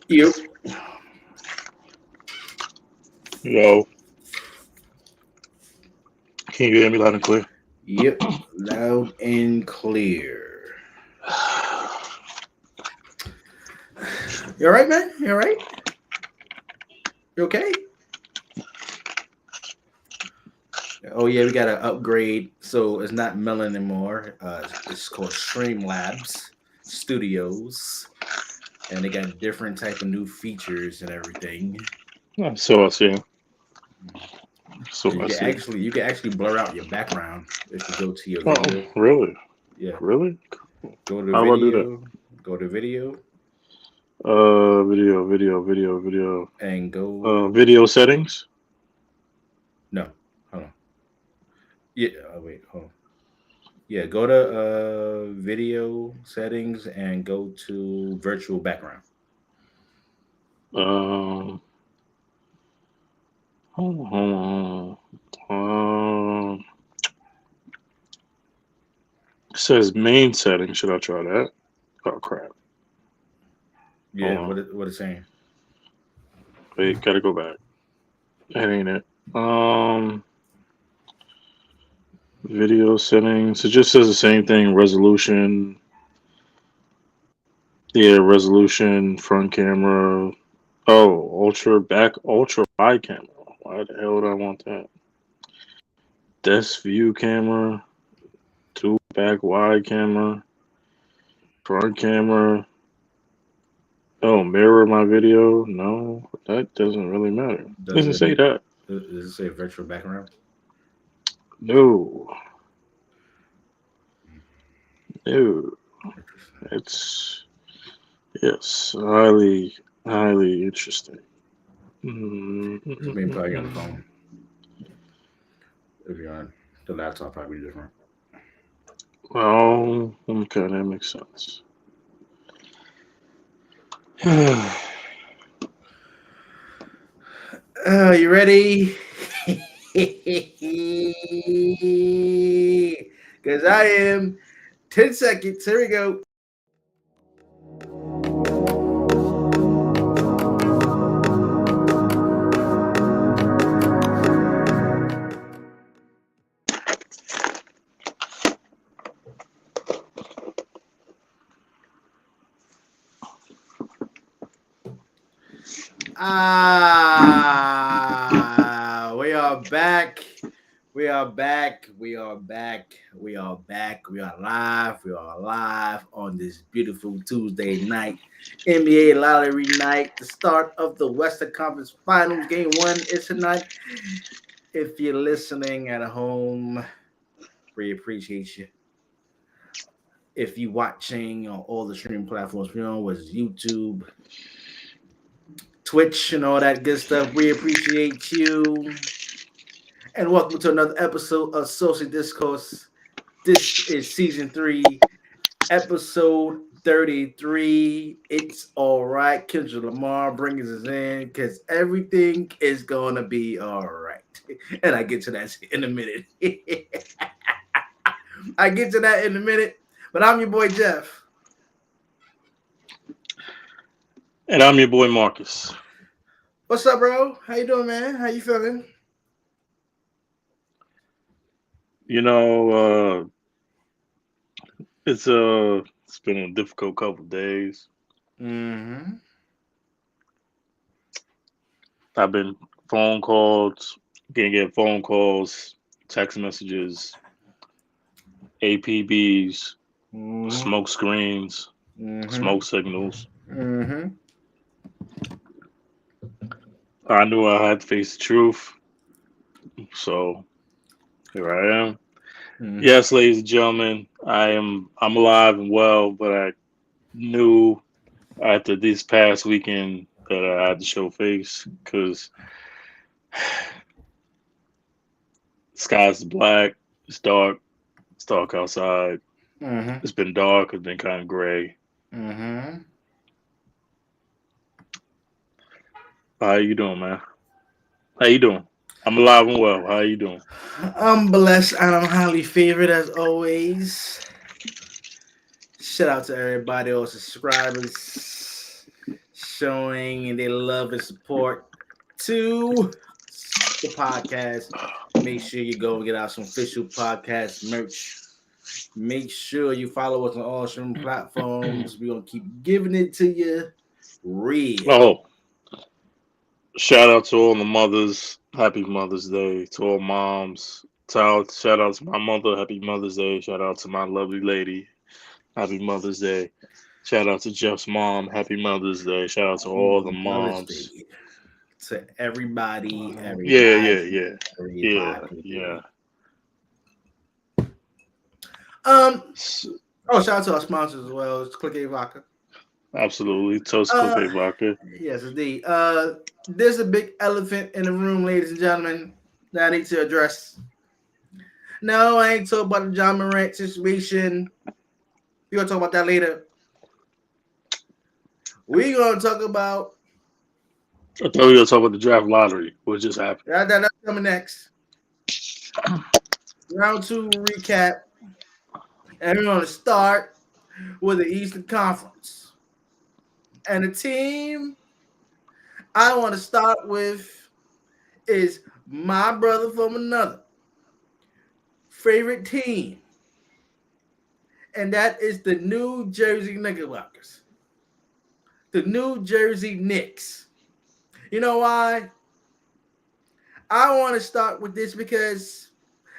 Yep. Yo, can you hear me loud and clear? Yep. Loud and clear. You all right, man? You all right? You okay? Oh yeah, we got to upgrade. So it's not Melon anymore. It's called Streamlabs Studios, and they got different type of new features and everything. So I see. So And I see. you can actually blur out your background if you go to your Oh, video. really? Yeah, Really? go to How do I do that? video, go to video, Video. and go. Video settings. No, hold on. Yeah, wait, hold on. Yeah, go to video settings and go to virtual background. Um, hold on. It says main settings. Should I try that? Oh crap! Hold Yeah, on. what it's saying? Wait, gotta go back. That ain't it. Um, Video settings. It just says the same thing. Resolution. Yeah, resolution, front camera. Oh, ultra wide camera. Why the hell would I want that? Desk view camera, two back wide camera, front camera. Oh, mirror my video. No, that doesn't really matter. Does Doesn't it say that. does it say virtual background? No, Mhm. no. Interesting. It's yes, highly interesting. This may probably on the Mm-mm-mm-mm. phone. If you're on the laptop, probably different. Well, okay, that makes sense. You ready? Because I am. 10 seconds. Here we go. We are back. We are back. We are back. We are back. We are live. We are live on this beautiful Tuesday night. NBA lottery night. The start of the Western Conference Finals. Game one is tonight. If you're listening at home, we appreciate you. If you're watching on all the streaming platforms we're on, was YouTube, Twitch, and all that good stuff, we appreciate you. And welcome to another episode of Saucy Discourse. This is season 3, episode 33. It's all right. Kendra Lamar brings us in because everything is going to be all right. And I get to that in a minute. I get to that in a minute. But I'm your boy, Jeff. And I'm your boy Marcus. What's up, bro? How you doing, man? How you feeling? You know, it's been a difficult couple of days. Mm-hmm. I've been phone calls, can get phone calls, text messages, APBs, Mm-hmm. smoke screens, Mm-hmm. smoke signals. Mm-hmm. I knew I had to face the truth, so here I am. Mm-hmm. Yes, ladies and gentlemen, I'm alive and well, but I knew after this past weekend that I had to show face because sky's black, it's dark, it's dark outside. Mm-hmm. It's been dark, it's been kind of gray. Mm-hmm. How you doing, man? How you doing? I'm alive and well. How you doing? I'm blessed and I'm highly favored as always. Shout out to everybody, all subscribers. showing their love and support to the podcast. Make sure you go and get out some official podcast merch. Make sure you follow us on all streaming platforms. We're gonna keep giving it to you real. Oh, shout out to all the mothers. Happy Mother's Day to all moms. Shout out to my mother. Happy Mother's Day. Shout out to my lovely lady. Happy Mother's Day. Shout out to Jeff's mom. Happy Mother's Day. Shout out to all the Mother's moms. Day to everybody, Yeah. everybody. Shout out to our sponsors as well. It's Click A Vodka. Absolutely. Toast Click A Vodka. Yes, indeed. There's a big elephant in the room, ladies and gentlemen, that I need to address. No, I ain't talking about the John Morant situation. We're gonna talk about that later. We're gonna talk about. I thought we were gonna talk about the draft lottery. What just happened? That's coming next. Round 2 recap. And we're gonna start with the Eastern Conference. And the team I want to start with is my brother from another favorite team. And that is the New Jersey Knickerbockers. The New Jersey Knicks. You know why? I want to start with this because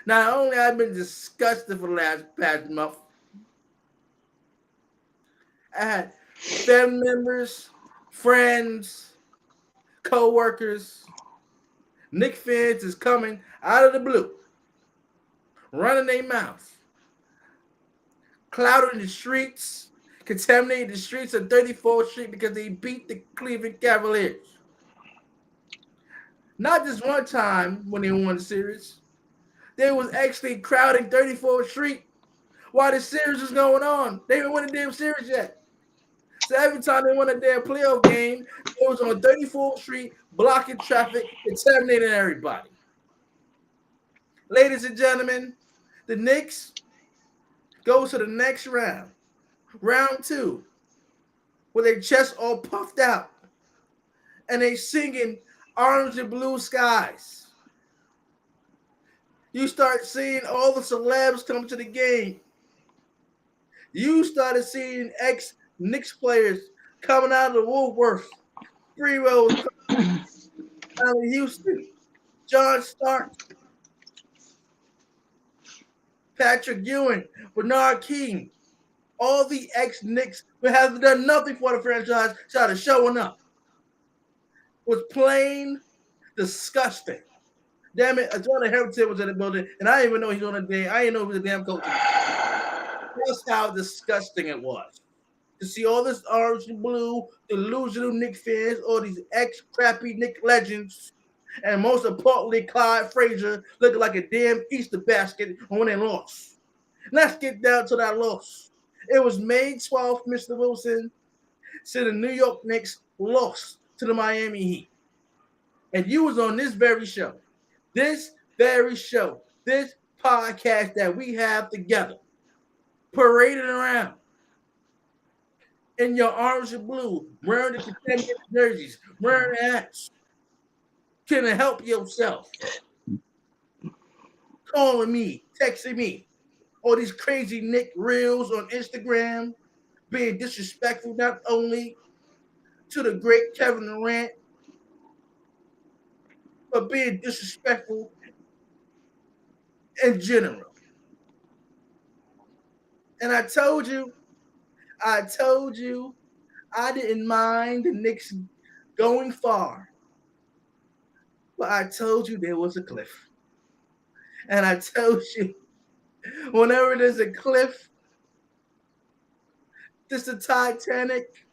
not only I've been disgusted for the past month, I had family members, friends, co-workers, Knicks fans is coming out of the blue, running their mouth, clouding the streets, contaminating the streets of 34th Street because they beat the Cleveland Cavaliers. Not just one time when they won the series. They was actually crowding 34th Street while the series was going on. They didn't win the damn series yet. So every time they won a damn playoff game, it was on 34th Street, blocking traffic, contaminating everybody. Ladies and gentlemen, the Knicks go to the next round, round 2, with their chests all puffed out, and they singing Orange and Blue Skies. You start seeing all the celebs come to the game. You started seeing ex-Knicks players coming out of the Woolworth, Free Road, out of Houston, John Stark, Patrick Ewing, Bernard King, all the ex-Knicks who have done nothing for the franchise started showing up. Was plain disgusting. Damn it, Jordan Harrington was in the building, and I didn't even know he was on the day. I didn't know he was a damn coach. That's how disgusting it was. To see all this orange and blue, delusional Knick fans, all these ex-crappy Knick legends, and most importantly, Clyde Frazier looking like a damn Easter basket when they lost. Let's get down to that loss. It was May 12th, Mr. Wilson, so the New York Knicks lost to the Miami Heat. And you was on this podcast that we have together, parading around in your orange and blue, wearing the contaminated jerseys, wearing the hats. Can you help yourself? Calling me, texting me, all these crazy Knick reels on Instagram, being disrespectful not only to the great Kevin Durant, but being disrespectful in general. And I told you, I didn't mind the Knicks going far. But I told you there was a cliff. And I told you, whenever there's a cliff, this is the Titanic.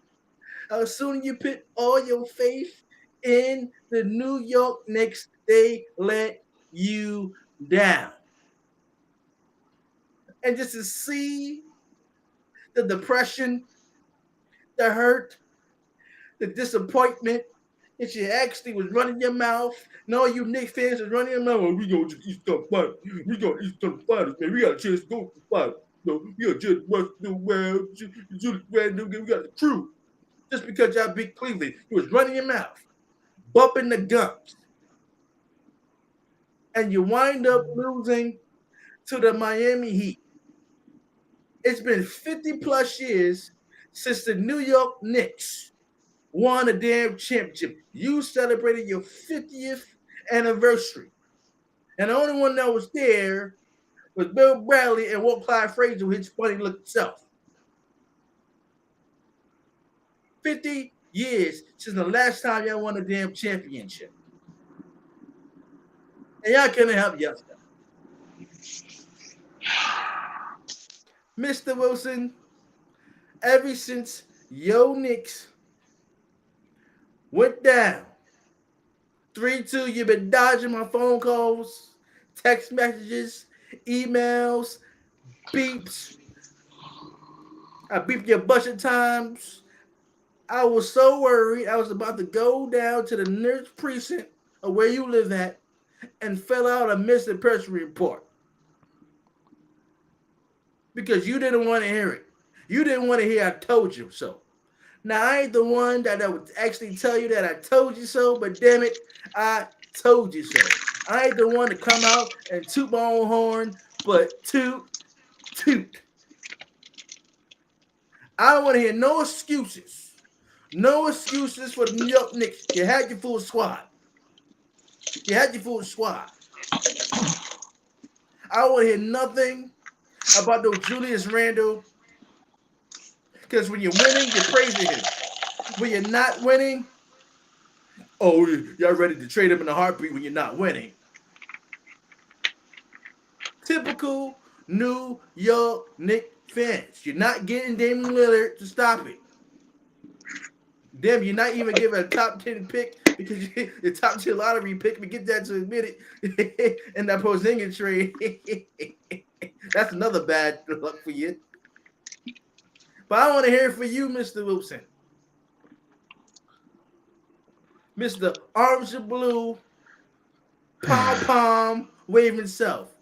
As soon as you put all your faith in the New York Knicks, they let you down. And just to see the depression, the hurt, the disappointment, that you actually was running your mouth, and all you Knicks fans was running your mouth. Oh, we go to the Eastern Finals. We got Eastern Finals, man. We got a chance to go to the finals. No, we got just West New World. We got the crew. just because y'all beat Cleveland. You was running your mouth, bumping the gums, and you wind up losing to the Miami Heat. It's been 50 plus years since the New York Knicks won a damn championship. You celebrated your 50th anniversary. And the only one that was there was Bill Bradley and Walt Clyde Frazier with his funny looking self. 50 years since the last time y'all won a damn championship. And y'all couldn't help yourself. Mr. Wilson, ever since Yo Knicks went down 3-2, you've been dodging my phone calls, text messages, emails, beeps. I beeped you a bunch of times. I was so worried. I was about to go down to the nearest precinct of where you live at and fill out a missing person report. Because you didn't want to hear it. You didn't want to hear I told you so. Now, I ain't the one that would actually tell you that I told you so, but damn it, I told you so. I ain't the one to come out and toot my own horn, but toot. I don't want to hear no excuses. No excuses for the New York Knicks. You had your full squad. You had your full squad. I don't want to hear nothing about those Julius Randle. Because when you're winning, you're praising him. When you're not winning, oh, y'all ready to trade him in a heartbeat when you're not winning. Typical New York Knicks fans. You're not getting Damian Lillard to stop it. Damn, you're not even giving a top 10 pick because the top 10 lottery pick. We get that to admit it in that Porzingis trade. That's another bad luck for you. But I want to hear it for you, Mr. Wilson. Mr. Orange and Blue, pom-pom, waving self.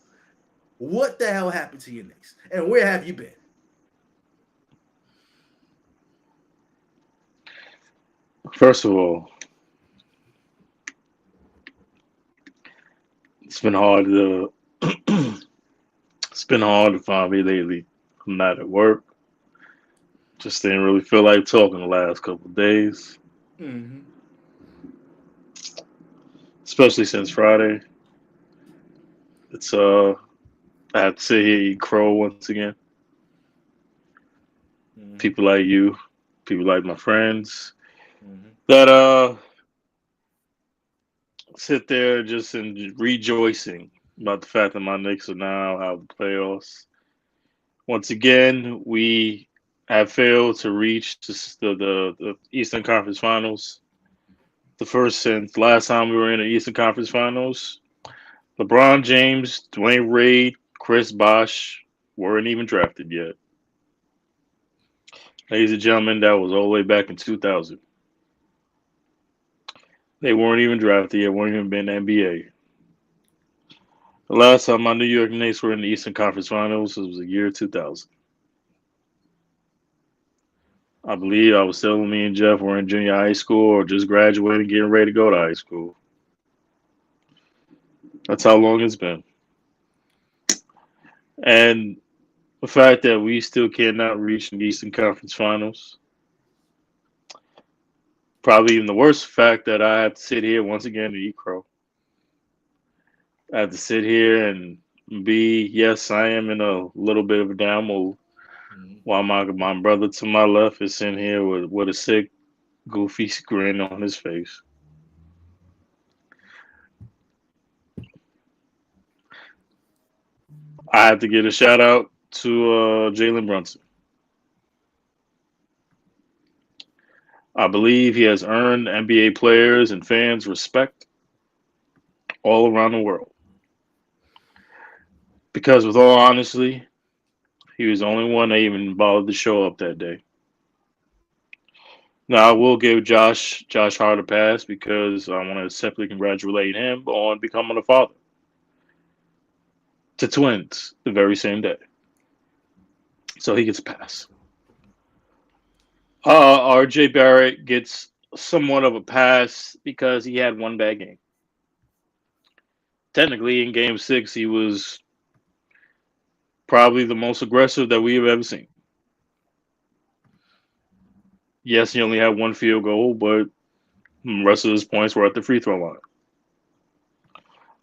What the hell happened to you next? And where have you been? First of all, it's been hard to find me lately. I'm not at work. Just didn't really feel like talking the last couple of days. Mm-hmm. Especially since Friday. It's I have to sit here and eat crow once again. Mm-hmm. People like you, people like my friends Mm-hmm. that sit there just and rejoicing about the fact that my Knicks are now out of the playoffs. Once again, we have failed to reach the Eastern Conference Finals. The first since last time we were in the Eastern Conference Finals. LeBron James, Dwayne Wade, Chris Bosh weren't even drafted yet. Ladies and gentlemen, that was all the way back in 2000. They weren't even drafted yet, weren't even been in the NBA. The last time my New York Knicks were in the Eastern Conference Finals was the year 2000. I believe I was still me and Jeff were in junior high school or just graduating, getting ready to go to high school. That's how long it's been. And the fact that we still cannot reach the Eastern Conference Finals. Probably even the worst fact that I have to sit here once again to eat crow. I have to sit here and yes, I am in a little bit of a down mood. Mm-hmm. While my brother to my left is sitting here with a sick, goofy grin on his face. I have to give a shout out to Jalen Brunson. I believe he has earned NBA players and fans respect all around the world. Because with all honesty, he was the only one that even bothered to show up that day. Now I will give Josh Hart a pass because I want to simply congratulate him on becoming a father to twins the very same day. So he gets a pass. RJ Barrett gets somewhat of a pass because he had one bad game. Technically, in Game 6, he was probably the most aggressive that we have ever seen. Yes, he only had one field goal, but the rest of his points were at the free throw line.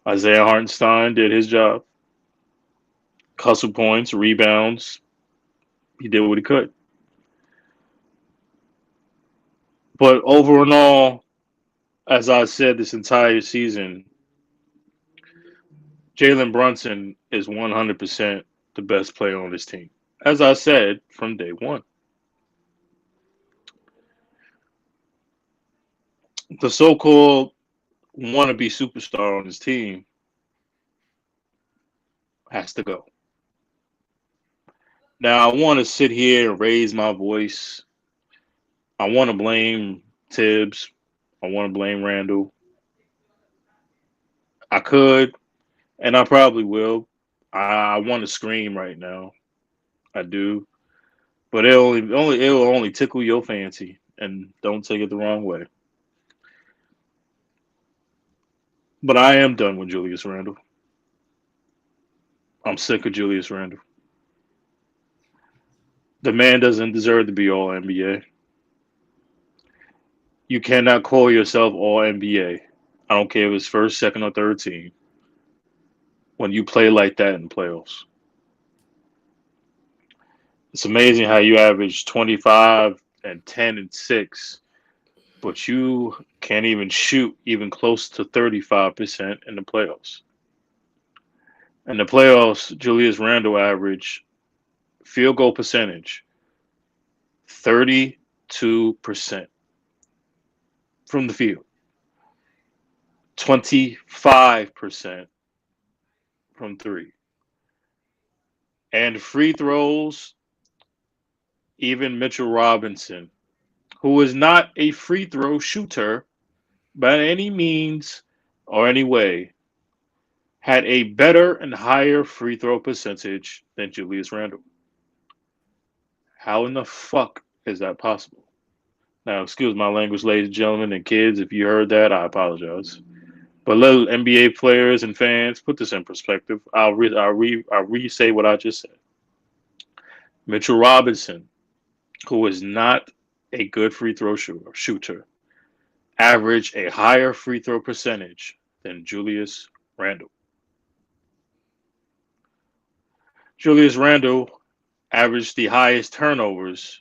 Isaiah Hartenstein did his job. Hustle points, rebounds. He did what he could. But overall, as I said this entire season, Jalen Brunson is 100% the best player on this team. As I said from day one. The so called wannabe superstar on this team has to go. Now, I want to sit here and raise my voice. I want to blame Tibbs. I want to blame Randall. I could, and I probably will. I want to scream right now. I do, but it'll only tickle your fancy, and don't take it the wrong way. But I am done with Julius Randle. I'm sick of Julius Randle. The man doesn't deserve to be all NBA. You cannot call yourself all NBA. I don't care if it's first, second, or third team when you play like that in playoffs. It's amazing how you average 25 and 10 and 6, but you can't even shoot even close to 35% in the playoffs. In the playoffs, Julius Randle averaged field goal percentage 32% from the field, 25% from three. And free throws, even Mitchell Robinson, who is not a free throw shooter by any means or any way, had a better and higher free throw percentage than Julius Randle. How in the fuck is that possible? Now, excuse my language, ladies and gentlemen, and kids. If you heard that, I apologize. But let NBA players and fans put this in perspective. I'll re-say what I just said. Mitchell Robinson, who is not a good free throw shooter, averaged a higher free throw percentage than Julius Randle. Julius Randle averaged the highest turnovers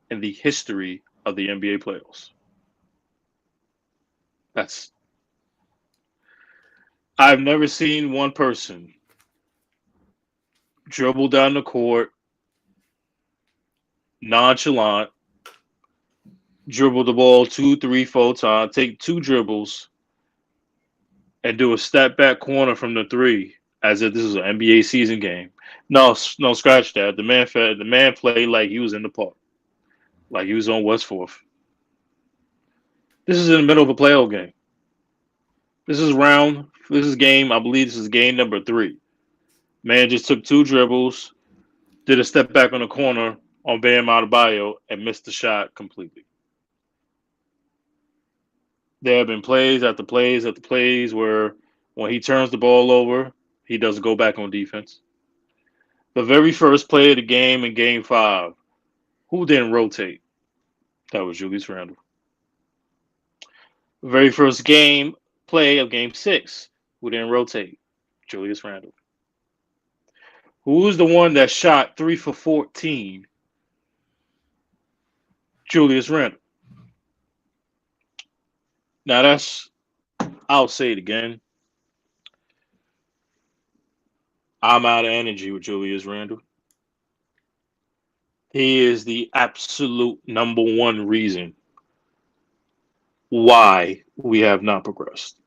in the history of the NBA playoffs. That's I've never seen one person dribble down the court nonchalant, dribble the ball two, three, four times, take two dribbles, and do a step back corner from the three as if this is an NBA season game. No, no, scratch that. The man played like he was in the park, like he was on West Fourth. This is in the middle of a playoff game. This is game. I believe this is game number 3. Man just took two dribbles, did a step back on the corner on Bam Adebayo, and missed the shot completely. There have been plays after plays after plays where when he turns the ball over, he doesn't go back on defense. The very first play of the game in Game 5, who didn't rotate? That was Julius Randle. The very first game play of Game 6, who didn't rotate? Julius Randle. Who was the one that shot 3 for 14? Julius Randle. Now I'll say it again. I'm out of energy with Julius Randle. He is the absolute number one reason why we have not progressed.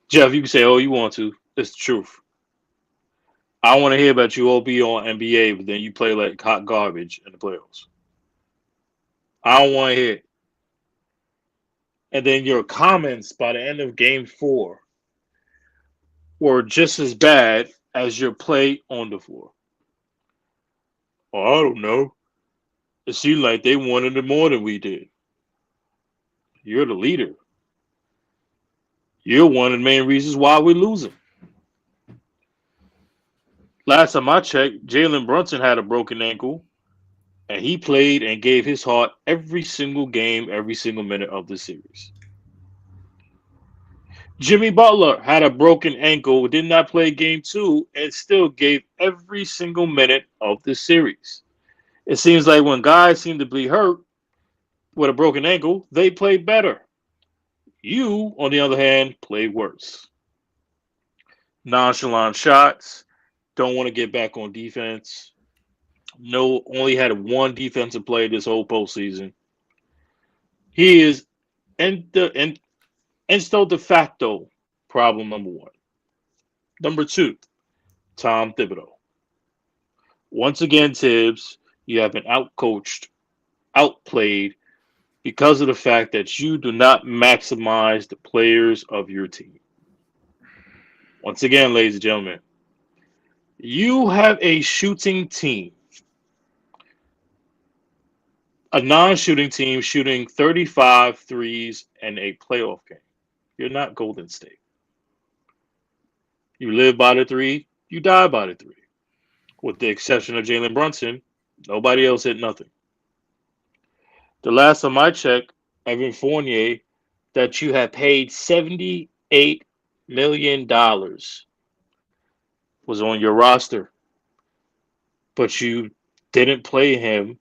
Jeff, you can say, oh, you want to. It's the truth. I want to hear about you all be on NBA, but then you play like hot garbage in the playoffs. I don't want to hear it. And then your comments by the end of Game 4 were just as bad as your play on the floor. Well, I don't know. It seemed like they wanted it more than we did. You're the leader. You're one of the main reasons why we're losing. Last time I checked, Jalen Brunson had a broken ankle, and he played and gave his heart every single game, every single minute of the series. Jimmy Butler had a broken ankle, did not play game two, and still gave every single minute of the series. It seems like when guys seem to be hurt with a broken ankle, they play better. You, on the other hand, play worse. Nonchalant shots, don't want to get back on defense. No, only had one defensive player this whole postseason. He is and still de facto problem number one. Number two, Tom Thibodeau. Once again, Tibbs, you have been outcoached, outplayed because of the fact that you do not maximize the players of your team. Once again, ladies and gentlemen, you have a shooting team, a non-shooting team shooting 35 threes in a playoff game. You're not Golden State. You live by the three, you die by the three. With the exception of Jalen Brunson, nobody else hit nothing. The last time I checked, Evan Fournier, that you have paid $78 million was on your roster, but you didn't play him.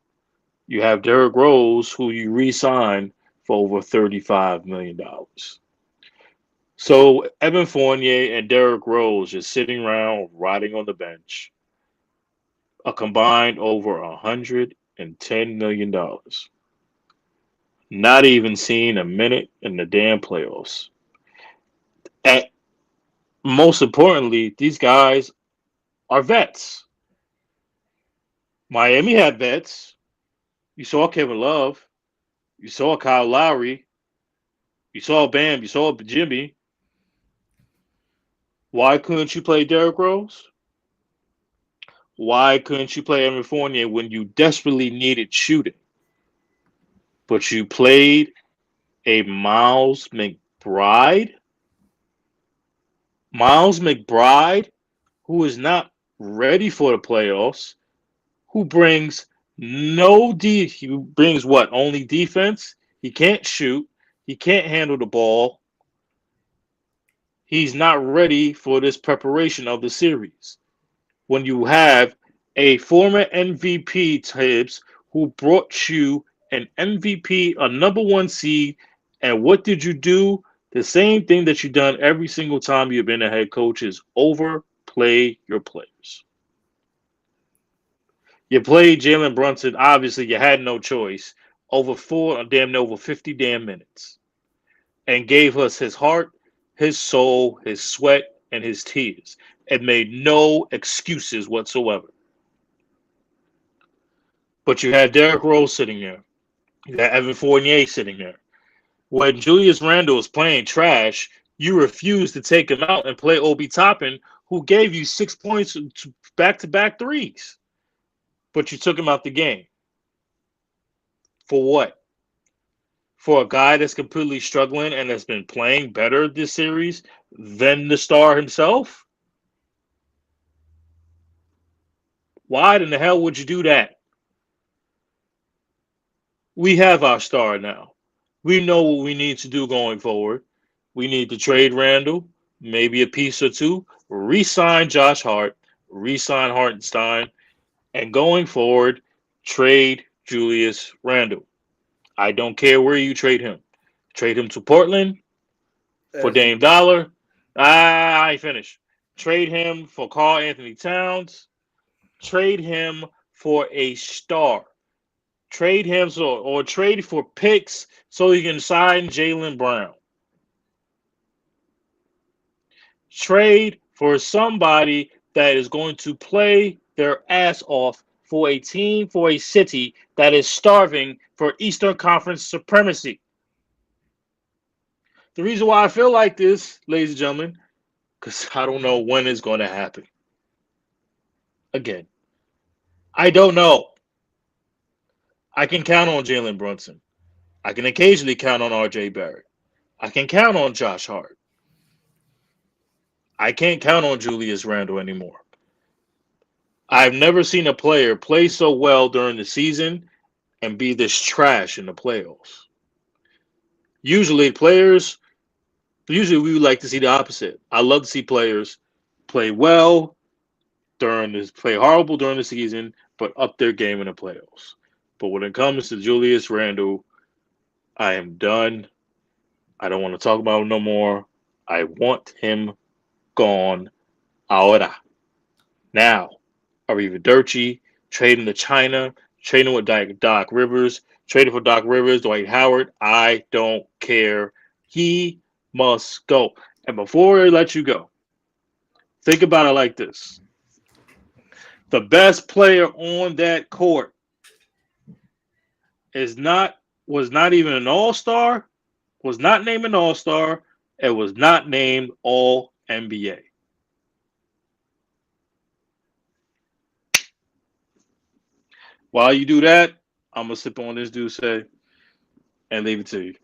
You have Derrick Rose, who you re-signed for over $35 million. So Evan Fournier and Derrick Rose just sitting around, rotting on the bench, a combined over $110 million. Not even seeing a minute in the damn playoffs. And most importantly, these guys are vets. Miami had vets. You saw Kevin Love. You saw Kyle Lowry. You saw Bam. You saw Jimmy. Why couldn't you play Derrick Rose? Why couldn't you play Evan Fournier when you desperately needed shooting? But you played a Miles McBride? Miles McBride, who is not ready for the playoffs, who brings he brings what? Only defense? He can't shoot. He can't handle the ball. He's not ready for this preparation of the series. When you have a former MVP, Tibbs, who brought you an MVP, a number one seed, and what did you do? The same thing that you've done every single time you've been a head coach is overplay your players. You played Jalen Brunson. Obviously, you had no choice. Over 50 damn minutes. And gave us his heart, his soul, his sweat, and his tears. And made no excuses whatsoever. But you had Derrick Rose sitting there. You had Evan Fournier sitting there. When Julius Randle was playing trash, you refused to take him out and play Obi Toppin, who gave you 6 points back-to-back threes. But you took him out the game. For what? For a guy that's completely struggling and has been playing better this series than the star himself? Why in the hell would you do that? We have our star now. We know what we need to do going forward. We need to trade Randall, maybe a piece or two, re-sign Josh Hart, re-sign Hartenstein, and going forward, trade Julius Randle. I don't care where you trade him. Trade him to Portland for Dame Dollar. I ain't finished. Trade him for Karl Anthony Towns. Trade him for a star. Trade him or trade for picks so you can sign Jaylen Brown. Trade for somebody that is going to play their ass off for a team, for a city that is starving for Eastern Conference supremacy. The reason why I feel like this, ladies and gentlemen, because I don't know when it's going to happen. Again, I don't know. I can count on Jalen Brunson. I can occasionally count on R.J. Barrett. I can count on Josh Hart. I can't count on Julius Randle anymore. I've never seen a player play so well during the season and be this trash in the playoffs. Usually, players, usually we would like to see the opposite. I love to see players play well play horrible during the season, but up their game in the playoffs. But when it comes to Julius Randle, I am done. I don't want to talk about him no more. I want him gone ahora. Now, Arrivederci, trading to China, trading with Doc Rivers, trading for Doc Rivers, Dwight Howard. I don't care. He must go. And before I let you go, think about it like this. The best player on that court is not was not even an all-star, was not named an all-star, and was not named all NBA. While you do that, I'm gonna sip on this dude say and leave it to you.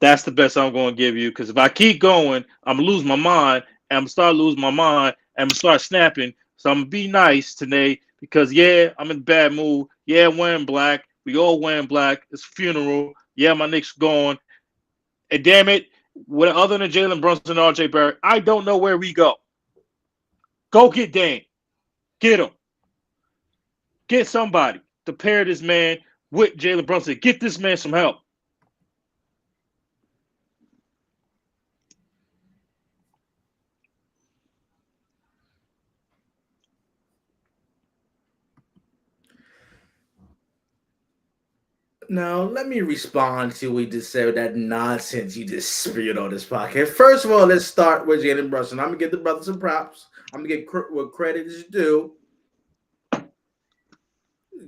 That's the best I'm gonna give you because if I keep going, I'm gonna lose my mind and I'm gonna start losing my mind and I'm gonna start snapping. So I'm gonna be nice today because yeah, I'm in a bad mood. Yeah, I'm wearing black. We all wearing black. It's a funeral. Yeah, my Knicks gone. And damn it, other than Jalen Brunson and RJ Barrett, I don't know where we go. Go get Dame. Get him. Get somebody to pair this man with Jalen Brunson. Get this man some help. Now, let me respond to what you just said, that nonsense you just spewed on this podcast. First of all, let's start with Jalen Brunson. I'm going to give the brother some props. I'm going to get what credit is due.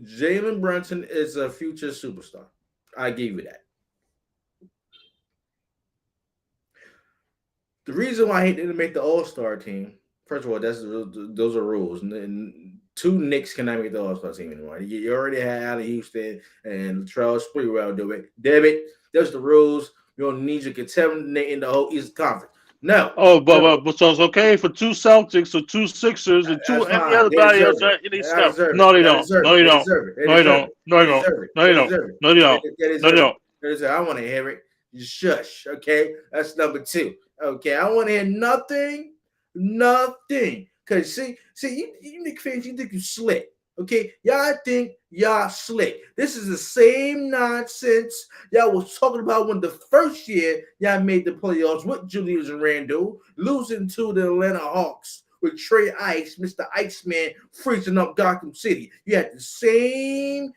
Jalen Brunson is a future superstar. I give you that. The reason why he didn't make the All-Star team, first of all, those are rules. And two Knicks cannot make the All-Star team anymore. You already had Allen Houston and Latrell Sprewell do it. Damn it, those the rules. You don't need you contaminating the whole East Conference. No. Oh, No. but so it's okay for two Celtics or two Sixers and two That's any fine. other They body deserve else. it. Any I stuff. deserve it. No, they They don't. deserve No, it. they They don't. deserve it. They No, they deserve don't. it. No, They they don't. deserve it. No, They they don't. deserve it. No, they don't. They No, they deserve it. don't. They deserve it. I want to hear it. You shush. Okay. That's number two. Okay. I want to hear nothing. Nothing. Cause you Nick fans, you think you slick. Okay, y'all think y'all slick. This is the same nonsense y'all was talking about when the first year y'all made the playoffs with Julius Randle, losing to the Atlanta Hawks with Trey Ice, Mr. Iceman, freezing up Gotham City. You had the same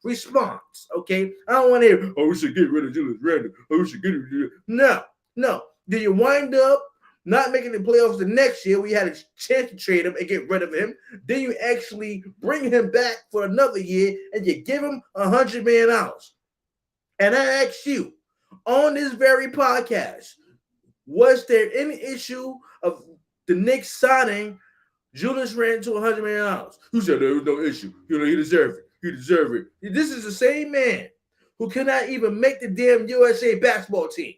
response. Okay, I don't want to hear, oh, we should get rid of Julius Randle. Oh, we should get rid of No. Did you wind up not making the playoffs the next year? We had a chance to trade him and get rid of him. Then you actually bring him back for another year and you give him $100 million. And I ask you on this very podcast, was there any issue of the Knicks signing Julius Randle to $100 million? Who said there was no issue? You know, he deserved it. He deserved it. This is the same man who cannot even make the damn USA basketball team.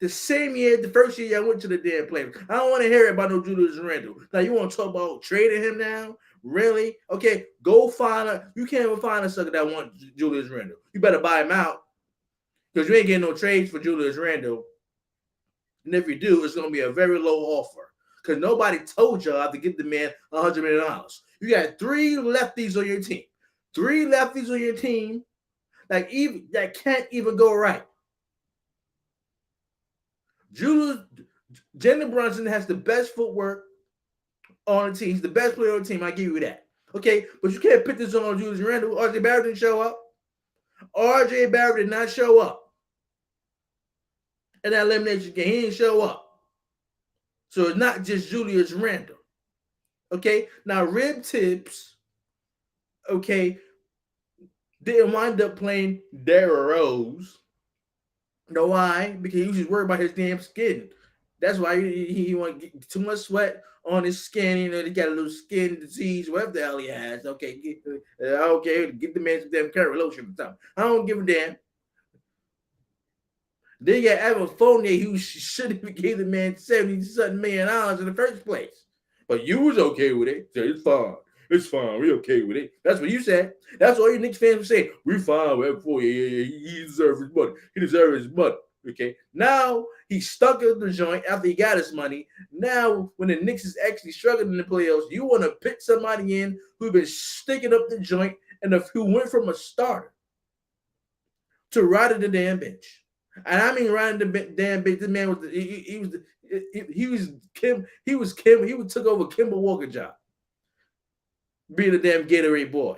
The same year, the first year I went to the damn playoffs. I don't want to hear about no Julius Randle. Now you want to talk about trading him now? Really? Okay, go find a. You can't even find a sucker that wants Julius Randle. You better buy him out because you ain't getting no trades for Julius Randle. And if you do, it's gonna be a very low offer because nobody told y'all to get the man $100 million. You got three lefties on your team. Three lefties on your team that can't even go right. Jalen Brunson has the best footwork on the team. He's the best player on the team. I give you that. Okay, but you can't put this on Julius Randle. RJ Barrett didn't show up. RJ Barrett did not show up. In that elimination game, he didn't show up. So it's not just Julius Randle. Okay, now Rib Tips, okay, didn't wind up playing Derrick Rose. You know why? Because he was just worried about his damn skin. That's why he want to get too much sweat on his skin. You know, he got a little skin disease, whatever the hell he has. Okay, okay, get the man some damn curry lotion or something. I don't give a damn. They got Evan Fournier who should have gave the man $70-something million in the first place. But you was okay with it. So it's fine. It's fine. We okay with it. That's what you said. That's all your Knicks fans were saying. We fine with Evan Fournier. He deserves his money. He deserves his money. Okay. Now he's stuck in the joint after he got his money. Now, when the Knicks is actually struggling in the playoffs, you want to pick somebody in who's been sticking up the joint and who went from a starter to riding the damn bench. And I mean riding the damn bench. This man was he took over Kimber Walker's job. Being a damn Gatorade boy.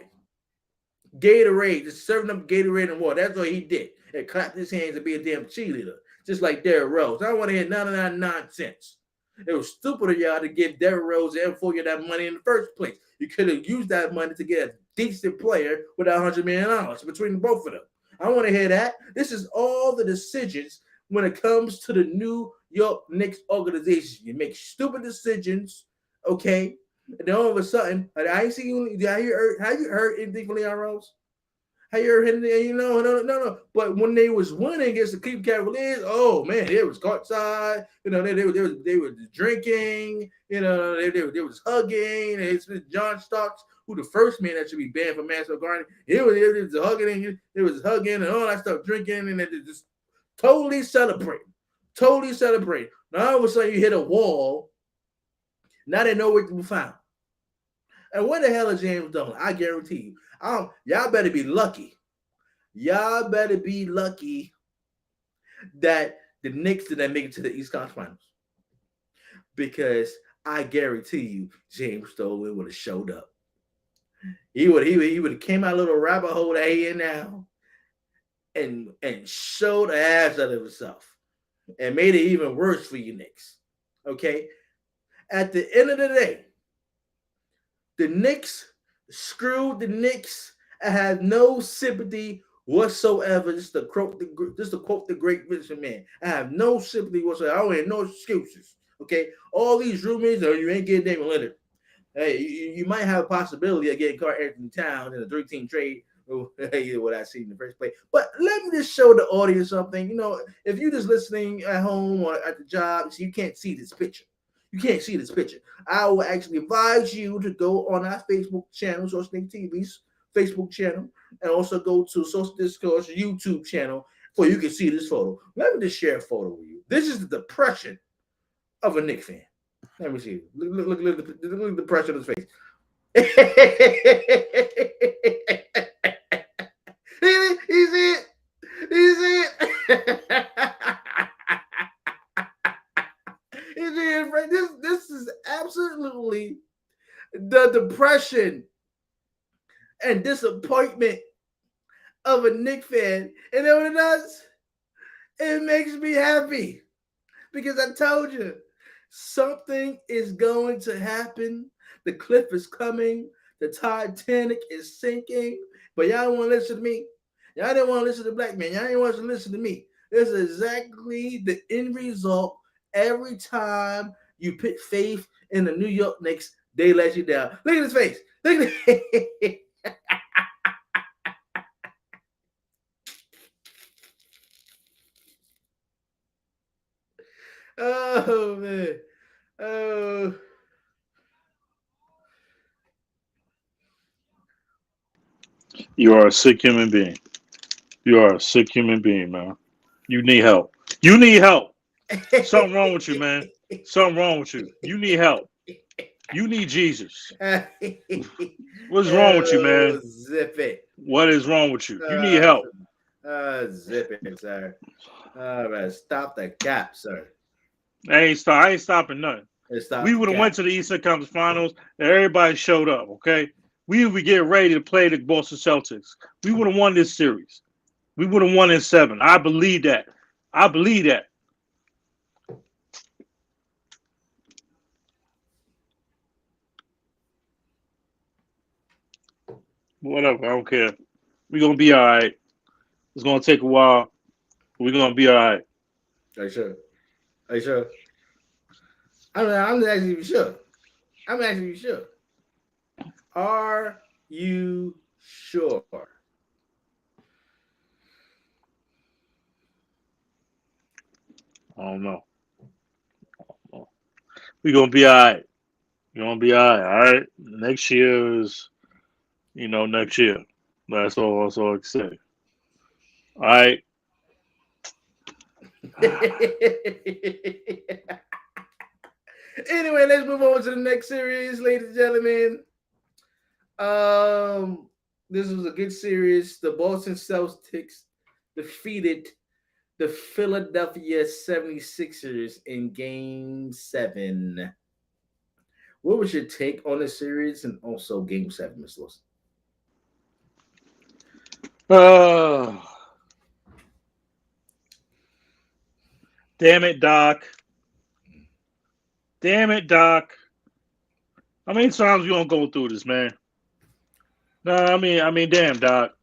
Gatorade, just serving up Gatorade and water. That's what he did. And clapped his hands and be a damn cheerleader. Just like Derrick Rose. I don't want to hear none of that nonsense. It was stupid of y'all to give Derrick Rose and Fournier that money in the first place. You could have used that money to get a decent player with $100 million between both of them. I want to hear that. This is all the decisions when it comes to the New York Knicks organization. You make stupid decisions, okay? And then all of a sudden, I ain't seen you. Have you heard anything from Leon Rose? Have you heard anything? You know, no. But when they was winning against the Cleveland Cavaliers, oh man, they was courtside. You know, they were drinking. You know, they was hugging. It's John Starks, who the first man that should be banned from Madison Garden. It was hugging. It was hugging and all that stuff, drinking, and they just totally celebrating. Now all of a sudden you hit a wall. Now they know where to be found. And what the hell is James Dolan? I guarantee you. Y'all better be lucky. Y'all better be lucky that the Knicks didn't make it to the East Conference Finals. Because I guarantee you, James Dolan would have showed up. He would have came out a little rabbit hole that he in now and showed the ass out of himself and made it even worse for you Knicks. Okay? At the end of the day, the Knicks screwed the Knicks. I have no sympathy whatsoever. Just to quote the great Vince McMahon. I have no sympathy whatsoever. I don't have no excuses. Okay, all these rumors, you ain't getting Damian Lillard. Hey, you might have a possibility of getting Carl Anthony Towns in a 3-team trade. What I see in the first place. But let me just show the audience something. You know, if you're just listening at home or at the job, so you can't see this picture. I will actually advise you to go on our Facebook channel, Saucy TV's Facebook channel, and also go to Saucy Discourse YouTube channel for you can see this photo. Let me just share a photo with you. This is the depression of a Knicks fan. Let me see. Look at the depression on his face. He's it. This is absolutely the depression and disappointment of a Knicks fan. And then what it does? It makes me happy because I told you something is going to happen. The cliff is coming. The Titanic is sinking. But y'all don't want to listen to me. Y'all didn't want to listen to Black Man. Y'all didn't want to listen to me. This is exactly the end result. Every time you put faith in the New York Knicks, they let you down. Look at his face. Look at it. Oh, man. Oh. You are a sick human being. You are a sick human being, man. You need help. Something wrong with you, man. Something wrong with you. You need help. You need Jesus. What's wrong with you, man? Zip it. What is wrong with you? You need help. Zip it, sir. All right, stop the cap, sir. I ain't stopping nothing. We would have went to the Eastern Conference Finals and everybody showed up, okay? We would get ready to play the Boston Celtics. We would have won this series. We would have won in 7. I believe that. Whatever, I don't care. We're going to be all right. It's going to take a while. We're going to be all right. Are you sure? I'm asking you sure. I'm asking you sure. Are you sure? I don't know. We gonna be all right. We gonna be all right. All right. Next year is, next year. That's all. That's all I can say. All right. Anyway, let's move on to the next series, ladies and gentlemen. Um, this was a good series. The Boston Celtics defeated the Philadelphia 76ers in game seven. What was your take on the series and also game seven, Miss Lawson? Uh, damn it, Doc. Damn it, Doc. How many times we gonna go through this, man? No, I mean, damn, Doc.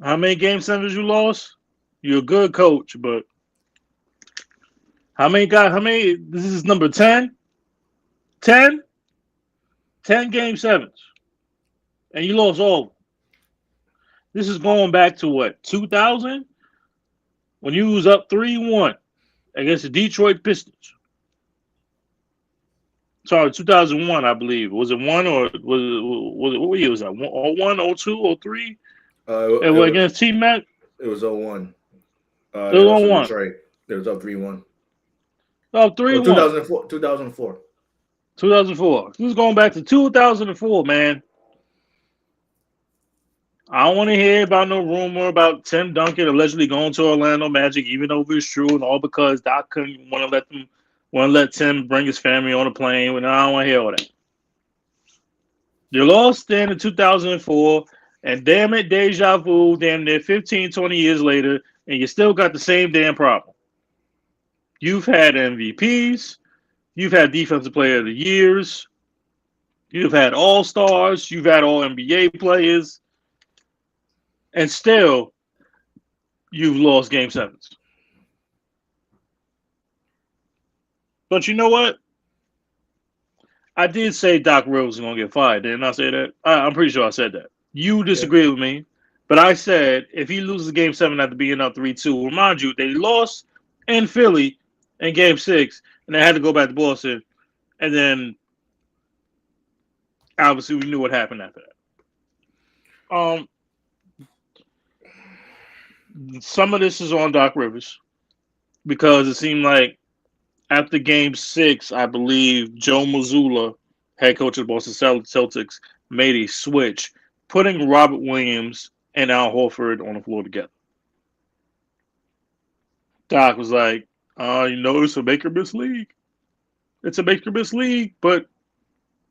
How many game sevens you lost? You're a good coach, but how many got? How many? This is number 10? 10? 10 game sevens, and you lost all of them. This is going back to what, 2000, when you was up 3-1 against the Detroit Pistons. Sorry, 2001, I believe. Was it one or was it what year was that? 01, 02, 03? And It, against T Mac, it was 0-1. it They was lost on to one. Detroit. They was up 3-1. Oh, Oh, 3-1. 2004. 2004. 2004. This is going back to 2004, man. I don't want to hear about no rumor about Tim Duncan allegedly going to Orlando Magic, even though it's true, and all because Doc couldn't want to let Tim bring his family on a plane. And I don't want to hear all that. You lost then in 2004, and damn it, deja vu, damn near 15, 20 years later, and you still got the same damn problem. You've had MVPs, you've had Defensive Player of the Years, you've had All Stars, you've had All NBA players, and still you've lost Game Sevens. But you know what? I did say Doc Rivers is going to get fired. Didn't I say that? I'm pretty sure I said that. You Yeah. disagree with me, but I said if he loses Game 7 after being up 3-2, remind you, they lost in Philly in Game 6, and they had to go back to Boston. And then, obviously, we knew what happened after that. Some of this is on Doc Rivers because it seemed like after Game 6, I believe Joe Mazzulla, head coach of the Boston Celtics, made a switch, putting Robert Williams and Al Horford on the floor together. Doc was like, it's a make or miss league. It's a make or miss league, but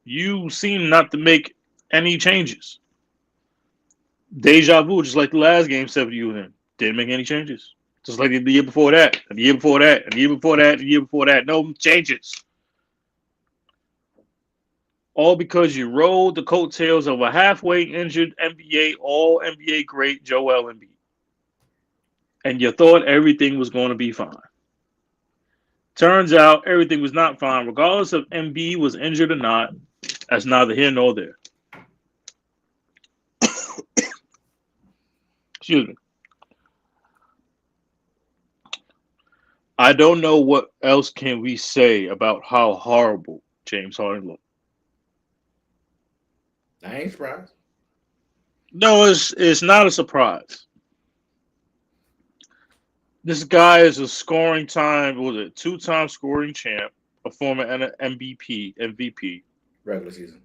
you seem not to make any changes. Deja vu, just like the last Game 7 you were in. Didn't make any changes. Just like the year before that, and the year before that, and the year before that, and the year before that. No changes. All because you rode the coattails of a halfway injured NBA, all NBA great Joel Embiid. And you thought everything was going to be fine. Turns out everything was not fine, regardless if Embiid was injured or not. That's neither here nor there. Excuse me. I don't know what else can we say about how horrible James Harden looked. I ain't surprised. No, it's not a surprise. This guy is a scoring time, what was it, two-time scoring champ, a former MVP, Regular season.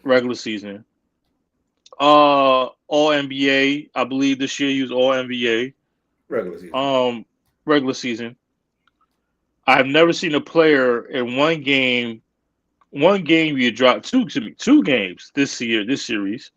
regular season. All NBA, I believe this year he was all NBA. Regular season. Regular season. I've never seen a player in one game. One game you dropped two games this series.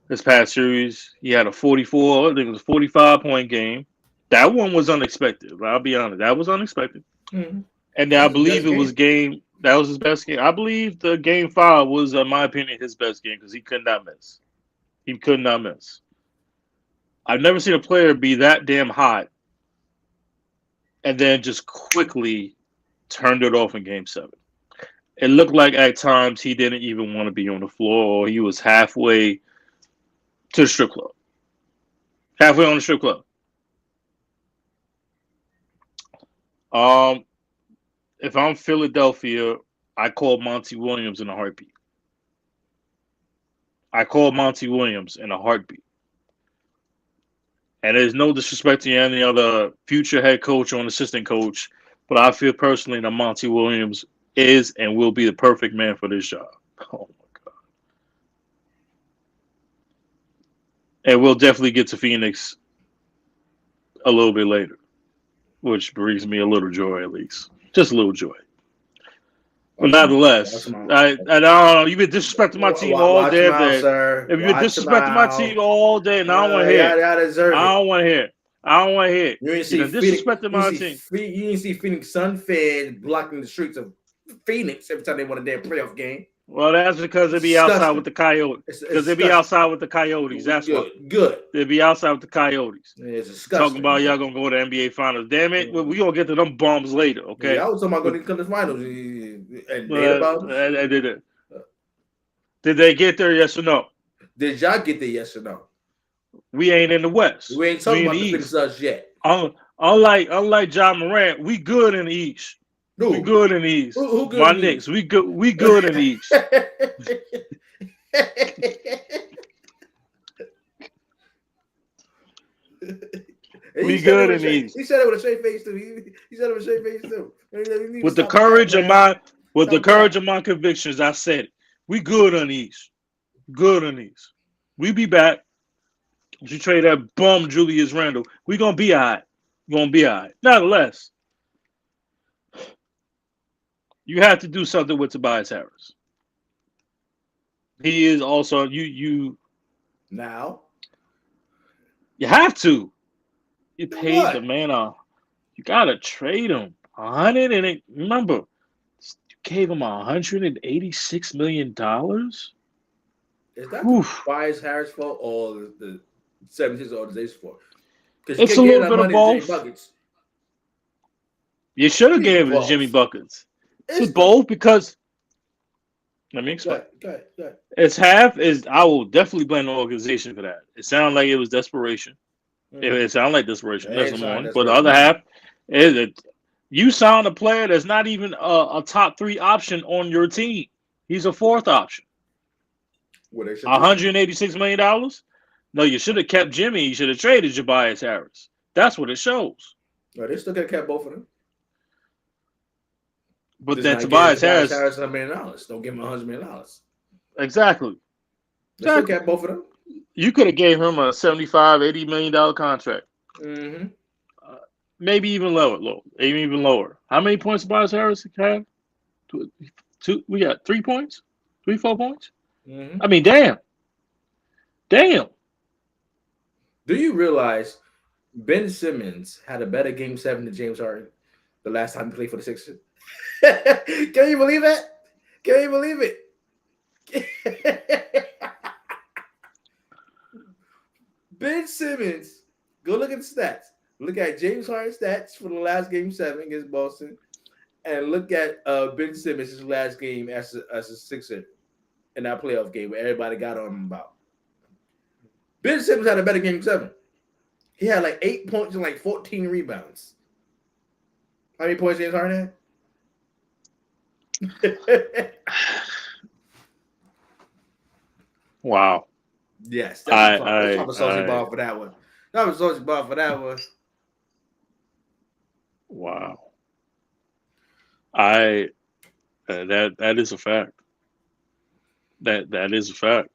This past series, he had a 44. I think it was a 45-point game. That one was unexpected. I'll be honest, that was unexpected. Mm-hmm. And then I believe it was game. That was his best game. I believe the game 5 was, in my opinion, his best game because he could not miss. He could not miss. I've never seen a player be that damn hot and then just quickly turned it off in Game 7. It looked like at times he didn't even want to be on the floor, or he was halfway to the strip club. Halfway on the strip club. If I'm Philadelphia, I call Monty Williams in a heartbeat. And there's no disrespect to any other future head coach or an assistant coach, but I feel personally that Monty Williams is and will be the perfect man for this job. Oh my God. And we'll definitely get to Phoenix a little bit later, which brings me a little joy, at least. Just a little joy. But nonetheless, I don't know. You've been disrespecting my team all day. If you've been disrespecting my team all day, and I don't want to hear it. I don't want to hear it. I don't want to hear it. You ain't see disrespecting my team. You didn't see Phoenix Sun fans blocking the streets of Phoenix every time they won a damn playoff game. Well, that's because they be outside with the Coyotes. Because they be outside with the Coyotes. That's good. what. Good. They be outside with the Coyotes. Yeah, it's disgusting. Talking about y'all gonna go to the NBA Finals. Damn it, we gonna get to them bombs later. Okay. Yeah, I was talking about going to come to the finals. I did it. Did they get there? Yes or no? Did y'all get there? Yes or no? We ain't in the West. We ain't talking about the Phoenix Suns yet. Unlike John Morant, we good in the East. Who? We good in the East. Who good My in the Knicks. East? We good in the East. We good in the East. He said it with a straight face too. He said it with a straight face too. With the courage of my convictions, I said it. We good in the East. Good in the East. We be back. If you trade that bum Julius Randle, we gonna be all right. Nonetheless, you have to do something with Tobias Harris. He is also you now. You have to. You paid the man off. You gotta trade him. 108. Remember, you gave him $186 million. Is that Tobias Harris' fault or the 76 organization's fault? It's a little bit of both. You should have gave it to Jimmy Buckets. It's both because. Let me explain. Go ahead. It's half is I will definitely blame the organization for that. It sounded like it was desperation. It sounded like desperation. That's number one. But the other half is it you signed a player that's not even a top 3 option on your team. He's a 4th option. $186 million? No, you should have kept Jimmy. You should have traded Tobias Harris. That's what it shows. No, they still could have kept both of them. But then Tobias Harris $1 million. Don't give him $100 million. Exactly. They still kept both of them. You could have gave him a $75-80 million contract. Mm-hmm. Maybe even lower. How many points Tobias Harris had? 2. We got 3 points. 4 points. Mm-hmm. I mean, damn. Do you realize Ben Simmons had a better Game 7 than James Harden the last time he played for the Sixers? Can you believe that? Can you believe it? Ben Simmons, go look at the stats. Look at James Harden's stats for the last Game 7 against Boston, and look at Ben Simmons' last game as a Sixer in that playoff game where everybody got on him about. Ben Simmons had a better Game 7. He had like 8 points and like 14 rebounds. How many points James Harden had? Wow. Yes. That was Saucy Ball for that one. That was Saucy Ball for that one. Wow. That is a fact. That is a fact.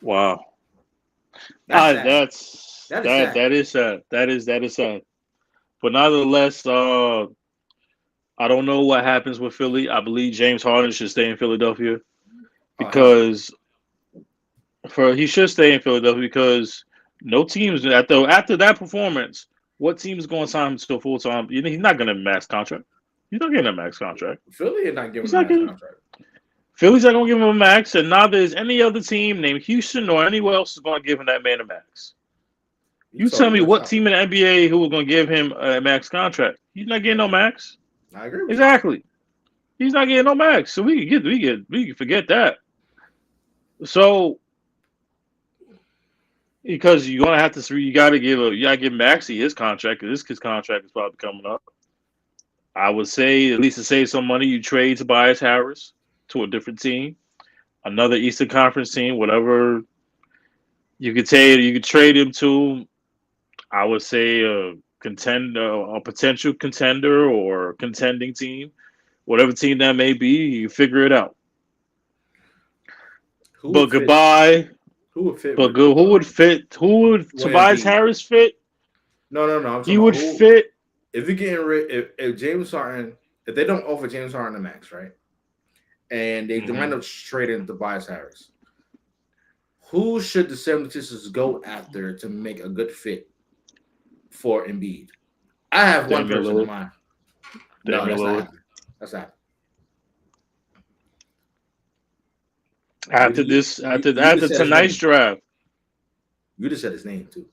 Wow. That is sad. That is sad. But nonetheless, I don't know what happens with Philly. I believe James Harden should stay in Philadelphia because he should stay in Philadelphia because no teams after that performance, what team is going to sign him to a full time? He's not going to max contract. He's not getting a max contract. Philly is not giving him a max contract. Philly's not going to give him a max, and neither is any other team named Houston or anyone else is going to give him that man a max. You tell me what team in the NBA who was going to give him a max contract? He's not getting no max. I agree with you. Exactly. He's not getting no max, so we can forget that. So because you're gonna have to, you gotta give Maxi his contract because his contract is probably coming up. I would say at least to save some money, you trade Tobias Harris to a different team, another Eastern Conference team, whatever you could say. You could trade him to. I would say a potential contender or contending team, whatever team that may be. You figure it out. Who But would fit? goodbye. Who would fit But with go, who would fit? Who would with Tobias Embiid? Harris fit? No. I'm talking He about would who. fit. If you're getting rid, if James Harden, if they don't offer James Harden the max, right, and they wind Mhm. up trading Tobias Harris, who should the 76ers go after to make a good fit for Embiid? I have one Damian person in Lillard. mind. No, Damian that's not Lillard. happening. That's not. After this, You just after said his tonight's name. draft, You just said his name too.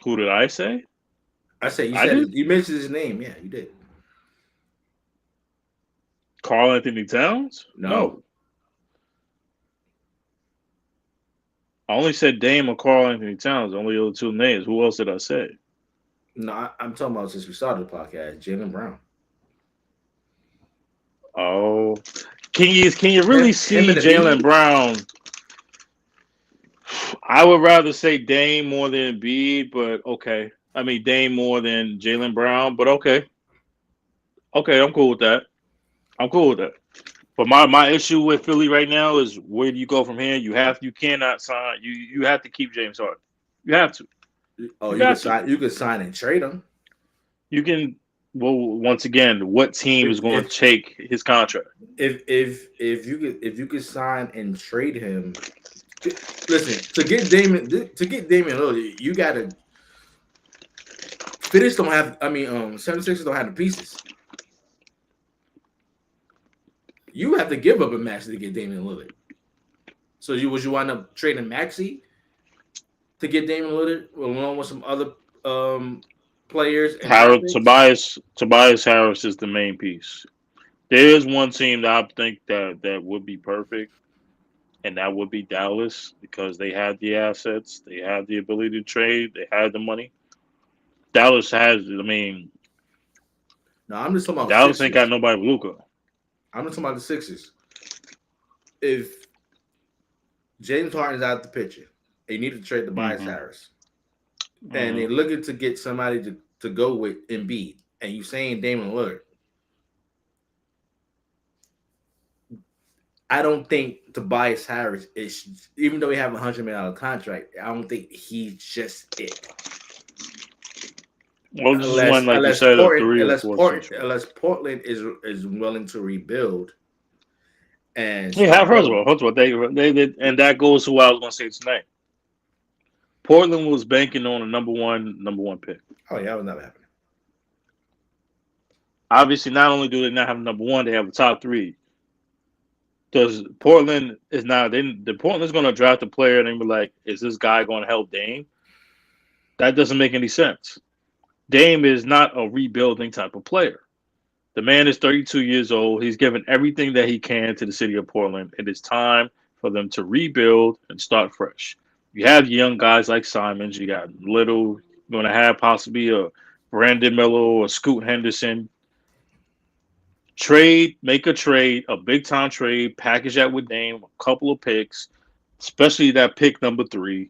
who did I say? I said you I said did. you mentioned his name. Yeah, you did. Carl Anthony Towns? No, No, I only said Dame or Carl Anthony Towns. Only other two names. Who else did I say? no. I'm talking about since we started the podcast, Jalen Brown. Oh, can you really Him see and Jalen Embiid. Brown? I would rather say Dame more than Embiid, but okay. I mean Dame more than Jalen Brown, but okay, okay, I'm cool with that. I'm cool with that. But my issue with Philly right now is where do you go from here? You cannot sign you have to keep James Harden. You have to. Oh, You you could got to. sign. You could sign and trade him. You can well once again, what team is If going to if take his contract? if you could sign and trade him. Listen, to get Damian Lillard, you gotta Phillies don't have. I mean, 76ers don't have the pieces. You have to give up a max to get Damian Lillard. So would you wind up trading Maxi to get Damian Lillard along with some other um, players and draft Harold picks? Tobias Harris is the main piece. There is one team that I think that would be perfect, and that would be Dallas because they have the assets, they have the ability to trade, they have the money. Dallas has, I mean, No, I'm just talking about Dallas ain't got Sixers. nobody with Luca. I'm just talking about the Sixers. If James Harden's out the picture, they need to trade the Tobias Hmm. Harris, and Hmm. they're looking to get somebody to go with Embiid, and you saying Damian Lillard. I don't think Tobias Harris is, even though he have $100 million contract. I don't think he's just it. Well, this is Unless when, like you unless said, a Portland three or unless four Portland situation. unless Portland is willing to rebuild and Yeah, start building. first of all, and that goes to what I was going to say tonight. Portland was banking on a number one pick. Oh yeah, that was never happening. Obviously, not only do they not have number one, they have a top three. Because Portland is not, the Portland's going to draft a player and they be like, is this guy going to help Dame? That doesn't make any sense. Dame is not a rebuilding type of player. The man is 32 years old. He's given everything that he can to the city of Portland. It is time for them to rebuild and start fresh. You have young guys like Simons. You got Little. You're going to have possibly a Brandon Miller or Scoot Henderson. Make a trade, a big time trade, package that with Dame, a couple of picks, especially that pick number three,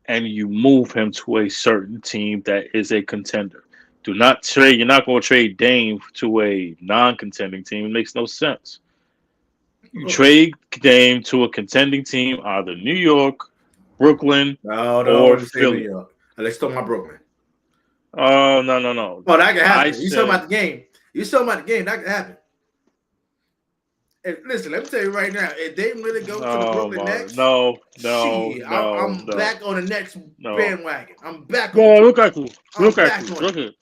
and you move him to a certain team that is a contender. Do not trade. You're not going to trade Dame to a non-contending team. It makes no sense. You Oh, trade Dame to a contending team, either New York, Brooklyn, no, or don't say New Philly. York. Let's talk about Brooklyn. Oh no, no, no! Oh, that can I happen. You talking said about the game? You talking about the game? That can happen. Listen, let me tell you right now. If they really go to the oh Brooklyn my Nets, no, no, shit, no, I'm no, back on the next no. bandwagon. I'm back on No, it. look at you. I'm Look at back you. on it. Look at.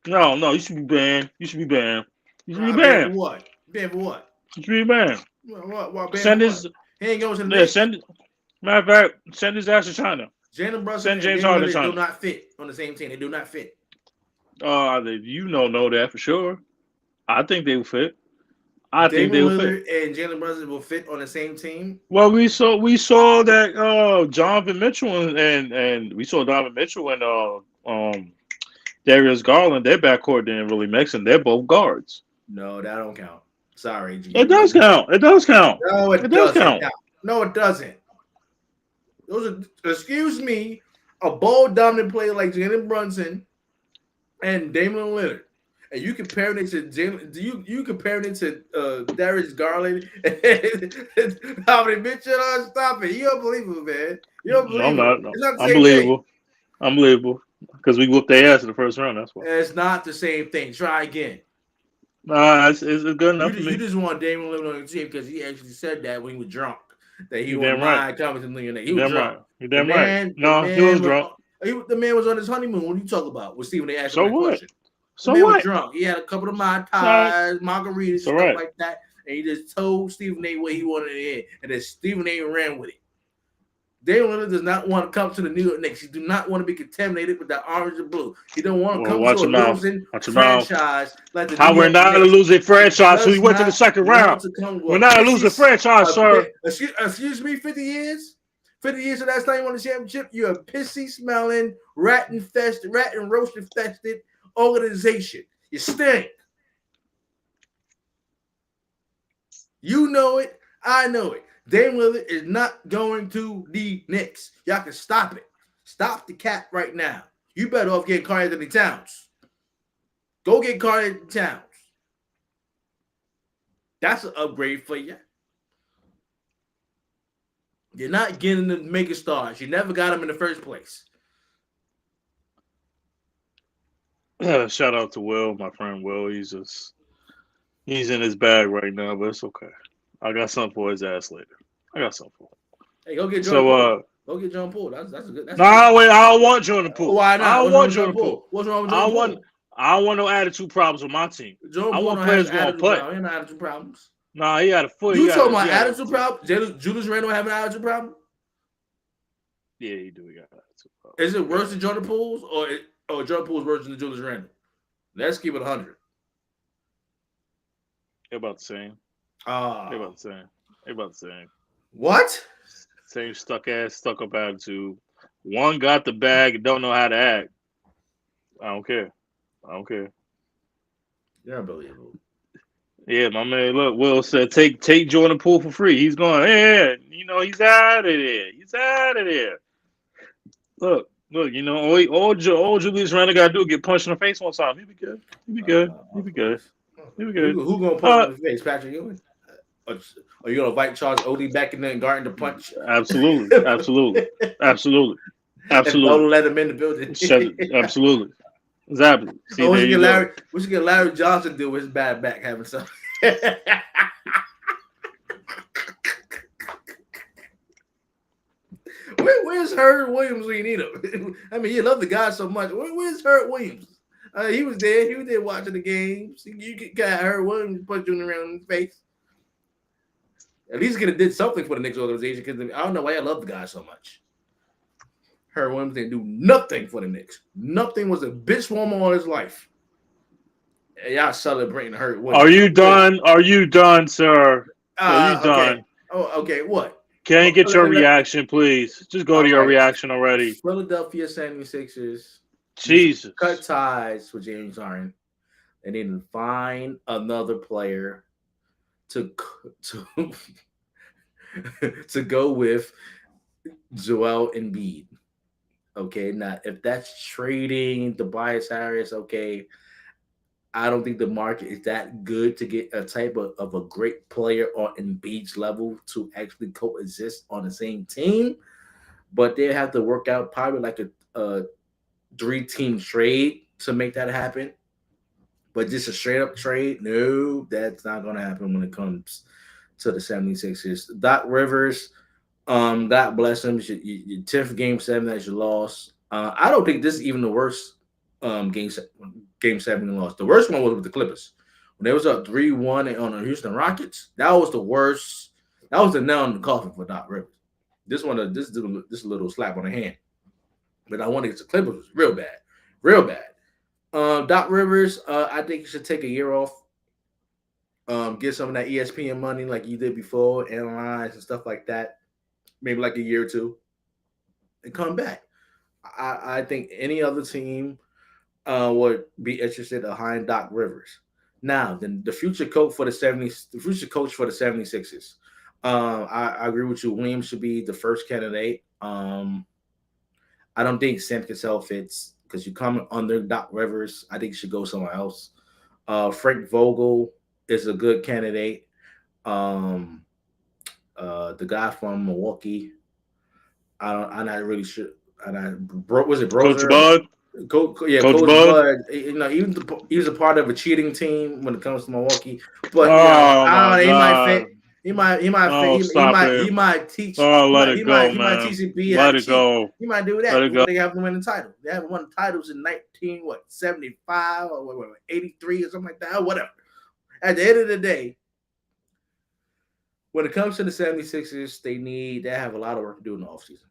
No, no, you should be banned. You should be banned. You should be Banned for banned. what? Banned for what? You should be banned. What? Banned for Send what? his He ain't going to the yeah, Knicks. send matter of fact, send his ass to China. Jalen Brunson Send and James Damian Harden to Lillard do China. not fit on the same team. They do not fit. You don't know that for sure. I think they would fit. I think Damian they would fit. Lillard and Jalen Brunson will fit on the same team. Well, we saw that Donovan Mitchell and we saw Donovan Mitchell and Darius Garland. Their backcourt didn't really mix, and they're both guards. No, that don't count. Sorry, G. It does count. It does count. No, It it does doesn't count. count. No, it doesn't. Those are, excuse me, a ball dominant player like Jalen Brunson and Damian Lillard. And you comparing it to Jalen, you comparing it to Darius Garland and Dominic Mitchell? Oh, stop it! You unbelievable, man. You No, I'm unbelievable. not. No. It's not the same thing. Unbelievable. Unbelievable. Because we whooped their ass in the first round. That's why. It's not the same thing. Try again. Nah, it's good enough for You me. just want Damian Lillard on your team because he actually said that when he was drunk, that he You wouldn't damn right. mind coming to the league. He You was damn drunk. right. You damn right. No, he was drunk. The man was on his honeymoon. What are you talking about? With Stephen A. asked him So that what? question. So The man was what? drunk. He had a couple of Mai It's all right. Tais, margaritas, It's all stuff right. like that, and he just told Stephen A. what he wanted to hear, and then Stephen A. ran with it. Damian Lillard does not want to come to the New York Knicks. He do not want to be contaminated with that orange and blue. He don't want to Well, come watch to a your mouth. losing Watch your mouth. franchise like the How New we're York not a Knicks. losing franchise, so we Does went to the not second want round. to come We're not a losing franchise, sir. Excuse me, 50 years? 50 years of that time you won the championship? You're a pissy smelling, rat and roast infested organization. You stink. You know it. I know it. Damian Lillard is not going to the Knicks. Y'all can stop it. Stop the cap right now. You better off getting Karl Anthony Towns. Go get Karl Anthony Towns. That's an upgrade for you. You're not getting the mega stars. You never got them in the first place. Shout out to Will, my friend Will. He's in his bag right now, but it's okay. I got something for his ass later. I got something for him. Hey, go get Jordan So Poole. Go get John Poole. That's a good. That's no, wait, I don't want Jordan Poole. Why not? I don't want Jordan Poole. What's wrong with Jordan Poole? I don't want no attitude problems with my team. Jordan I want Poole players going to play. He ain't no attitude problems. Nah, he had a foot. You talking about attitude problem? Julius Randle have an attitude problem? Yeah, he do. He got an attitude problem. Is it worse than Jordan Poole's or Jordan Poole's worse than Julius Randle? Let's keep it 100. They're about the same. They're about the same. They're about the same. What? Same stuck up attitude. One got the bag and don't know how to act. I don't care. You're unbelievable. Yeah, my man. Look, Will said take Jordan Poole for free. He's going. Hey, he's out of there. He's out of there. Look. All Julius Randle got to do is get punched in the face one time. He'll be good. He'll be good. Who gonna punch him in the face? Patrick Ewing? Are you gonna invite Charles Odie back in there and guard the punch? Absolutely. And don't let him in the building. Absolutely. Exactly. See, we should get Larry Johnson deal with his bad back having something. Where's Herb Williams when you need him? I mean, you love the guy so much. Where's Herb Williams? He was there. He was there watching the games. You got Herb Williams punching around in the face. At least he could have did something for the Knicks organization because I don't know why I love the guy so much. Herb Williams didn't do nothing for the Knicks. Nothing. Was a bitch woman all his life. And y'all celebrating Herb Williams. Are you done? Are you done, sir? Are you done? Okay. Oh, okay. What? Can I get your reaction, please? Just go to your reaction already. Philadelphia 76ers. Jesus. Cut ties with James Harden. And then find another player to go with Joel Embiid. Okay, now if that's trading Tobias Harris, okay, I don't think the market is that good to get a type of a great player on Embiid's level to actually coexist on the same team. But they have to work out probably like a 3-team trade to make that happen. But just a straight up trade, no, that's not going to happen when it comes to the 76ers. Doc Rivers, God bless him. Your 10th game 7 that you lost. I don't think this is even the worst game 7 loss. The worst one was with the Clippers. When they was up 3-1 on the Houston Rockets, that was the worst. That was the nail in the coffin for Doc Rivers. This little slap on the hand. But I want to get the Clippers was real bad. Real bad. Doc Rivers, I think you should take a year off. Get some of that ESPN money like you did before, analyze and stuff like that. Maybe like a year or two, and come back. I think any other team would be interested behind Doc Rivers. Now, then the future coach for the 70s, the future coach for the 76ers. I agree with you. Williams should be the first candidate. I don't think Sam Cassell fits because you come under Doc Rivers. I think you should go somewhere else. Frank Vogel is a good candidate. Um, the guy from Milwaukee. I'm not really sure. And was it Coach Brozer? Bud. Coach Coach Bud. Bud. You know, he was a part of a cheating team when it comes to Milwaukee. But you know, Oh I my don't know, he might God. fit. He might fit. Oh, stop it. He might teach. Oh, let it go, He might man. teach B how Let to it cheat. go. He might do Let that. it go. They have to win the title. They haven't won titles in 1975 or 83 or something like that. Or whatever. At the end of the day, when it comes to the 76ers, they have a lot of work to do in the offseason.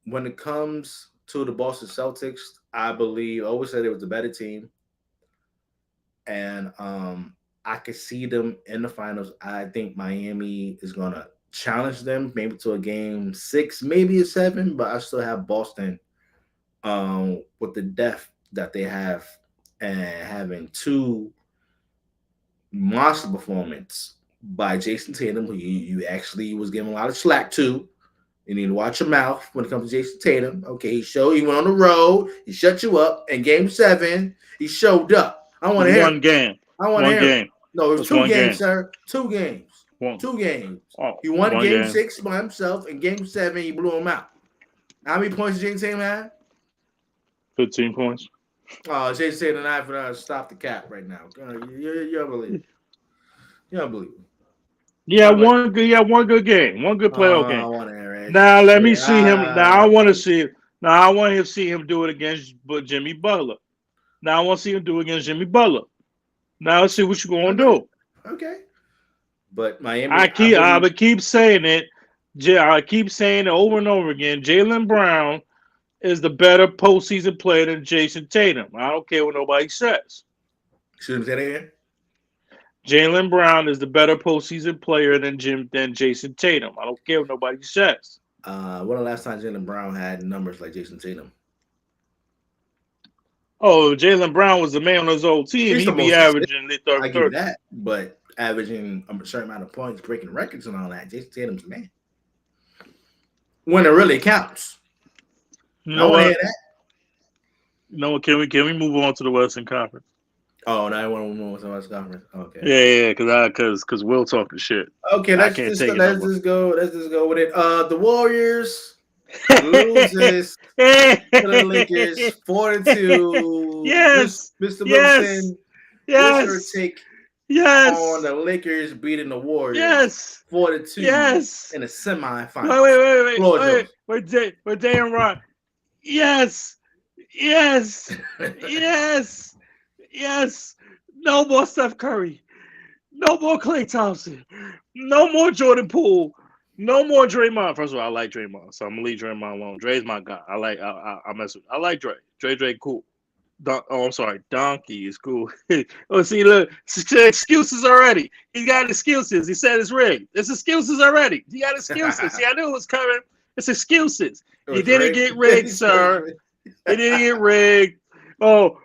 When it comes to the Boston Celtics, I always said it was a better team. And I could see them in the finals. I think Miami is gonna challenge them maybe to a game 6, maybe a 7, but I still have Boston with the depth that they have and having two monster performance by Jason Tatum, who you actually was giving a lot of slack to. You need to watch your mouth when it comes to Jason Tatum. Okay, he went on the road, he shut you up. In game 7, he showed up. I want to hear one game. I want to One hear game. No, it was It's 2 one games, game. sir. 2 games. One. 2 games. Oh, He won one game game. 6 by himself. In game 7, he blew him out. How many points did Jason Tatum have? 15 points. Oh, Jason Tatum not for stop the cap right now. You unbelievable. You unbelievable. Yeah, one good game. One good playoff game. I want to hear it. Now let me see him. Now I want to see. Now I want to see him do it against Jimmy Butler. Now I want to see him do it against Jimmy Butler. Now let's see what you're gonna do. Okay. But Miami, I keep saying it. I keep saying it over and over again. Jaylen Brown is the better postseason player than Jason Tatum. I don't care what nobody says. Shouldn't say that again. Jaylen Brown is the better postseason player than Jason Tatum. I don't care what nobody says. When the last time Jaylen Brown had numbers like Jason Tatum? Oh, Jaylen Brown was the man on his old team. He'd be averaging the 30. I give that, but averaging a certain amount of points, breaking records and all that, Jason Tatum's the man. When it really counts. You know I want to what? hear that. You know what? Can we move on to the Western Conference? Oh, now I want to move on to the Western Conference. Okay. Yeah, because Will talking shit. Okay, let's just go with it. The Warriors loses to the Lakers 4-2. Yes, Mr. Yes. Yes. What's your take on the Lakers beating the Warriors? Yes. 4-2. Yes. In a semifinal. Wait. Dan Rock. Yes. No more Steph Curry. No more Klay Thompson. No more Jordan Poole. No more Draymond. First of all, I like Draymond, so I'm gonna leave Draymond alone. Dre's my guy. I like Dre. Dre cool. I'm sorry. Donkey is cool. Oh, see, look, excuses already. He got excuses. He said it's rigged. It's excuses already. He got excuses. See, I knew it was coming. It's excuses. He didn't get rigged, sir. He didn't get rigged. Oh,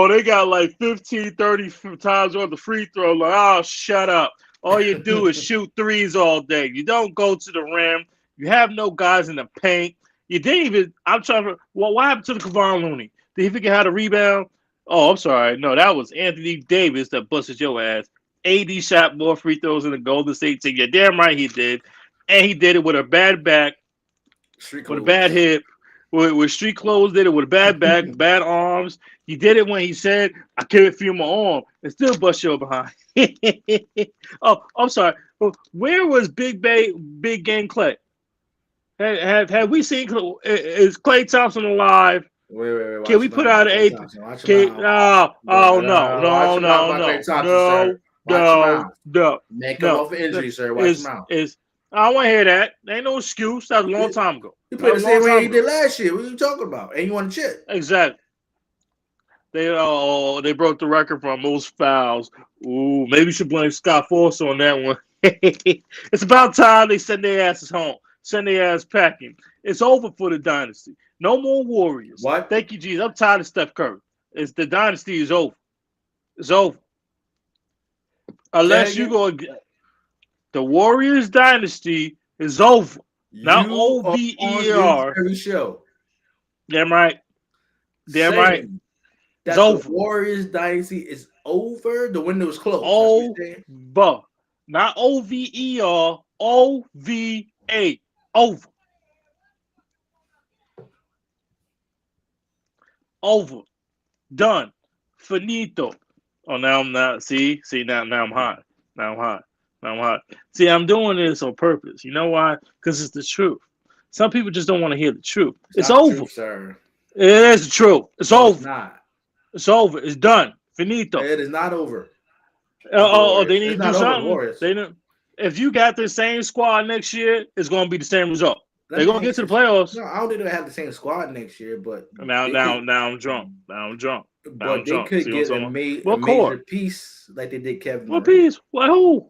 they got like 15, 30 times on the free throw line. Oh, shut up. All you do is shoot threes all day. You don't go to the rim. You have no guys in the paint. You didn't even. I'm trying to. Well, what happened to the Kevon Looney? Did he forget how to rebound? Oh, I'm sorry. No, that was Anthony Davis that busted your ass. AD shot more free throws than the Golden State team. You're damn right he did. And he did it with a bad back, with a bad hip, with street clothes, did it with a bad back, bad arms. He did it when he said, I can't feel my arm, and still bust your behind. Oh, I'm sorry. Where was Big Game Clay? Have we seen, is Klay Thompson alive? Wait. Can we put out an eight? No. Man, come off an injury, sir. Watch him out. I don't want to hear that. There ain't no excuse. That was a long time ago. He played the same way he did last year. What are you talking about? And you want to chip? Exactly. They broke the record for most fouls. Ooh, maybe you should blame Scott Force on that one. It's about time they send their asses home. Send their ass packing. It's over for the dynasty. No more Warriors. What? Thank you, Jesus. I'm tired of Steph Curry. The dynasty is over. It's over. Unless you go, the Warriors dynasty is over. Not OVER. Every show. Damn right. Damn Saying right. It's over. The Warriors dynasty is over. The window is closed. Over. Not OVER. OVA. Over. Over. Done. Finito. Oh, now I'm not. See, now I'm hot. Now I'm hot. See, I'm doing this on purpose. You know why? Because it's the truth. Some people just don't want to hear the truth. It's over. Truth, sir. It is the truth. It's over. It's not. It's over. It's done. Finito. It is not over. They need to do something. They don't. If you got the same squad next year, it's going to be the same result. They're going to get to the playoffs. No, I don't think they have the same squad next year, but now I'm drunk. But they could get a major piece like they did Kevin. What piece? Like who?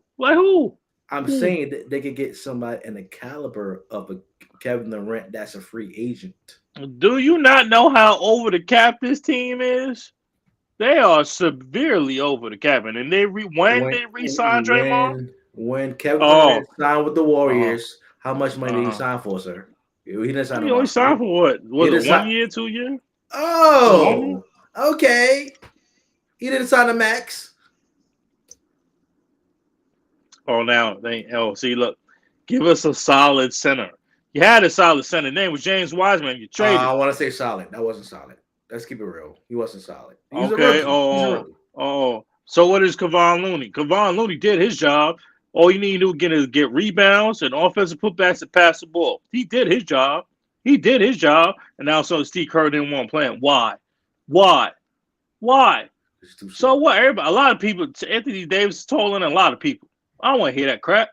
I'm saying that they could get somebody in the caliber of a Kevin Durant that's a free agent. Do you not know how over the cap this team is? They are severely over the cap, and they re-signed Draymond. When Kevin Durant signed with the Warriors, how much money did he sign for, sir? He didn't sign. He only signed for what? Was it 1 year, 2 years? Oh, okay. He didn't sign a max. Oh, now see, look, give us a solid center. You had a solid center. His name was James Wiseman. You traded. I want to say solid. That wasn't solid. Let's keep it real. He wasn't solid. Okay. So what is Kevon Looney? Kevon Looney did his job. All you need to do is get rebounds and offensive putbacks and pass the ball. He did his job. And now Steve Kerr didn't want to play him. Why? So what? A lot of people. Anthony Davis is taller than a lot of people. I don't want to hear that crap.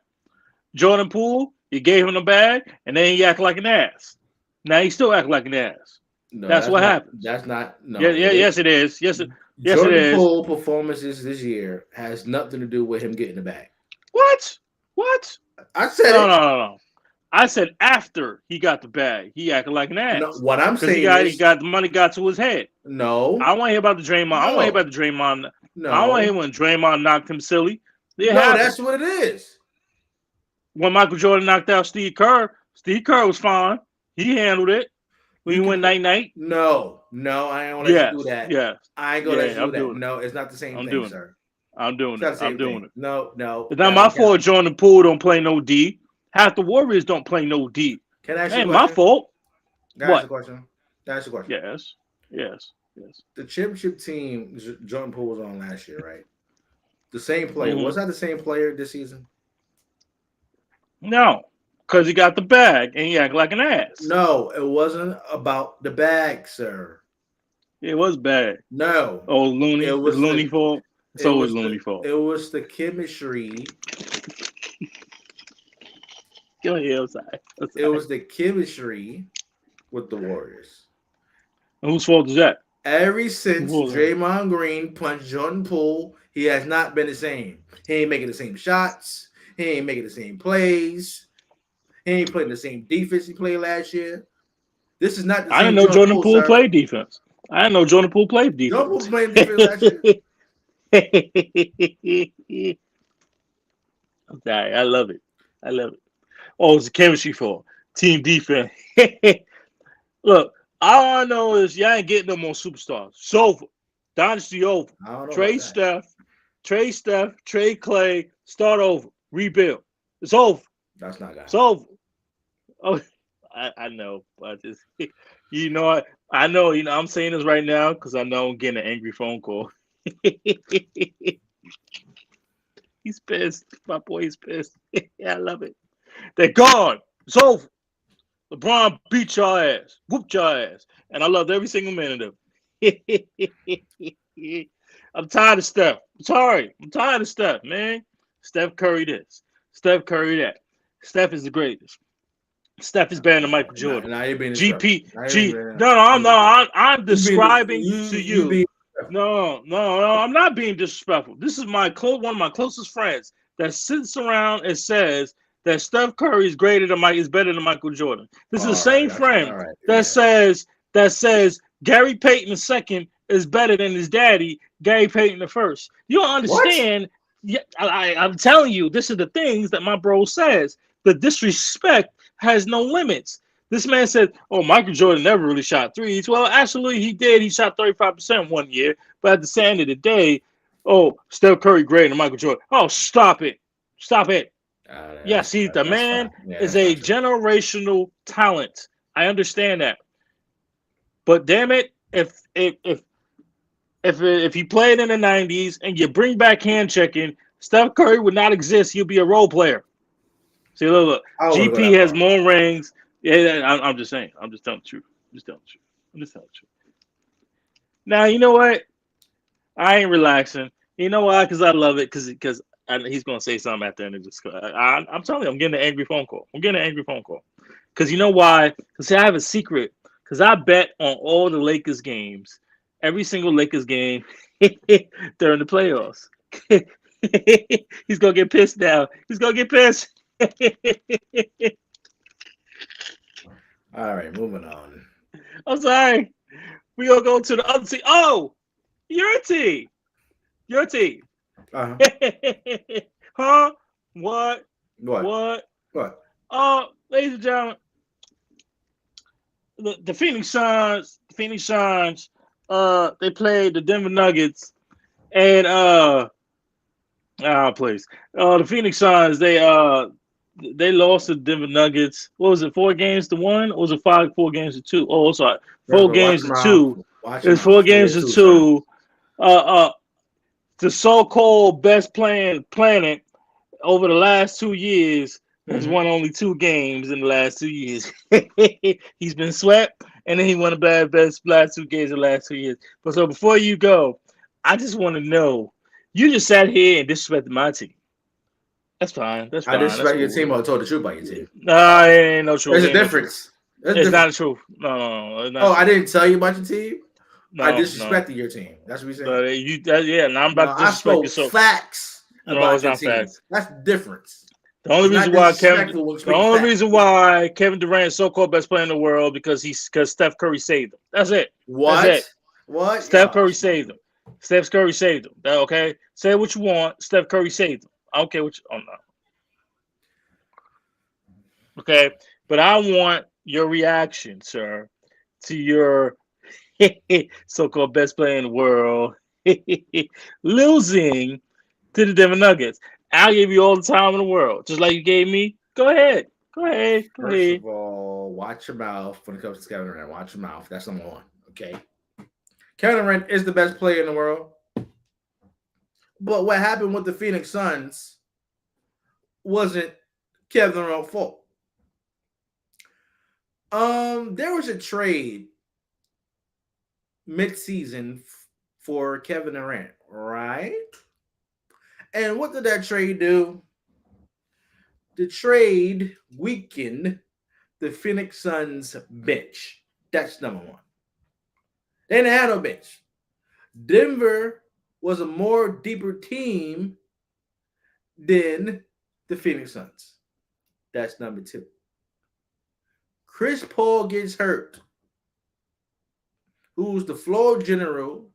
Jordan Poole, you gave him the bag, and then he acted like an ass. Now he still acting like an ass. No, that's what happened. That's not. No. Yes, it is. Yes, it is. Jordan Poole performances this year has nothing to do with him getting the bag. What? I said no. I said after he got the bag, he acted like an ass. No, what I'm saying he got the money got to his head. No, I want to hear about the Draymond. I want to hear about the Draymond. No, I want to hear when Draymond knocked him silly. That's what it is. When Michael Jordan knocked out Steve Kerr was fine. He handled it. When you went night. No, I ain't gonna let you do that. Yeah, I ain't gonna let you do that. No, it's not the same thing, sir. I'm doing it. No. It's not my fault. Jordan Poole don't play no D. Half the Warriors don't play no D. Can I ask you a question? My fault. Can I ask a question? Yes. The championship team Jordan Poole was on last year, right? The same player. Was that the same player this season? No, because he got the bag and he acted like an ass. No, it wasn't about the bag, sir. It was bad. No. Oh, Looney. It was Looney fault. It's always Looney fault. It was the chemistry. Go ahead. I'm sorry. It was the chemistry with the Warriors. And whose fault is that? Ever since Draymond Green punched Jordan Poole, he has not been the same. He ain't making the same shots. He ain't making the same plays. He ain't playing the same defense he played last year. This is not the same. I didn't know Jordan Poole played defense. Jordan Poole played defense last year. I'm sorry. I love it. Oh, it's a chemistry for team defense. Look, all I know is y'all ain't getting no more superstars. It's over. Dynasty over. Trade Steph, trade Clay, start over, rebuild. It's over. That's not gonna. It's over. Oh, I know, but I know. I'm saying this right now because I know I'm getting an angry phone call. He's pissed. My boy is pissed. I love it. They're gone. It's over. LeBron beat your ass, whooped your ass, and I loved every single minute of it. I'm tired of Steph. I'm tired of Steph, man. Steph Curry this. Steph Curry that. Steph is the greatest. Steph is better than Michael Jordan. GP. I'm describing to you. No. I'm not being disrespectful. This is one of my closest friends that sits around and says that Steph Curry is better than Michael Jordan. This is the All right, same friend all right, that yeah. says Gary Payton II is better than his daddy, Gary Payton I. You don't What? understand. Yeah, I'm telling you, this is the things that my bro says. The disrespect has no limits. This man said, "Oh, Michael Jordan never really shot threes." Well, actually, he did. He shot 35% one year. But at the end of the day, oh, Steph Curry greater than Michael Jordan. Oh, stop it. Stop it. Yes, the That's man fine. Yeah, is that's a not true. generational talent. I understand that. But damn it, if he played in the 90s and you bring back hand checking, Steph Curry would not exist. He'll be a role player. See, look. I don't want to go GP that has far. more rings. Yeah, I'm just saying. I'm just telling the truth. I'm just telling the truth. Now, you know what? I ain't relaxing. You know why? Because I love it. Because he's gonna say something at the end of this. I'm telling you, I'm getting an angry phone call. Because you know why? Because I have a secret. Because I bet on all the Lakers games, every single Lakers game during the playoffs. He's gonna get pissed now. He's gonna get pissed. All right, moving on. I'm sorry. We gonna go to the other team. Oh, your team. Your team. Uh-huh. Huh? What? What? What? What? Ladies and gentlemen, the Phoenix Suns, they played the Denver Nuggets, and please, the Phoenix Suns, they lost to the Denver Nuggets. What was it? 4 games to 1, or was it 4 games to 2? Oh, sorry, four Remember, watch games your to mouth. two. Watch It your was mouth. four Stay games there to too, sir. two. Uh, the so-called best playing planet over the last 2 years has Mm-hmm. won only 2 games in the last 2 years. He's been swept, and then he won the best last 2 games in the last 2 years. But so before you go, I just want to know, you just sat here and disrespected my team. That's fine. That's I fine. That's disrespect your cool. team or told the truth about your team. No, it ain't no truth. There's It a ain't no truth. difference. There's a It's not difference. the truth. No. It's not Oh, I true. didn't tell you about your team. I No. disrespected your team. That's what you're saying. No, yeah, now I'm No, about to I disrespect you. spoke So facts no, it's about your not team. facts. That's the difference. The only It's reason not why disrespectful when the speaking only facts. reason why Kevin Durant is so-called best player in the world because Steph Curry saved him. That's it. That's What? it. What? Steph Yeah. Curry saved him. Steph Curry saved him. Okay, say what you want. Steph Curry saved him. I don't care what you. Oh no. Okay, but I want your reaction, sir, to your so-called best player in the world losing to the Denver Nuggets. I'll give you all the time in the world, just like you gave me. Go ahead. Go ahead. Go First ahead. of all, watch your mouth when it comes to Kevin Durant. Watch your mouth. That's number one. Okay. Kevin Durant is the best player in the world. But what happened with the Phoenix Suns wasn't Kevin Durant's fault. There was a trade mid-season for Kevin Durant, right? And what did that trade do? The trade weakened the Phoenix Suns bench. That's number one. They didn't have no bench. Denver was a more deeper team than the Phoenix Suns. That's number two. Chris Paul gets hurt, who's the floor general,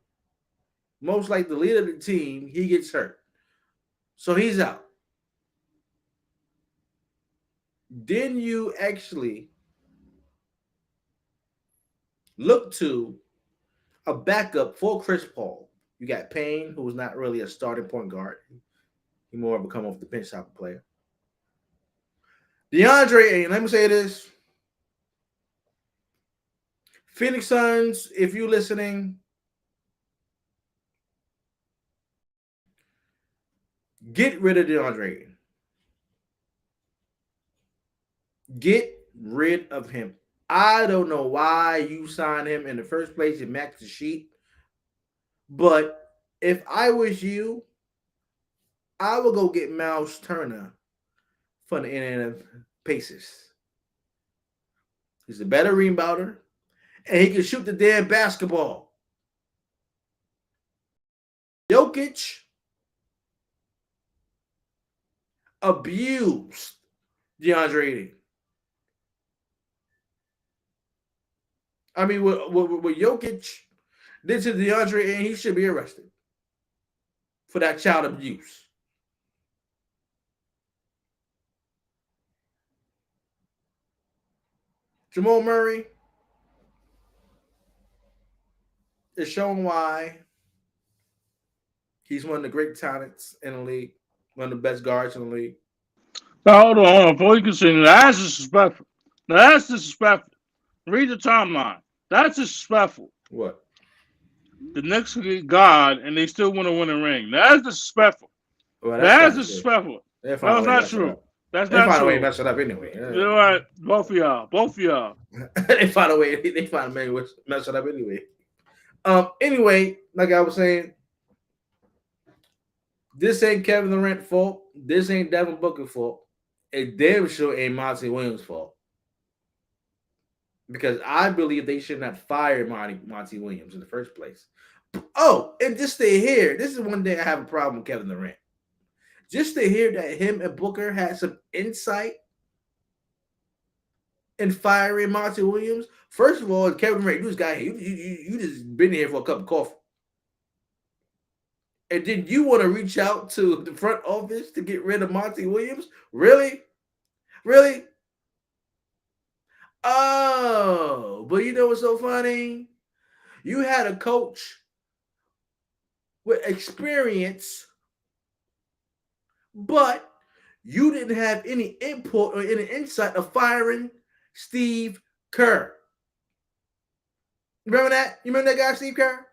most like the leader of the team. He gets hurt. So he's out. Then you actually look to a backup for Chris Paul. You got Payne, who was not really a starting point guard. He more of a come off the bench type of player. DeAndre, and let me say this. Phoenix Suns, if you're listening, get rid of DeAndre. Get rid of him. I don't know why you signed him in the first place. It matched the sheet. But if I was you, I would go get Miles Turner from the Indiana Pacers. He's a better rebounder, and he can shoot the damn basketball. Jokic abused DeAndre Ayton. I mean, what Jokic did to DeAndre Ayton, he should be arrested for that child abuse. Jamal Murray is showing why he's one of the great talents in the league, one of the best guards in the league. Now, hold on. Before you continue, that's disrespectful. Now, that's disrespectful. Read the timeline. That's disrespectful. What? The Knicks get God, and they still want to win a ring. That's disrespectful. Well, that's disrespectful. That's not true. That's they not find true. a way to mess it up anyway. You know what? Both of y'all. They find a way. They find a way to mess it up anyway. Anyway, like I was saying, this ain't Kevin Durant's fault. This ain't Devin Booker's fault. It damn sure ain't Monty Williams' fault. Because I believe they should not fire Monty Williams in the first place. Oh, and just to hear, this is one thing I have a problem with Kevin Durant. Just to hear that him and Booker had some insight in firing Monty Williams. First of all, Kevin Durant, you just got here. You just been here for a cup of coffee. And then you want to reach out to the front office to get rid of Monty Williams? Really? Really? Oh, but you know what's so funny? You had a coach with experience, but you didn't have any input or any insight of firing Steve Kerr. Remember that? You remember that guy, Steve Kerr?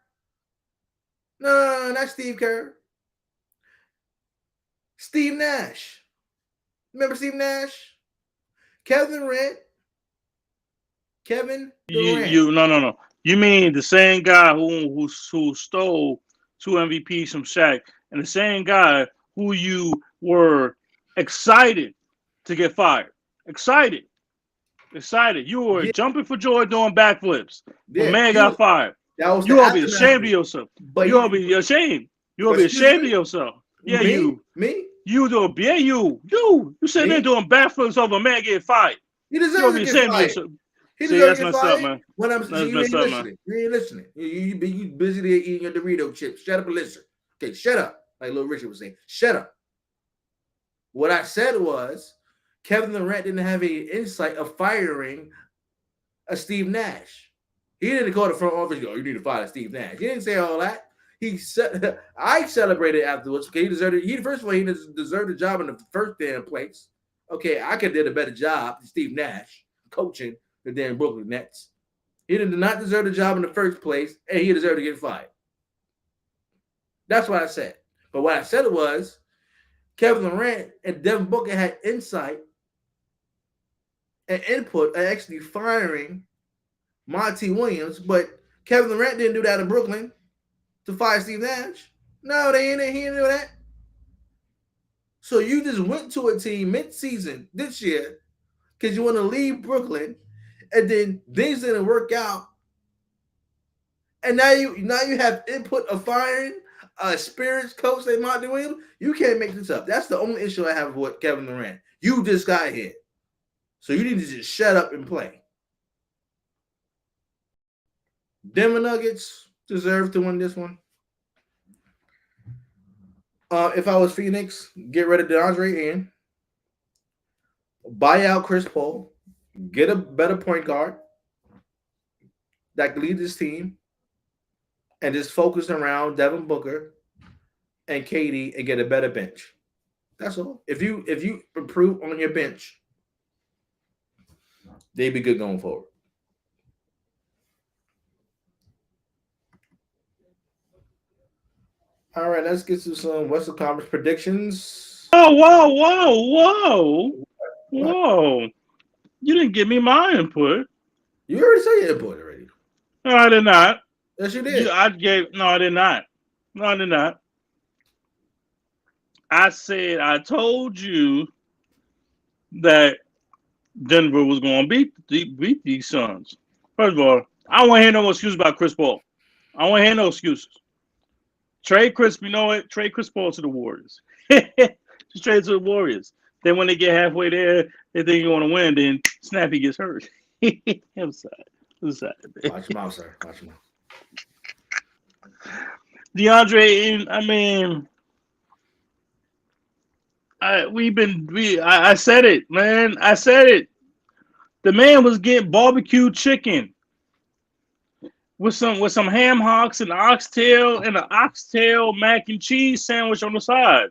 No, not Steve Kerr. Steve Nash. Remember Steve Nash? Kevin Durant. No. You mean the same guy who stole 2 MVPs from Shaq, and the same guy who you were excited to get fired. Excited. You were jumping for joy, doing backflips. Yeah, man got fired. You ought to be ashamed of yourself. You ought to be ashamed. You ought to be ashamed of yourself. Yeah, me? you. Me? You doing? Yeah, you. You sitting there doing backflips over a man getting fired. You deserve to get fired. He deserves to get fired. Man. When you ain't listening. You ain't listening. You busy there eating your Dorito chips. Shut up and listen. Okay, shut up. Like Little Richard was saying. Shut up. What I said was Kevin Durant didn't have any insight of firing a Steve Nash. He didn't go to the front office and go, you need to fire Steve Nash. He didn't say all that. I celebrated afterwards. Okay, he deserved it. First of all, he deserved the job in the first damn place. Okay, I could have did a better job than Steve Nash coaching the damn Brooklyn Nets. He did not deserve the job in the first place, and he deserved to get fired. That's what I said. But what I said was Kevin Durant and Devin Booker had insight and input at actually firing Monty Williams, but Kevin Durant didn't do that in Brooklyn to fire Steve Nash. No, he didn't do that. So you just went to a team mid-season this year because you want to leave Brooklyn, and then things didn't work out, and now you have input of firing a experienced coach like Monty Williams. You can't make this up. That's the only issue I have with Kevin Durant. You just got here, so you need to just shut up and play. Denver Nuggets deserve to win this one. If I was Phoenix, get rid of DeAndre Ayton, buy out Chris Paul, get a better point guard that can lead this team, and just focus around Devin Booker and KD and get a better bench. That's all. If you improve on your bench, they'd be good going forward. All right, let's get to some Western Conference predictions. Whoa. You didn't give me my input. You already said your input already. No, I did not. Yes, you did. I did not. I told you that Denver was going to beat these Suns. First of all, I don't want to hear no excuses about Chris Paul. I don't want to hear no excuses. Trade Chris. You know what? Trade Chris Paul to the Warriors. Just trade to the Warriors. Then when they get halfway there, they think you're going to win. Then Snappy gets hurt. I'm sorry. Watch him out, sir. Watch him out. DeAndre, I mean, I said it, man. I said it. The man was getting barbecue chicken with some ham hocks and oxtail and an oxtail mac and cheese sandwich on the side.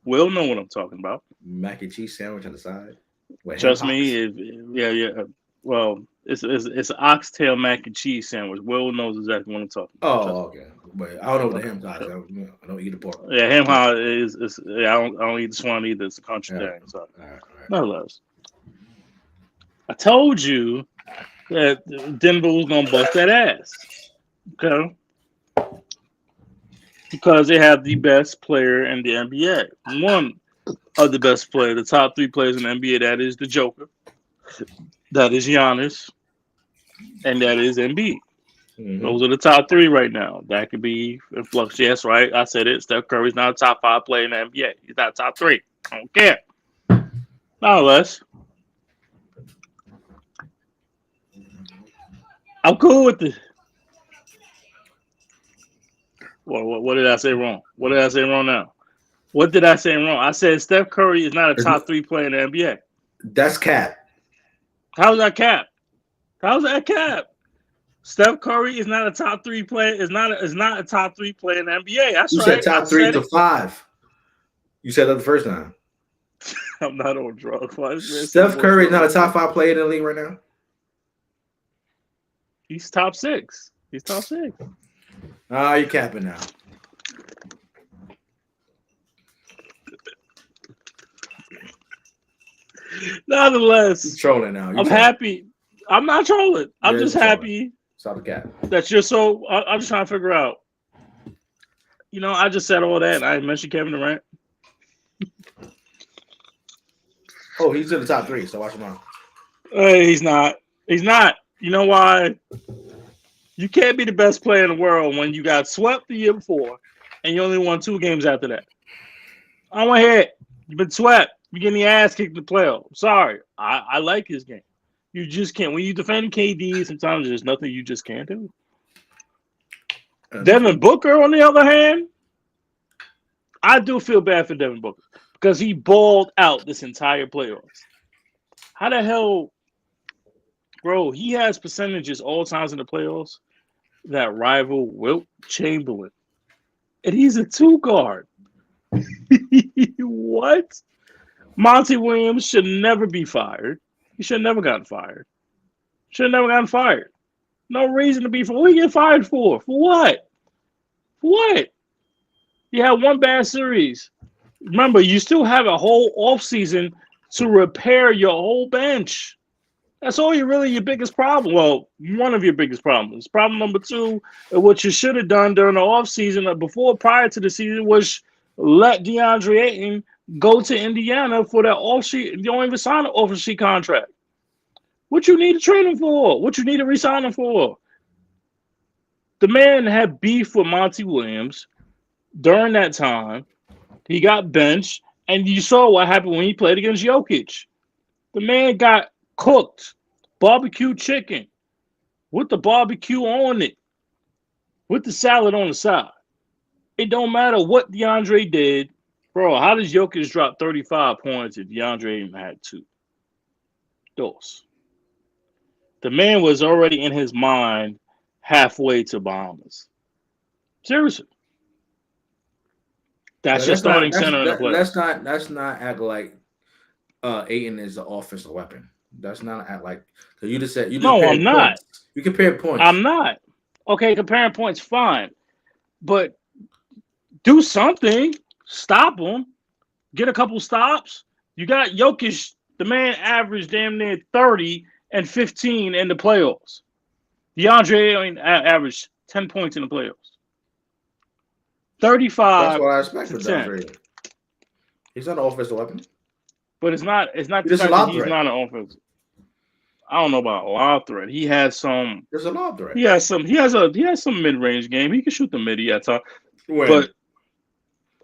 We'll know what I'm talking about. Mac and cheese sandwich on the side. Wait, trust me, yeah. Well, it's an oxtail mac and cheese sandwich. Will knows exactly what I'm talking about. Oh, okay. But I don't know what the ham hocks. I don't eat the pork. Yeah, ham hock is I don't eat the swan either. It's a country thing. So, all right. Nonetheless, I told you that Denver was gonna bust that ass. Okay. Because they have the best player in the NBA. One of the best players, the top 3 players in the NBA, that is the Joker. That is Giannis. And that is Embiid. Mm-hmm. Those are the top 3 right now. That could be in flux. Yes, right. I said it. Steph Curry's not a top 5 player in the NBA. He's not top 3. I don't care. Nonetheless, I'm cool with this. What did I say wrong? What did I say wrong now? What did I say wrong? I said Steph Curry is not a top 3 player in the NBA. That's cap. How's that cap? How's that cap? Steph Curry is not a top 3 player. Is not a top 3 player in the NBA. That's you right. You said top 3 to 5. You said that the first time. I'm not on drugs. Steph Curry is not a top 5 player in the league right now. He's top 6. He's top 6. Oh, you're capping now. Nonetheless, you're trolling now. I'm happy. I'm not trolling. I'm just happy. Stop the cap. That you're so. I'm just trying to figure out. You know, I just said all that. I mentioned Kevin Durant. Oh, he's in the top 3. So watch him out. He's not. He's not. You know why? You can't be the best player in the world when you got swept the year before and you only won 2 games after that. I don't want to hear it. You've been swept. You're getting your ass kicked in the playoff. I'm sorry. I like his game. You just can't. When you defend KD, sometimes there's nothing you just can't do. Devin Booker, on the other hand, I do feel bad for Devin Booker because he balled out this entire playoffs. How the hell, bro, he has percentages all times in the playoffs that rival Wilt Chamberlain. And he's a 2 guard. What? Monty Williams should never be fired. He should have never gotten fired. Should have never gotten fired. No reason to be fired. What are you get fired for? For what? For what? You had 1 bad series. Remember, you still have a whole offseason to repair your whole bench. That's all your biggest problem. Well, one of your biggest problems. Problem number 2, what you should have done during the offseason, prior to the season, was let DeAndre Ayton go to Indiana for that off-sheet. You don't even sign an off-sheet contract. What you need to trade him for? What you need to re-sign him for? The man had beef with Monty Williams during that time. He got benched, and you saw what happened when he played against Jokic. The man got cooked, barbecue chicken, with the barbecue on it, with the salad on the side. It don't matter what DeAndre did. Bro, how does Jokic drop 35 points if DeAndre even had 2? Those. The man was already in his mind halfway to Bahamas. Seriously. That's your starting center in the play. Let's not act like Ayton is an offensive weapon. That's not act like you just said you. No, I'm not. Points. You compare points. I'm not. Okay, comparing points, fine, but do something. Stop him. Get a couple stops. You got Jokic. The man averaged damn near 30 and 15 in the playoffs. DeAndre averaged 10 points in the playoffs. 35. That's what I expect from DeAndre. He's not an offensive weapon. But it's not the fact that he's not an offensive. I don't know about a lob threat. He has some. There's a lob threat. He has some. He has some mid range game. He can shoot the midi at time, When but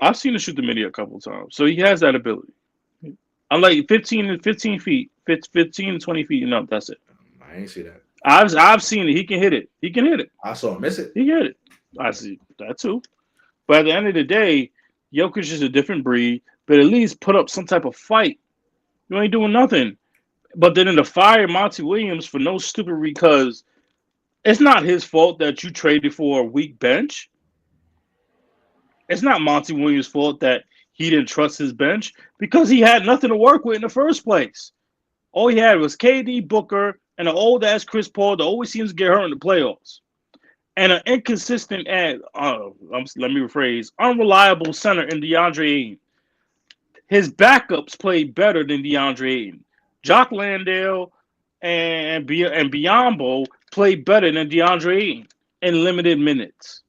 I've seen him shoot the midi a couple times. So he has that ability. I'm like 15 feet, 15 to 20 feet and up. That's it. I ain't see that. I've seen it. He can hit it. He can hit it. I saw him miss it. He can hit it. I see that too. But at the end of the day, Jokic is a different breed. But at least put up some type of fight. You ain't doing nothing. But then in the fire, Monty Williams for no stupid because it's not his fault that you traded for a weak bench. It's not Monty Williams' fault that he didn't trust his bench because he had nothing to work with in the first place. All he had was KD, Booker, and an old ass Chris Paul that always seems to get hurt in the playoffs, and an inconsistent and let me rephrase, unreliable center in DeAndre Ayton. His backups played better than DeAndre Ayton. Jock Landale and Biombo played better than DeAndre Ayton in limited minutes.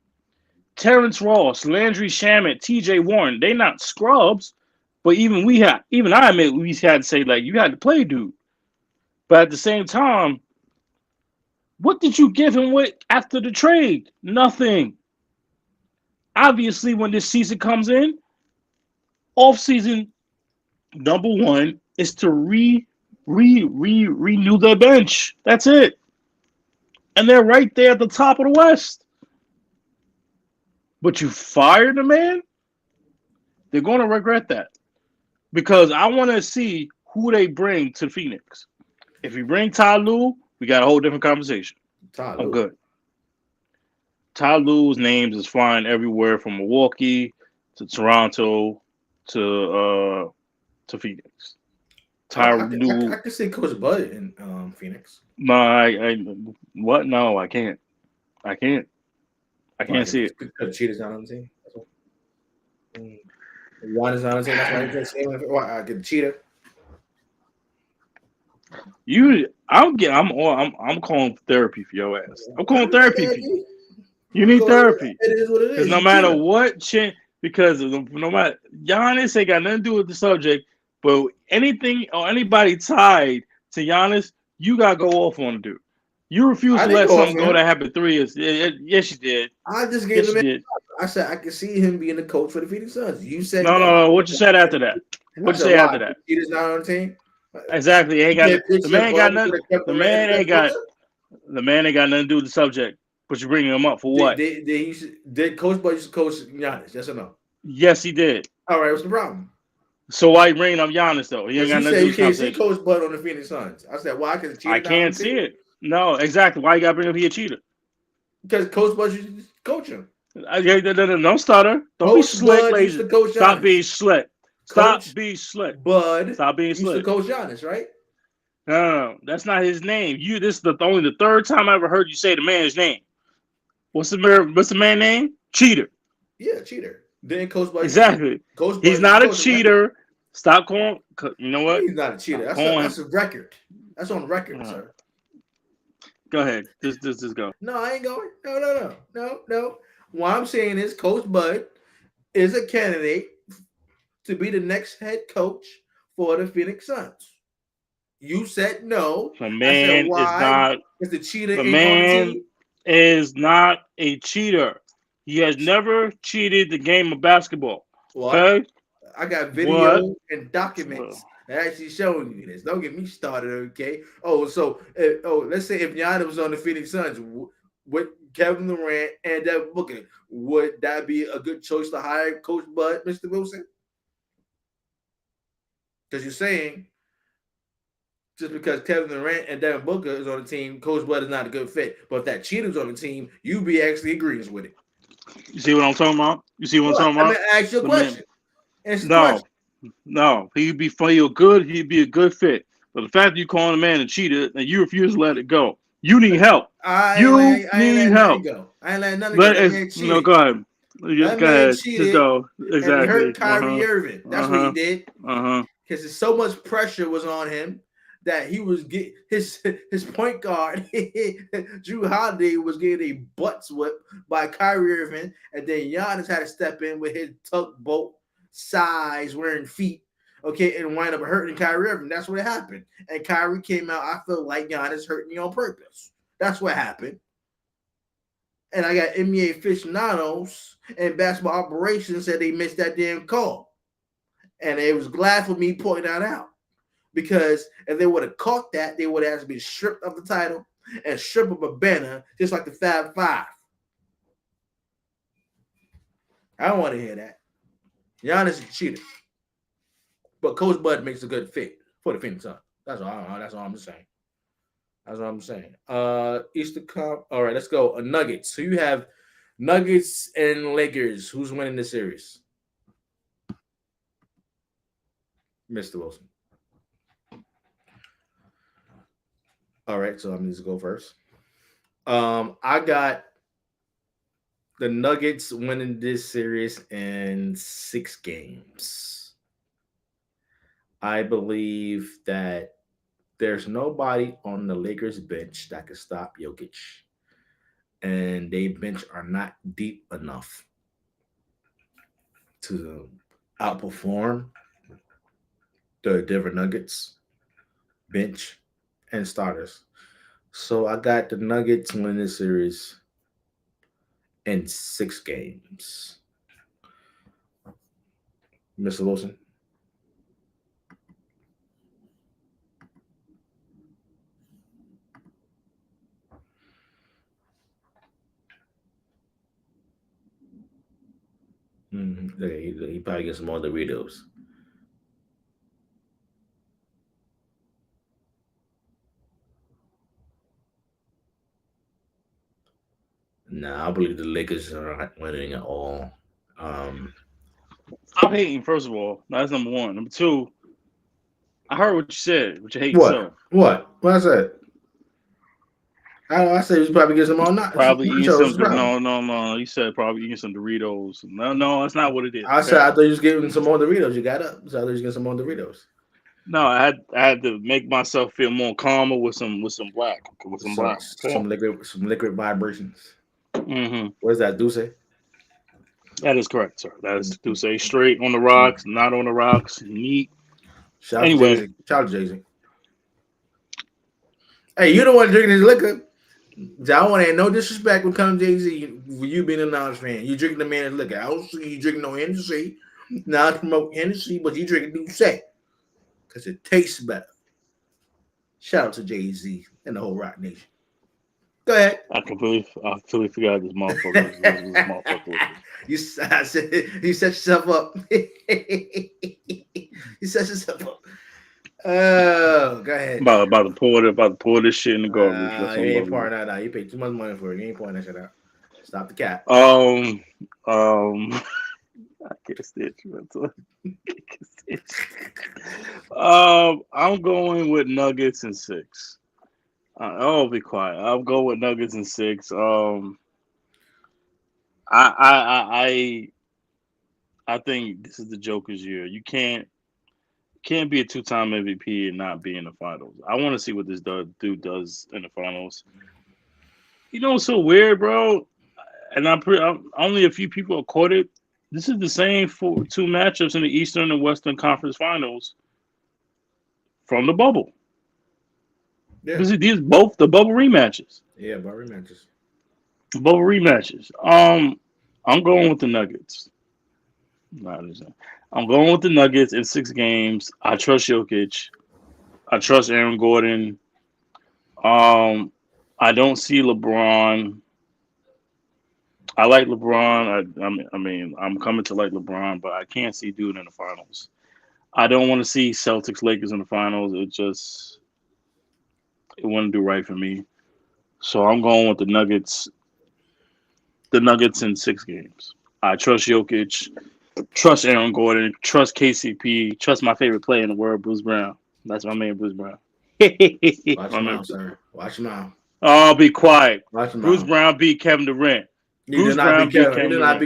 Terrence Ross, Landry Shamet, T.J. Warren, they not scrubs, but even I admit we had to say like you had to play, dude. But at the same time, what did you give him with after the trade? Nothing. Obviously, when this season comes in, off season number one is to renew their bench. That's it, and they're right there at the top of the West. But you fired the man, they're going to regret that because I want to see who they bring to Phoenix. If we bring Ty Lue, we got a whole different conversation. I'm good. Ty Lue's names is flying everywhere from Milwaukee to Toronto to Phoenix. Ty Lue. I can see Coach Bud in Phoenix. No, what? No, I can't. I can't see it. Because Cheetah's not on the team. One is not on the team. That's why I can't see him. I get the Cheetah. I'm calling therapy for your ass. I'm calling therapy for you. You need therapy. It is what it is. Because no matter what because no matter Giannis ain't got nothing to do with the subject, but anything or anybody tied to Giannis, you gotta go off on the dude. You refuse to let something go that happened 3 years. Yes, you did. I just gave him. I said I could see him being the coach for the Phoenix Suns. You said no. What you said after that? What you say after that? Cheetah's not on the team. Exactly. The man ain't got nothing. The man ain't got nothing to do with the subject. But you bringing him up for what? Did Coach Bud used to coach Giannis? Yes or no? Yes, he did. All right. What's the problem? So why you bringing up Giannis though? He ain't got nothing to do with you can't see Coach Bud on the Phoenix Suns. I said why? Because I can't see it. No, exactly. Why you got to bring up he a cheater? Because Coach Bud used to coach him. Don't stutter. Don't be slick, ladies. Stop being slick. Stop being slick. Bud. Stop being slick. Used to coach Giannis, right? No, that's not his name. This is only the third time I ever heard you say the man's name. What's the man's name? Cheater. Yeah, cheater. Then Coach Bud. Exactly. He's not a cheater. Stop calling. You know what? He's not a cheater. That's a record. That's on record, sir. Go ahead. Just go. No, I ain't going. No. What I'm saying is Coach Bud is a candidate to be the next head coach for the Phoenix Suns. You said no. The man is not. Is the cheater? The man is not a cheater. He has never cheated the game of basketball. What? Okay? I got video and documents actually showing you this. Don't get me started, okay? Let's say if Giannis was on the Phoenix Suns with Kevin Durant and Devin Booker, would that be a good choice to hire Coach Bud, Mr. Wilson? Because you're saying just because Kevin Durant and Devin Booker is on the team, Coach Bud is not a good fit. But if that cheater's on the team, you be actually agreeing with it. You see what I'm talking about? I'm gonna ask you a question. No. He'd be good. He'd be a good fit. But the fact that you calling a man a cheater and you refuse to let it go, you need help. You need help. I ain't letting nothing go. No, go ahead. Go ahead. Just go. Exactly. And he hurt Kyrie Irving. That's what he did. Because so much pressure was on him that he was getting his point guard, Drew Holiday, was getting a butt whip by Kyrie Irving, and then Giannis had to step in with his tugboat size wearing feet. okay, and wind up hurting Kyrie Irving. That's what happened. And Kyrie came out, I feel like Giannis hurt me on purpose. That's what happened. And I got NBA aficionados and basketball operations said they missed that damn call. And it was glad for me pointing that out. Because if they would have caught that, they would have been stripped of the title and stripped of a banner, just like the Fab Five. I don't want to hear that. Giannis is a cheater. But Coach Bud makes a good fit for the Phoenix Suns. That's all I'm saying. That's what I'm saying. Eastern Cup. All right, let's go. Nuggets. So you have Nuggets and Lakers. Who's winning the series? Mr. Wilson. All right, so I'm going to go first. I got the Nuggets winning this series in 6 games. I believe that there's nobody on the Lakers bench that can stop Jokic. And they bench are not deep enough to outperform the Denver Nuggets bench and starters. So I got the Nuggets winning this series in 6 games. Mr. Wilson? He probably gets some more Doritos. Nah, I believe the Lakers are not winning at all. Stop hating, first of all. That's number one. Number two, I heard what you said, but you're hating What? so. What? What I said? I said he's probably get some more not some Probably eating nachos. some. No. You said probably eating some Doritos. No, that's not what it is. I said I thought you was getting some more Doritos. You got up. So I thought you was getting some more Doritos. No, I had to make myself feel more calmer with some black. With some black. Some liquid vibrations. Mm-hmm. What is that, Duce? That is correct, sir. That is to say straight on the rocks, not on the rocks, neat. Anyway. Shout out to Jay-Z. Hey, you don't want to drink this liquor. I want to have no disrespect when it comes to Jay-Z for you being a Nas fan. You drinking the man's liquor. I don't see you drinking no Hennessy. Not promote Hennessy, but you drinking Douce. Because it tastes better. Shout out to Jay-Z and the whole Rock Nation. Go ahead. I completely forgot this motherfucker. You set yourself up. You set yourself up. Oh, go ahead. About to pour this shit in the garbage. You ain't pouring that out. You paid too much money for it. You ain't pouring that shit out. Stop the cap. I can't stitch. I'm going with Nuggets in 6. I'll be quiet. I'll go with Nuggets in 6. I think this is the Joker's year. You can't be a 2-time MVP and not be in the finals. I want to see what this dude does in the finals. You know what's so weird, bro? And I'm only a few people have caught it. This is the same 2 matchups in the Eastern and Western Conference Finals from the bubble. Yeah. These both the bubble rematches. Yeah, bubble rematches. Bubble rematches. I'm going with the Nuggets. I'm going with the Nuggets in 6 games. I trust Jokic. I trust Aaron Gordon. I don't see LeBron. I like LeBron. I mean, I'm coming to like LeBron, but I can't see dude in the finals. I don't want to see Celtics Lakers in the finals. It wouldn't do right for me. So I'm going with the Nuggets. The Nuggets in 6 games. I trust Jokic. Trust Aaron Gordon. Trust KCP. Trust my favorite player in the world, Bruce Brown. That's my man, Bruce Brown. Watch him out, sir. Watch him out. Oh, be quiet. Bruce Brown beat Kevin Durant. He did not beat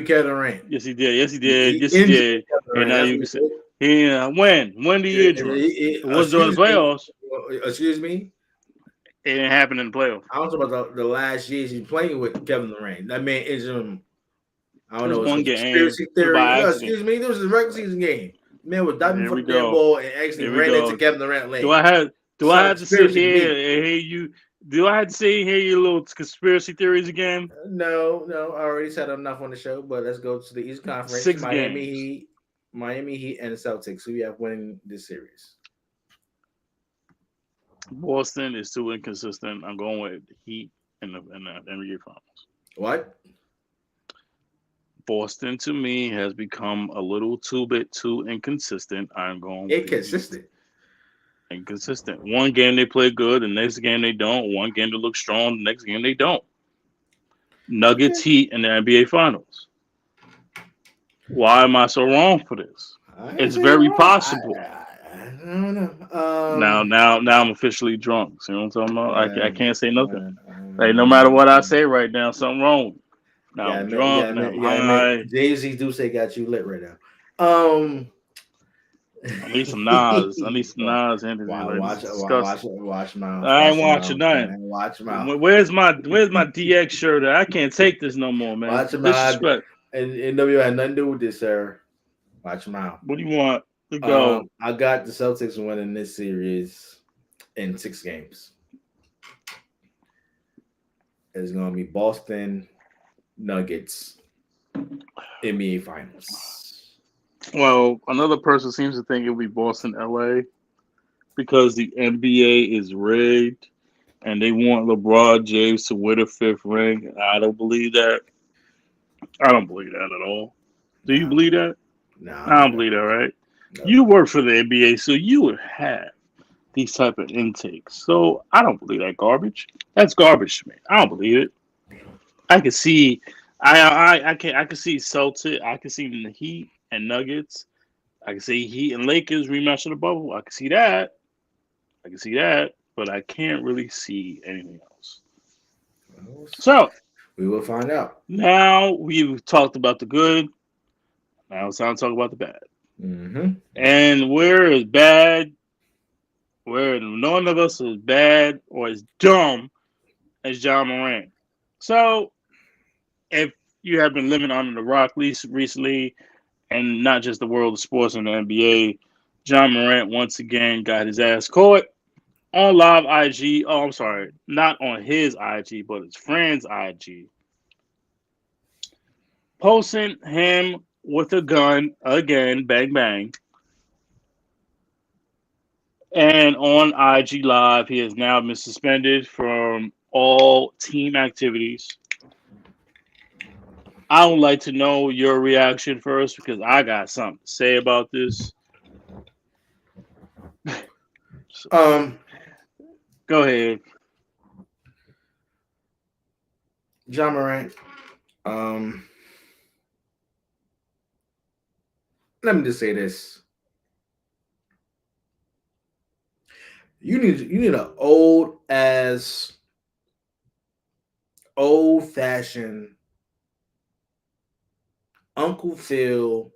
Kevin Durant. Yes, he did. Yes, he did. And now you can say, when the year drew? It was during the playoffs. Excuse me? It didn't happen in the playoffs. I was about the last years he's playing with Kevin Durant. That man is I don't know. One game. Conspiracy theory. Excuse me. This was a regular season game. Man was diving Here for we the damn go. ball and actually Here we ran into go. Kevin Durant's leg. Do I have to sit Conspiracy to here me. and hear you? Do I have to sit here your little conspiracy theories again? No, I already said enough on the show, but let's go to the East Conference. 6 games. Miami Heat, and the Celtics. Who you have winning this series? Boston is too inconsistent. I'm going with Heat in the NBA Finals. What? Boston to me has become a little too inconsistent. I'm going with the Heat. Inconsistent. Inconsistent. One game they play good, the next game they don't. One game they look strong, the next game they don't. Nuggets Okay. Heat in the NBA Finals. Why am I so wrong for this? I ain't It's say you're very wrong. possible. I don't know. Now I'm officially drunk. See what I'm talking about? I Um, can't say nothing. Like no matter what I um, say right now, something wrong. Now I'm drunk. Now I'm high. Jay-Z do say got you lit right now. I need some Nas. I need some Wa- Nas energy. Like this is disgusting. watch mouth. I Watch ain't your watching mouth, nothing. man. Watch your mouth. Where's my DX shirt? I can't take this no more, man. Watch your mouth. Disrespect. And NW had nothing to do with this, sir. Watch your mouth. What do you want to go? I got the Celtics winning this series in 6 games. It's gonna be Boston Nuggets NBA Finals. Well, another person seems to think it'll be Boston, LA, because the NBA is rigged and they want LeBron James to win a 5th ring. I don't believe that. I don't believe that at all. Do you believe that? No, I don't believe that, right? No. You work for the NBA, so you would have these type of intakes. So I don't believe that garbage. That's garbage to me. I don't believe it. I can see, I can see Celtic. I can see the Heat and Nuggets. I can see Heat and Lakers rematch of the bubble. I can see that. But I can't really see anything else. So we will find out. now we've talked about the good. Now it's time to talk about the bad. Mm-hmm. And where none of us is bad or as dumb as John Morant. So if you have been living under the rock recently, and not just the world of sports and the NBA, John Morant once again got his ass caught on live IG. Oh, I'm sorry, not on his IG, but his friend's IG. Posting him with a gun again, bang bang. And on IG Live, he has now been suspended from all team activities. I would like to know your reaction first because I got something to say about this. Go ahead. John Morant. Let me just say this. You need an old fashioned Uncle Phil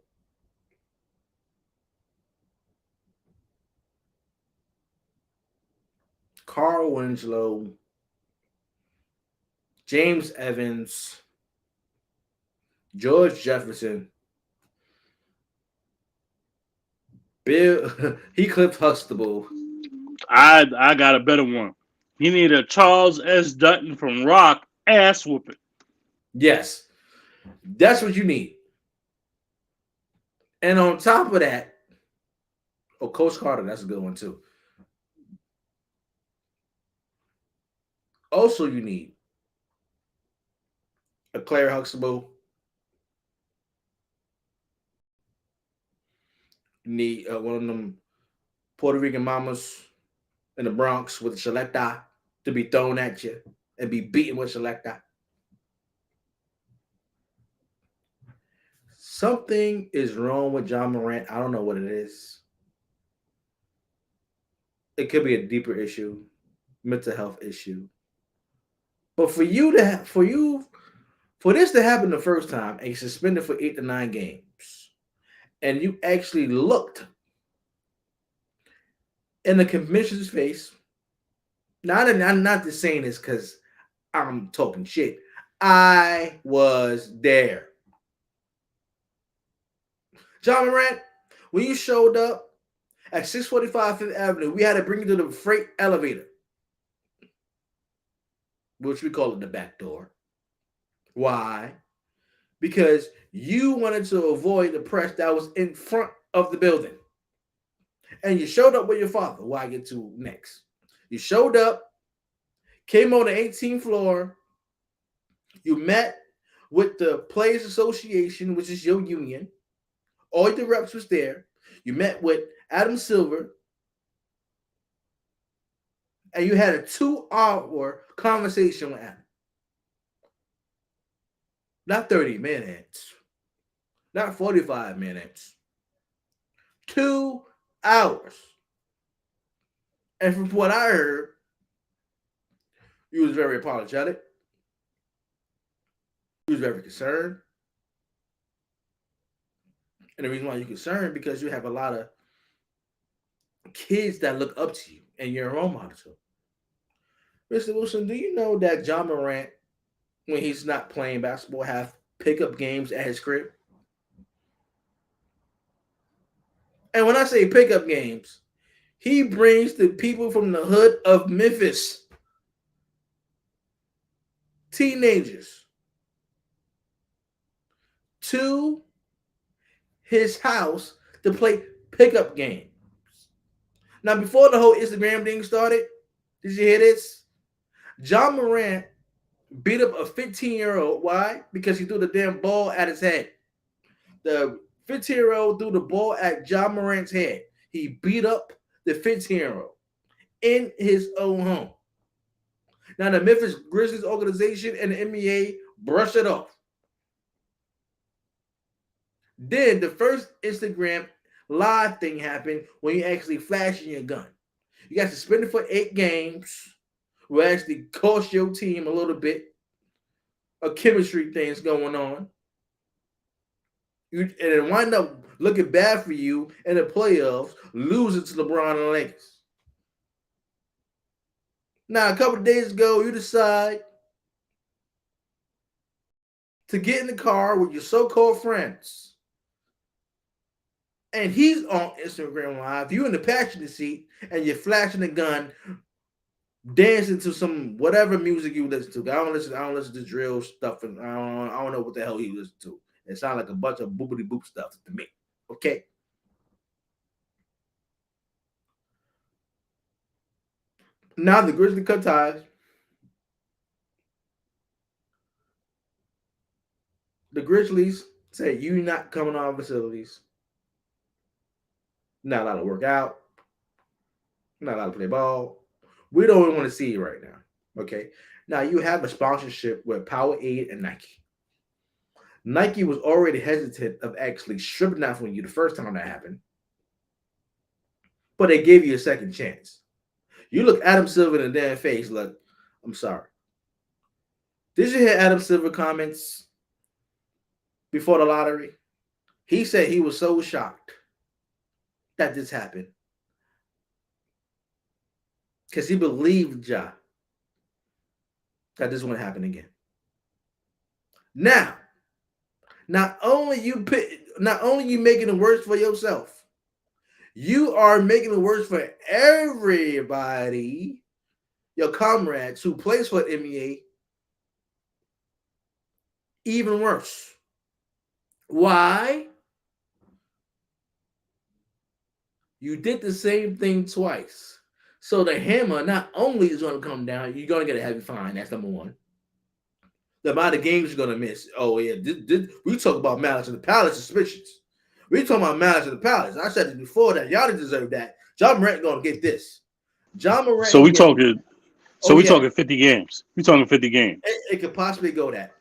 Carl Winslow, James Evans, George Jefferson, Bill Heathcliff Huxtable. I got a better one. You need a Charles S. Dutton from Rock ass whooping. Yes, that's what you need. And on top of that, Coach Carter, that's a good one too. Also, you need a Claire Huxtable. You need one of them Puerto Rican mamas in the Bronx with a selecta to be thrown at you and be beaten with selecta. Something is wrong with John Morant. I don't know what it is. It could be a deeper issue, mental health issue. But for this to happen the first time and suspended for 8 to 9 games, and you actually looked in the commissioner's face. Now, I'm not just saying this because I'm talking shit. I was there. John Morant, When you showed up at 645 Fifth Avenue, we had to bring you to the freight elevator, which we call it the back door. Why? Because you wanted to avoid the press that was in front of the building. And you showed up with your father, who I get to next. You showed up, came on the 18th floor, you met with the Players Association, which is your union. All the reps was there. You met with Adam Silver, and you had a 2-hour conversation with Adam. Not 30 minutes, not 45 minutes, 2 hours. And from what I heard, you was very apologetic. You was very concerned. And the reason why you're concerned because you have a lot of kids that look up to you and you're a role model to. Mr. Wilson, do you know that John Morant, when he's not playing basketball, have pickup games at his crib? And when I say pickup games, he brings the people from the hood of Memphis, teenagers, to his house to play pickup games. Now, before the whole Instagram thing started, did you hear this? John Morant beat up a 15-year-old. Why? Because he threw the damn ball at his head. The 15-year-old threw the ball at John Morant's head. He beat up the 15-year-old in his own home. Now, the Memphis Grizzlies organization and the NBA brushed it off. Then the first Instagram live thing happened when you actually flashing your gun. You got suspended for 8 games. Will actually cost your team a little bit of chemistry things going on. And it wind up looking bad for you in the playoffs, losing to LeBron and the Lakers. Now, a couple of days ago, you decide to get in the car with your so-called friends. And he's on Instagram Live. You in the passenger seat, and you're flashing the gun, dancing to some whatever music you listen to. I don't listen to drill stuff, and I don't know what the hell he listens to. It sounds like a bunch of boopity boop stuff to me. Okay. Now the Grizzlies cut ties. The Grizzlies say you're not coming on facilities. Not allowed to work out. Not allowed to play ball. We don't even want to see you right now. Okay. Now you have a sponsorship with Powerade and Nike. Nike was already hesitant of actually stripping that from you the first time that happened. But they gave you a second chance. You look Adam Silver in the damn face. Look, I'm sorry. Did you hear Adam Silver comments before the lottery? He said he was so shocked that this happened. Because he believed Ja that this wouldn't happen again. Now, not only you making it worse for yourself, you are making it worse for everybody, your comrades who plays for the NBA, even worse. Why? You did the same thing twice. So the hammer not only is going to come down, you're going to get a heavy fine. That's number one. The amount of games you're going to miss. Oh, yeah. We talk about malice in the palace suspicions. We talking about malice in the palace. I said it before that. Y'all didn't deserve that. John Morant going to get this. John Morant. So we talking 50 games. We talking 50 games. It could possibly go that.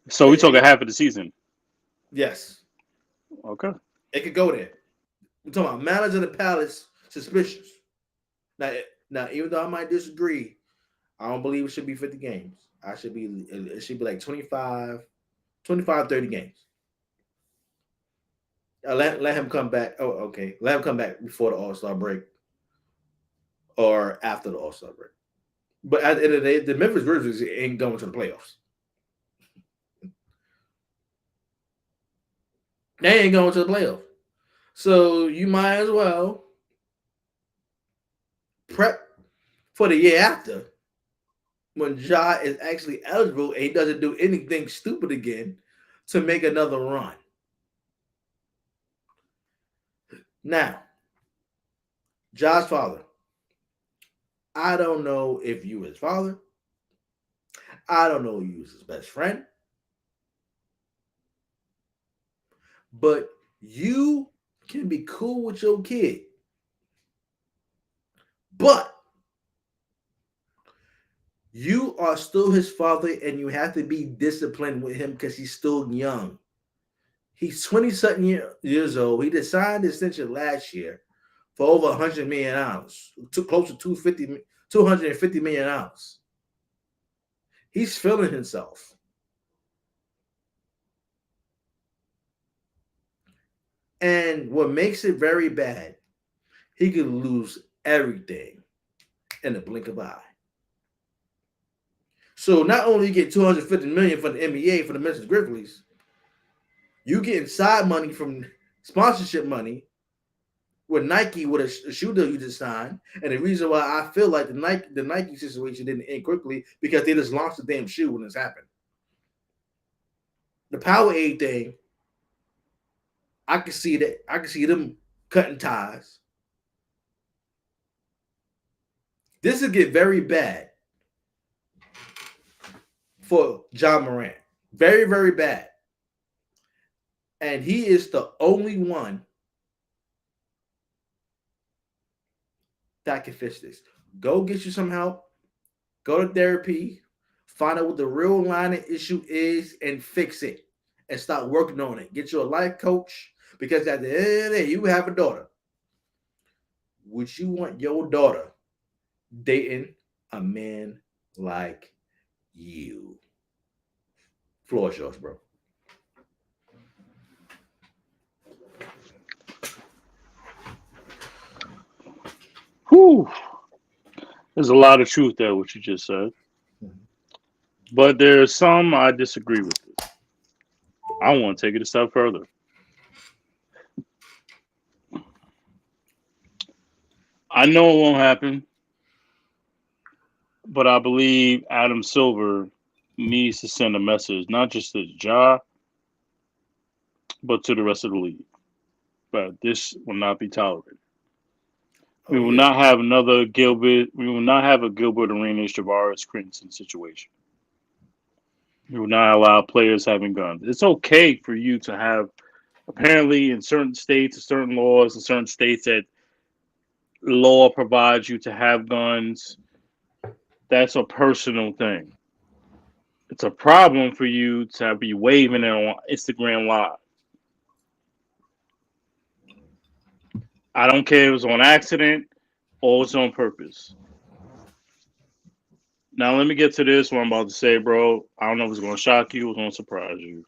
So we talking half of the season. Yes. Okay. It could go there. We're talking about malice in the palace suspicions. Now, even though I might disagree, I don't believe it should be 50 games. It should be like 25, 30 games. Let him come back. Oh, okay. Let him come back before the All-Star break or after the All-Star break. But at the end of the day, the Memphis Grizzlies ain't going to the playoffs. They ain't going to the playoffs. So you might as well prep for the year after when Ja is actually eligible and he doesn't do anything stupid again to make another run. Now, Ja's father. I don't know if you his father. I don't know if you was his best friend. But you can be cool with your kid. But you are still his father and you have to be disciplined with him because he's still young. He's 20 something years old. He just signed the extension last year for over $100 million, close to $250 million. He's feeling himself. And what makes it very bad, he could lose everything in the blink of an eye. So not only you get $250 million from the NBA for the Memphis Grizzlies, you getting side money from sponsorship money with Nike with a shoe deal you just signed. And the reason why I feel like the Nike situation didn't end quickly because they just launched the damn shoe when this happened. The Powerade thing, I can see that. I can see them cutting ties. This would get very bad for John Morant. Very, very bad. And he is the only one that can fix this. Go get you some help. Go to therapy. Find out what the real line of issue is and fix it. And start working on it. Get you a life coach. Because at the end of the day, you have a daughter. Would you want your daughter dating a man like you? Floor is yours, bro. Whew. There's a lot of truth there, what you just said. But there's some I disagree with this. I want to take it a step further. I know it won't happen, but I believe Adam Silver needs to send a message, not just to Ja, but to the rest of the league. But this will not be tolerated. We will not have another Gilbert. We will not have a Gilbert Arenas, Javaris Crimson situation. We will not allow players having guns. It's okay for you to have, apparently, in certain states, certain laws, in certain states that law provides you to have guns. That's a personal thing. It's a problem for you to be waving it on Instagram Live. I don't care if it was on accident or it's on purpose. Now, let me get to this, what I'm about to say, bro. I don't know if it's going to shock you or it's going to surprise you.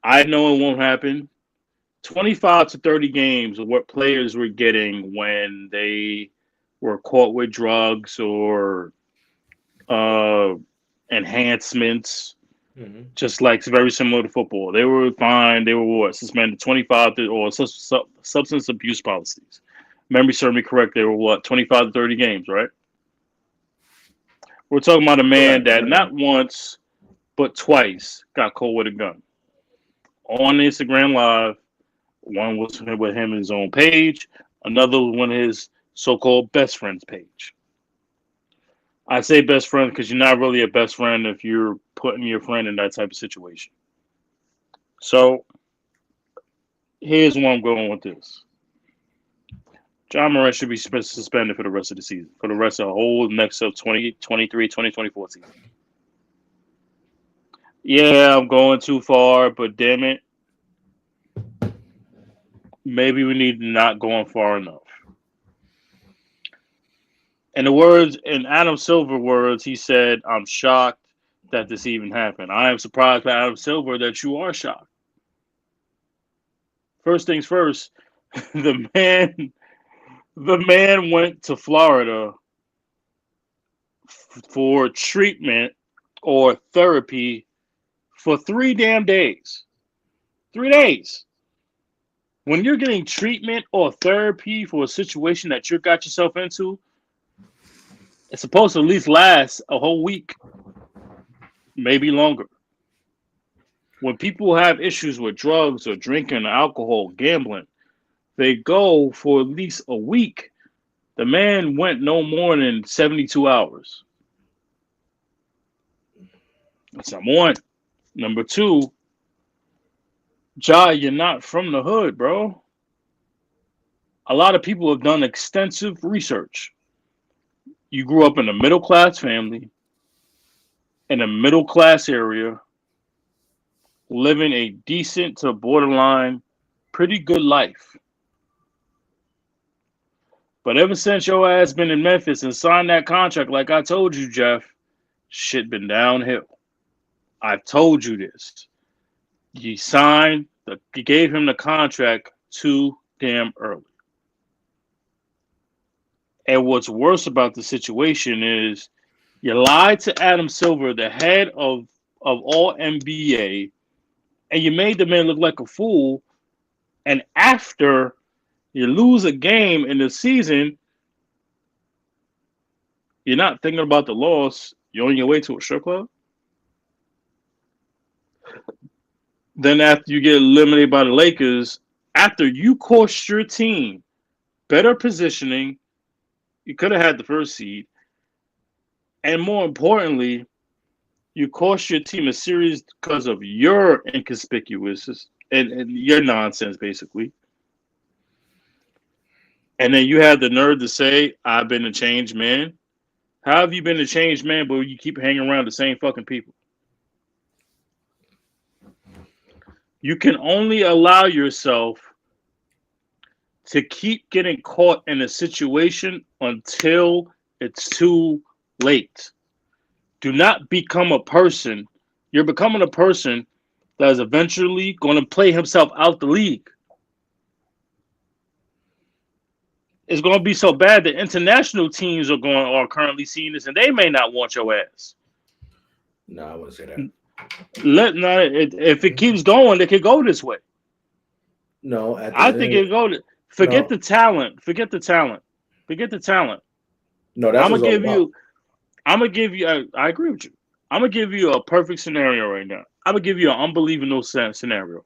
I know it won't happen. 25 to 30 games of what players were getting when they were caught with drugs or enhancements, just like very similar to football. They were fined. They were what, suspended 25 to, or substance abuse policies. Memory serves me correct. They were what, 25 to 30 games, right? We're talking about a man that not once but twice got caught with a gun on Instagram Live. One was with him his own page. Another one his so-called best friend's page. I say best friend because you're not really a best friend if you're putting your friend in that type of situation. So here's where I'm going with this. John Morant should be suspended for the rest of the season, for the rest of the whole next 2023, 2024 season. Yeah, I'm going too far, but damn it, maybe we need to not going far enough. In Adam Silver words, he said, "I'm shocked that this even happened. I am surprised by Adam Silver that you are shocked." First things first, the man went to Florida for treatment or therapy for 3 damn days. 3 days. When you're getting treatment or therapy for a situation that you got yourself into, it's supposed to at least last a whole week, maybe longer. When people have issues with drugs or drinking, alcohol, gambling, they go for at least a week. The man went no more than 72 hours. That's number one. Number two, Ja, you're not from the hood, bro. A lot of people have done extensive research. You grew up in a middle class family, in a middle class area, living a decent to borderline, pretty good life. But ever since your ass been in Memphis and signed that contract, like I told you, Jeff, shit been downhill. I've told you this. You gave him the contract too damn early. And what's worse about the situation is you lied to Adam Silver, the head of all NBA, and you made the man look like a fool. And after you lose a game in the season, you're not thinking about the loss. You're on your way to a strip club. Then after you get eliminated by the Lakers, after you cost your team better positioning, you could have had the first seed. And more importantly, you cost your team a series because of your inconspicuousness and your nonsense, basically. And then you have the nerve to say, I've been a changed man. How have you been a changed man, but you keep hanging around the same fucking people? You can only allow yourself to keep getting caught in a situation until it's too late. Do not become a person. You're becoming a person that is eventually going to play himself out the league. It's going to be so bad that international teams are currently seeing this, and they may not want your ass. No, I wouldn't say that. If it keeps going, it could go this way. No, I think it go. Forget the talent. Forget the talent. No, that's I'm gonna give you. I agree with you. I'm gonna give you a perfect scenario right now. I'm gonna give you an unbelievable scenario.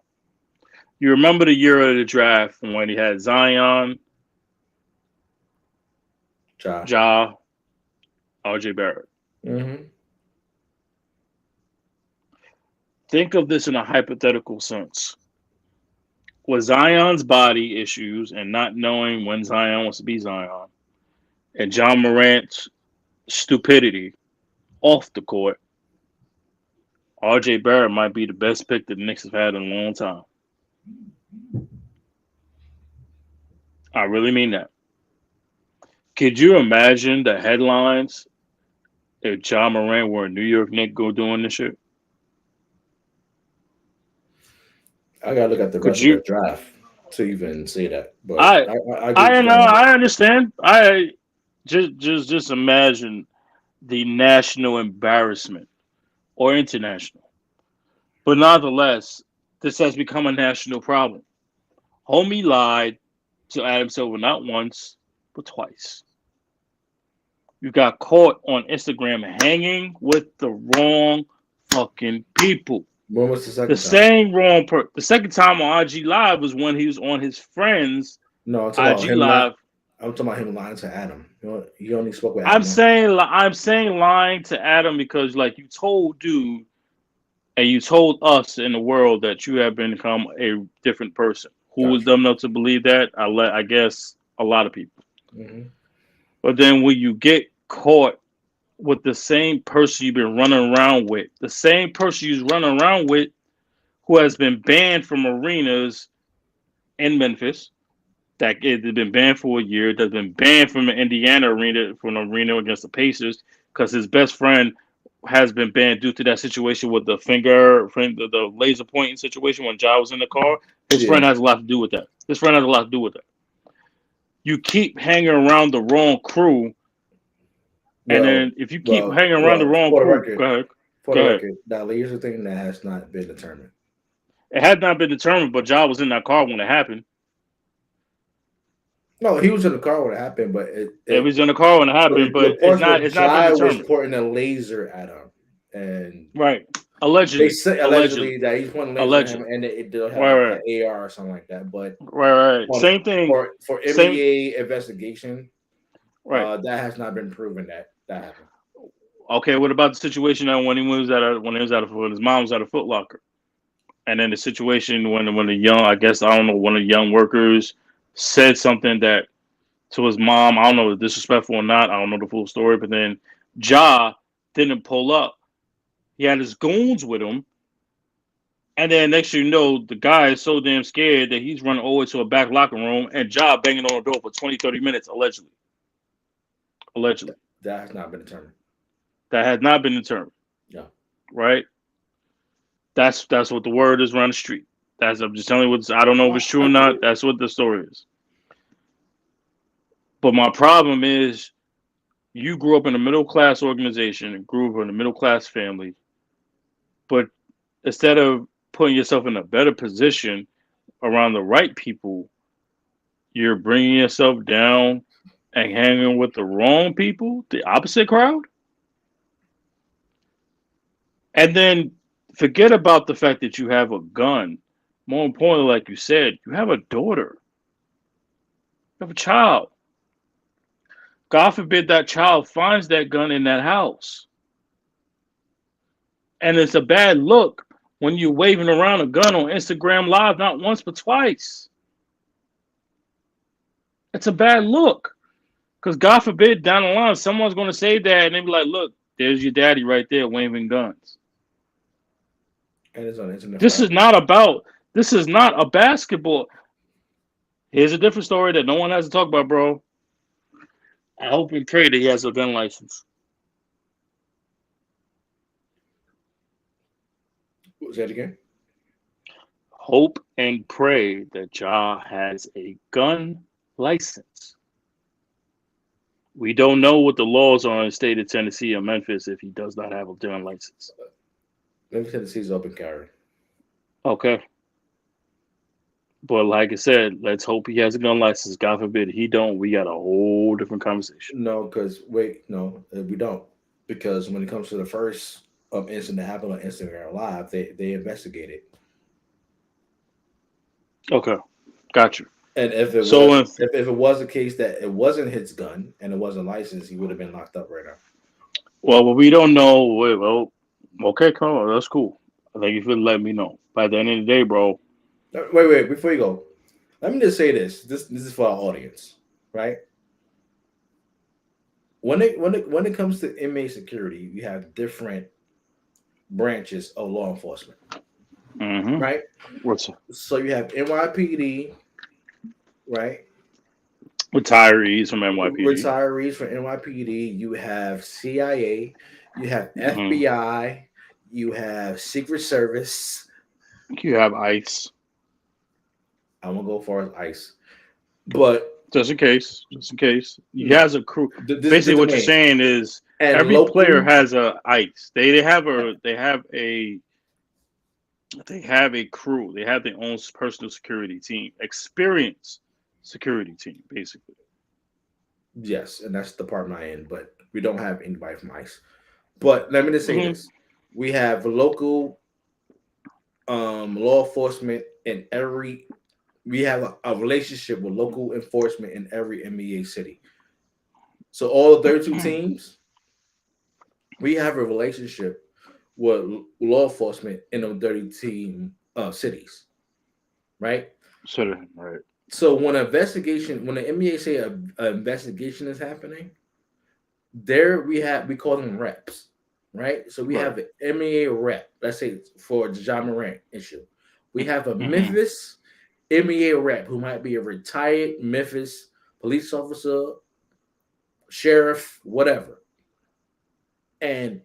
You remember the year of the draft when he had Zion, Ja, RJ Barrett. Mm-hmm. Think of this in a hypothetical sense. With Zion's body issues and not knowing when Zion wants to be Zion, and John Morant's stupidity off the court, RJ Barrett might be the best pick that the Knicks have had in a long time. I really mean that. Could you imagine the headlines if John Morant were a New York Knicks doing this shit? I gotta look at the rest of the draft to even say that. But I understand. I just imagine the national embarrassment or international. But nonetheless, this has become a national problem. Homie lied to Adam Silver not once, but twice. You got caught on Instagram hanging with the wrong fucking people. When was the second time? Same wrong person. The second time on IG Live was when he was on his friend's IG Live. I'm talking about him lying to Adam. He only spoke with Adam. I'm saying lying to Adam because, like, you told dude and you told us in the world that you have become a different person. Who was dumb enough to believe that? I guess a lot of people. Mm-hmm. But then when you get caught with the same person you've been running around with, the same person you're running around with who has been banned from arenas in Memphis, that has been banned for a year, that's been banned from the Indiana arena, from an arena against the Pacers, because his best friend has been banned due to that situation with the laser pointing situation when Ja was in the car. His friend has a lot to do with that. You keep hanging around the wrong crew. And then if you keep hanging around the wrong crew, go ahead. For the record, that laser thing that has not been determined. It had not been determined, but Ja was in that car when it happened. No, he was in the car when it happened, but It was in the car when it so happened, the but parts where it's not been Jai was determined. pointing a laser at him, and Right. they Allegedly. say Allegedly. allegedly that he's pointing a laser at him, Allegedly. and they'll have Right, like right. an AR or something like that. But Right. on, Same thing. for Same NBA investigation, right. that has not been proven that happened. Okay, what about the situation that when his mom was at a Foot Locker? And then the situation when the young, I guess I don't know, one of the young workers said something that to his mom. I don't know if it's disrespectful or not. I don't know the full story, but then Ja didn't pull up. He had his goons with him, and then next thing you know, the guy is so damn scared that he's running over to a back locker room, and Ja banging on the door for 20, 30 minutes, allegedly. Allegedly. That has not been determined. That has not been determined, Yeah. right? That's what the word is around the street. That's I'm just telling you what I don't know if it's true I or agree. not. That's what the story is. But my problem is you grew up in a middle class organization and grew up in a middle class family, but instead of putting yourself in a better position around the right people, you're bringing yourself down and hanging with the wrong people, the opposite crowd. And then forget about the fact that you have a gun. More importantly, like you said, you have a daughter, you have a child. God forbid that child finds that gun in that house. And it's a bad look when you're waving around a gun on Instagram Live not once but twice. It's a bad look. Because God forbid down the line someone's going to say that and they be like, look, there's your daddy right there waving guns. And it's on the internet This is forever. not about, this is not a basketball. Here's a different story that no one has to talk about, bro. I hope and pray that he has a gun license. Say it again. Hope and pray that Ja has a gun license. We don't know what the laws are in the state of Tennessee or Memphis if he does not have a gun license. Memphis, Tennessee's open carry. Okay. But like I said, let's hope he has a gun license. God forbid he don't. We got a whole different conversation. No, because wait, no, we don't. Because when it comes to the first incident that happened on Instagram Live, they investigated. Okay. Got you. And if it So was if if it was the case that it wasn't his gun and it wasn't licensed, he would have been locked up right now. well we don't know well okay, come on, that's cool. Thank you for letting me know. By the end of the day, bro. Wait, before you go, let me just say this. This is for our audience, right? When it comes to inmate security, you have different branches of law enforcement, Mm-hmm. right? What's So you have NYPD, right? retirees from NYPD? Retirees from NYPD. You have CIA. You have Mm-hmm. FBI. You have Secret Service. You have ICE. I won't go far as ICE, but Just in case. Just in case. He no, has a crew. this Basically is the what you're name saying is and every player local. has a ICE. They have a crew. They have their own personal security team. Experienced security team, basically. Yes, and that's the department I'm in, but we don't have anybody from ICE. But let me just say Mm-hmm. this: we have local law enforcement in every. We have a relationship with local enforcement in every NBA city. So all the 32 teams, we have a relationship with law enforcement in those 30 team cities, right? So right. So when the NBA say a investigation is happening, there we call them reps, right? So we Right. have an NBA rep. Let's say for the John Morant issue, we have a Mm-hmm. Memphis NBA rep who might be a retired Memphis police officer, sheriff, whatever, and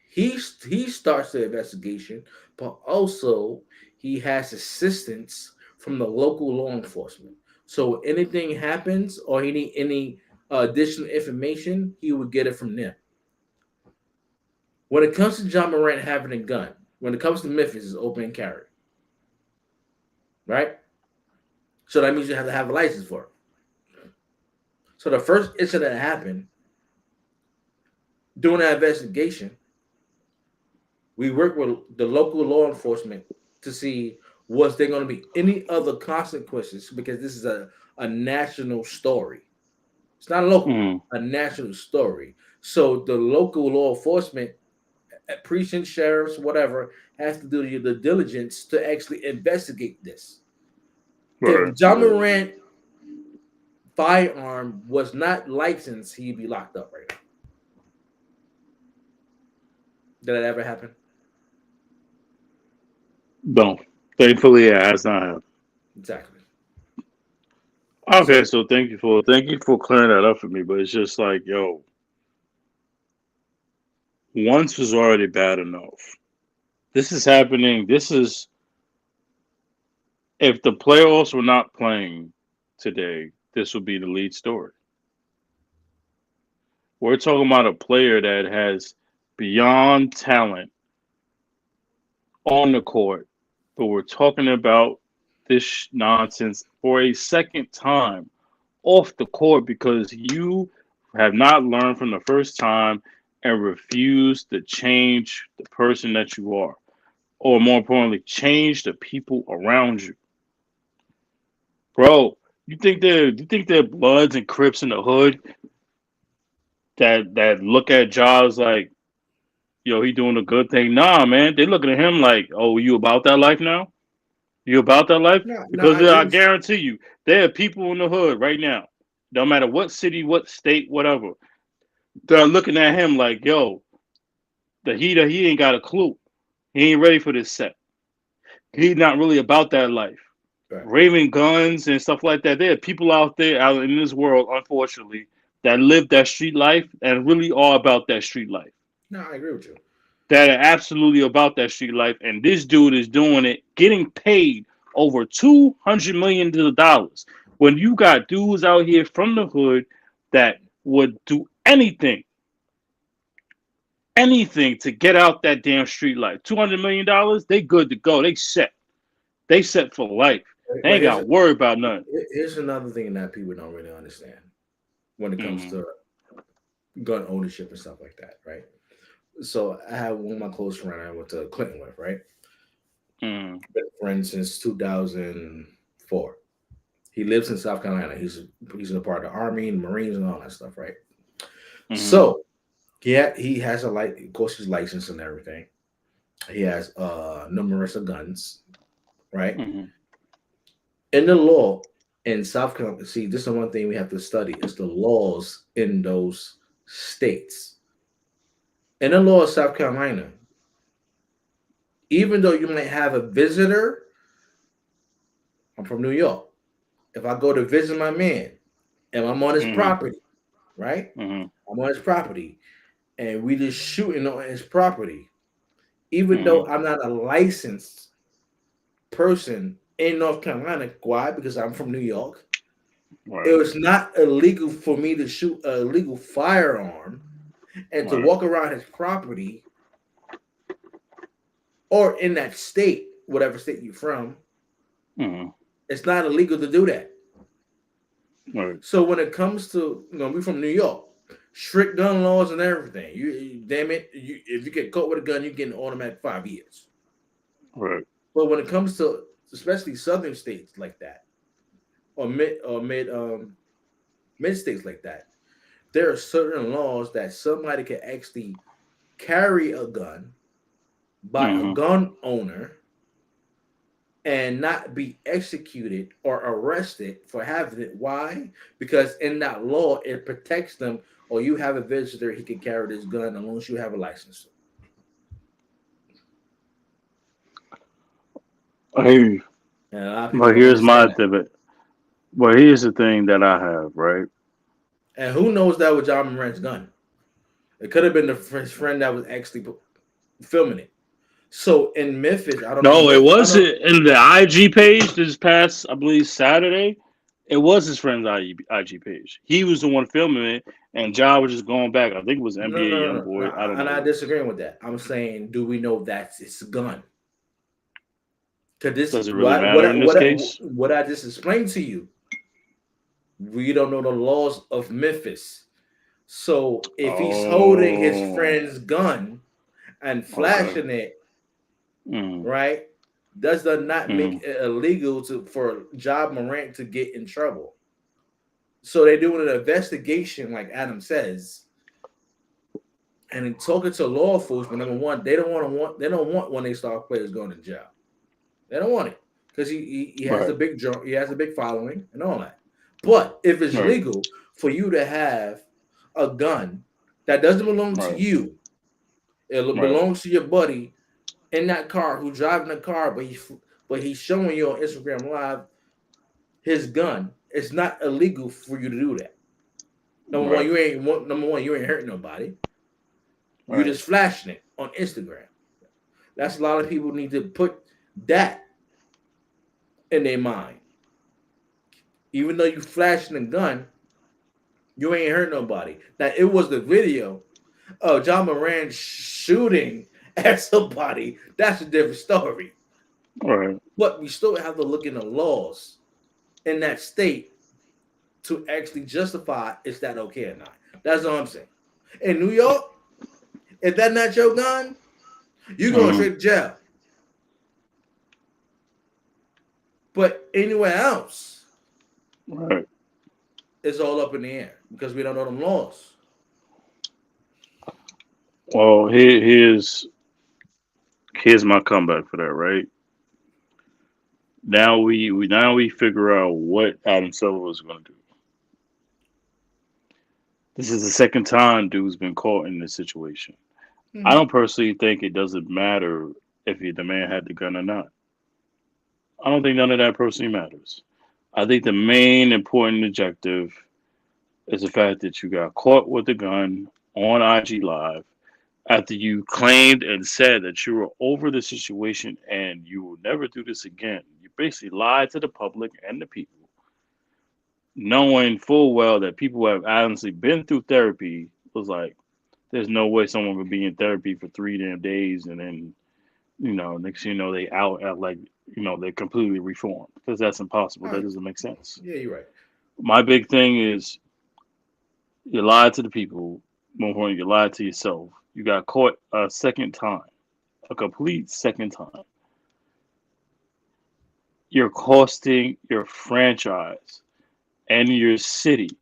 he starts the investigation, but also he has assistance from the local law enforcement. So anything happens or he need any additional information, he would get it from them. When it comes to John Morant having a gun, when it comes to Memphis, it's open carry. right? So that means you have to have a license for it. So the first incident that happened during that investigation, we worked with the local law enforcement to see was there going to be any other consequences because this is a national story. It's not a local, Mm. a national story. So the local law enforcement, precinct sheriffs, whatever, has to do the diligence to actually investigate this. Right. If John Morant firearm was not licensed, he'd be locked up right now. Did that ever happen? No. Thankfully, it has not happened. Exactly. Okay, So so thank you for clearing that up for me. But it's just like, yo, once was already bad enough. This is happening. This is if the playoffs were not playing today, this would be the lead story. We're talking about a player that has beyond talent on the court, but we're talking about this nonsense for a second time off the court because you have not learned from the first time and refused to change the person that you are, or more importantly, change the people around you. Bro, you think they're Bloods and Crips in the hood that look at jobs like, yo, he doing a good thing? Nah, man, they looking at him like, oh, you about that life now? You about that life? no, no, Because I agree I with you. guarantee you, there are people in the hood right now, no matter what city, what state, whatever, they're looking at him like, yo, the heater, he ain't got a clue. He ain't ready for this set. He's not really about that life. Right. Raving guns and stuff like that. There are people out there out in this world, unfortunately, that live that street life and really are about that street life. No, I agree with you. That are absolutely about that street life. And this dude is doing it, getting paid over $200 million. When you got dudes out here from the hood that would do anything to get out that damn street life. $200 million, they good to go. They set. They set for life. They But ain't got to worry about nothing. here's another thing that people don't really understand when it comes Mm-hmm. to gun ownership and stuff like that, right? So I have one of my close friends I went to Clinton with, right? Mm-hmm. Been friends since 2004. He lives in South Carolina. He's a part of the Army and Marines and all that stuff, right? Mm-hmm. So yeah, he has of course, his license and everything. He has numerous of guns, right? Mm-hmm. In the law in South Carolina, see, this is one thing we have to study is the laws in those states. In the law of South Carolina, even though you might have a visitor, I'm from New York. If I go to visit my man and I'm on his Mm-hmm. property, right? Mm-hmm. I'm on his property and we just shooting on his property, even Mm-hmm. though I'm not a licensed person in North Carolina. Why? Because I'm from New York. It Right. was not illegal for me to shoot a legal firearm and to Right. walk around his property or in that state, whatever state you're from. Mm-hmm. It's not illegal to do that. Right. So when it comes to, we're from New York, strict gun laws and everything. Damn it, if you get caught with a gun, you get an automatic 5 years. Right. But when it comes to especially southern states like that, or mid states like that, there are certain laws that somebody can actually carry a gun by a Mm-hmm. gun owner and not be executed or arrested for having it. Why? Because in that law, it protects them. Or you have a visitor, he can carry this gun as long as you have a license. I hear you. And a lot of people But don't here's my understand that. debate. Well, here's the thing that I have, right? And who knows that was John Morant's gun? It could have been the friend that was actually filming it. So in Memphis, I don't know. No, it I don't. wasn't in the IG page this past, I believe, Saturday. It was his friend's IG page. He was the one filming it, and Ja was just going back. I think it was No, NBA no, no, no. YoungBoy. I don't And know I who it was. disagree with that. I'm saying, do we know that's his gun? Because this Does it really matter in this case? what I just explained to you, we don't know the laws of Memphis. So if he's holding his Oh, friend's gun and okay. flashing it, Mm, right, does that not make mm, it illegal for Ja Morant to get in trouble? So they're doing an investigation, like Adam says, and in talking to law enforcement. Number one, they don't want when they star players going to jail. They don't want it because he has right, a he has a big following and all that. But if it's right, legal for you to have a gun that doesn't belong to right, you, it right, belongs to your buddy in that car who's driving the car, but he's showing you on Instagram Live his gun. It's not illegal for you to do that. right, Number one, you ain't hurting nobody. You right. just flashing it on Instagram. That's a lot of people need to put that in their mind. Even though you flashing a gun, you ain't hurt nobody. Now it was the video of John Moran shooting at somebody. That's a different story. Right. But we still have to look in the laws in that state to actually justify is that okay or not. That's all I'm saying. In New York, if that's not your gun, you're going Mm, straight to jail. But anywhere else, right. it's all up in the air because we don't know them laws. Well, here's my comeback for that. Right now, we figure out what Adam Silver is going to do. This is the second time dude's been caught in this situation. I Mm-hmm. don't personally think it doesn't matter if the man had the gun or not. I don't think none of that personally matters. I think the main important objective is the fact that you got caught with the gun on IG Live after you claimed and said that you were over the situation and you will never do this again. You basically lied to the public and the people, knowing full well that people who have honestly been through therapy was like, there's no way someone would be in therapy for 3 damn days and then, next thing you know, they out at like, they're completely reformed because that's impossible. All That right. doesn't make sense. Yeah, you're right. My big thing is you lied to the people. More importantly, you lied to yourself. You got caught a second time, a complete second time. You're costing your franchise and your city.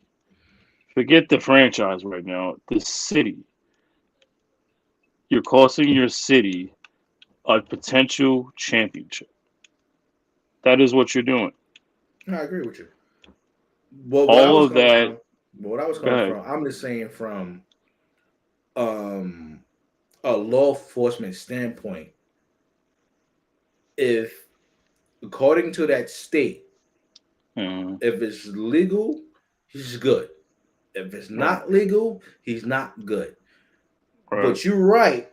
Forget the franchise right now. The city. You're costing your city a potential championship. That is what you're doing. No, I agree with you. Well, All of that. what I was Go coming ahead. from, I'm just saying from um a law enforcement standpoint, if according to that state, Mhm. if it's legal, he's good. If it's Right. not legal, he's not good. Right. But you're right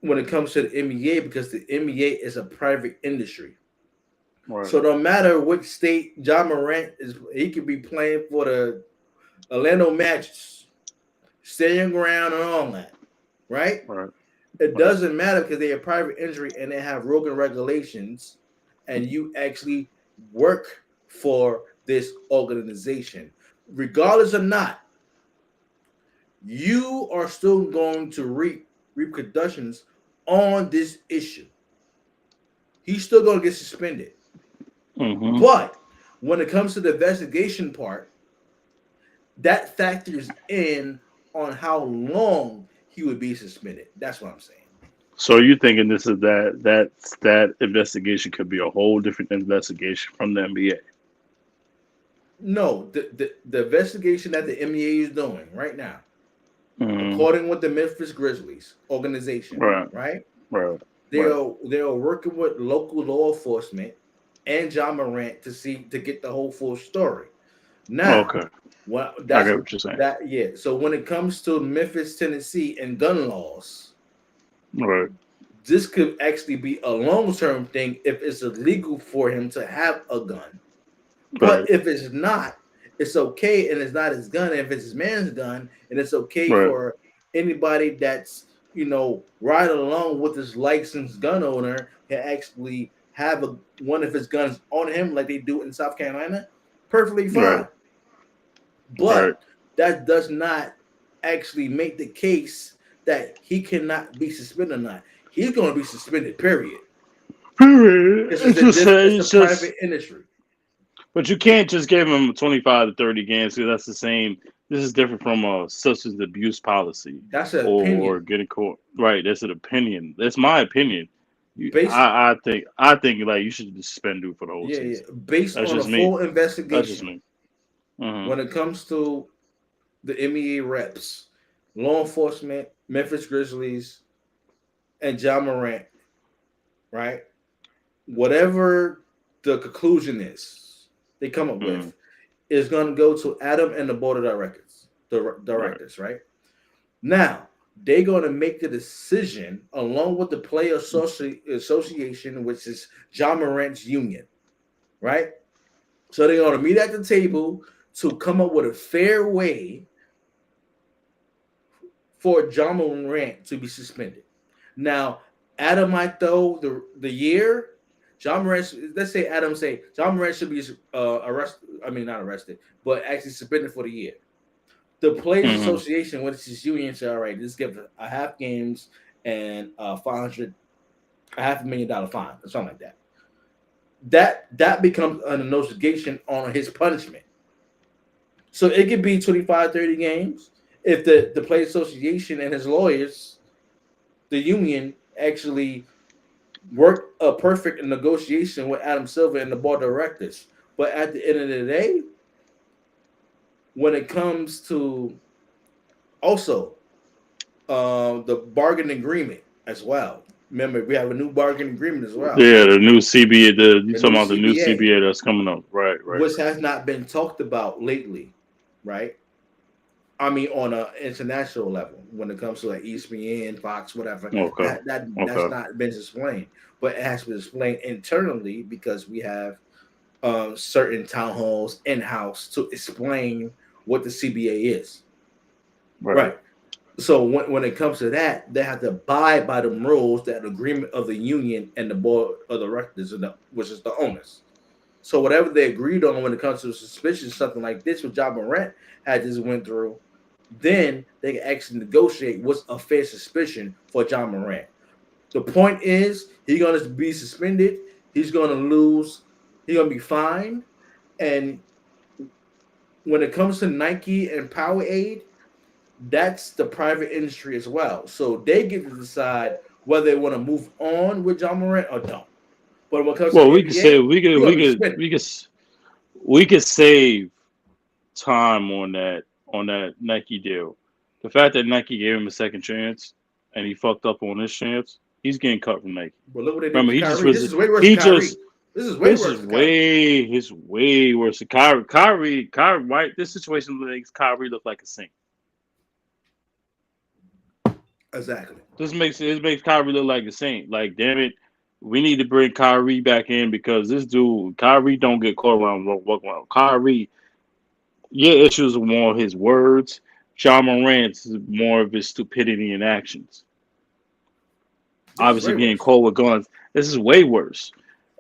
when it comes to the NBA because the NBA is a private industry. Right. So no matter which state John Morant is, he could be playing for the Orlando Magic, staying ground and all that, right? Right. It Right. doesn't matter because they're a private injury and they have rules and regulations, and you actually work for this organization. Regardless or not, you are still going to reap repercussions on this issue. He's still going to get suspended. Hmm. But when it comes to the investigation part, that factors in on how long he would be suspended. That's what I'm saying. So you thinking this is that investigation could be a whole different investigation from the NBA? No, the investigation that the NBA is doing right now, Hmm. according with the Memphis Grizzlies organization, Right. right? Right. They Right. are working with local law enforcement and John Morant to get the whole full story. Now, Okay. what I that's get what you're saying. that yeah. So when it comes to Memphis, Tennessee, and gun laws, Right. this could actually be a long term thing if it's illegal for him to have a gun. But Right. if it's not, it's okay, and it's not his gun. If it's his man's gun, and it's okay Right. for anybody that's riding along with this licensed gun owner to actually have one of his guns on him like they do in South Carolina, perfectly Right. fine. But that does not actually make the case that he cannot be suspended or not. He's going to be suspended, period. Period. It's a private industry. But you can't just give him 25 to 30 games because that's the same. This is different from a substance abuse policy That's an or opinion. getting caught. Right, that's an opinion. That's my opinion. Based, I think like you should suspend dude for the whole yeah. season. Based That's on a just me. full That's just investigation, me. Hmm. when it comes to the NBA reps, law enforcement, Memphis Grizzlies, and John Morant, right? Whatever the conclusion is they come up Hmm. with is going to go to Adam and the board of directors, the Right. directors, right? Now, they're going to make the decision along with the player association, which is John Morant's union, right? So they're going to meet at the table to come up with a fair way for John Morant to be suspended. Now, Adam might throw the year. John Morant, let's say Adam say John Morant should be arrested. I mean, not arrested, but actually suspended for the year. The Players Hmm. Association, which is union, say, all right, let's give a half games and a $500,000 fine or something like that. That becomes an investigation on his punishment. So it could be 25, 30 games if the Players Association and his lawyers, the union, actually work a perfect negotiation with Adam Silver and the board of directors. But at the end of the day, when it comes to also the bargain agreement as well. Remember, we have a new bargain agreement as well. Yeah, the new CBA. You The talking new about the new CBA, CBA that's coming up? Right. Right. which has not been talked about lately, right? I mean, on an international level, when it comes to like ESPN, Fox, whatever, Right. Okay. that's Okay. not been explained, but it has been explained internally because we have certain town halls in house to explain what the CBA is, Right. right? So when it comes to that, they have to abide by the rules, that agreement of the union and the board of directors, which is the owners. So whatever they agreed on when it comes to suspicion, something like this, what John Morant had just went through, then they can actually negotiate what's a fair suspicion for John Morant. The point is, he's going to be suspended. He's going to lose. He's going to be fined. And when it comes to Nike and Powerade, that's the private industry as well. So they get to decide whether they want to move on with John Morant or don't. But when it comes to Well, the we could say NBA, he's going to be suspended. we could save time on that Nike deal. The fact that Nike gave him a second chance and he fucked up on this chance, he's getting cut from Nike. But look what they did Remember, to he just Kyrie. This was is way worse than he Kyrie. just This is way this is worse than Kyrie. way worse. Kyrie, right? This situation makes Kyrie look like a saint. Exactly. It makes Kyrie look like a saint. Like, damn it, we need to bring Kyrie back in because this dude, Kyrie, don't get caught around. Kyrie, your issues are more his words. John Morant's is more of his stupidity and actions. This is Obviously, way being worse. cold with guns. This is way worse.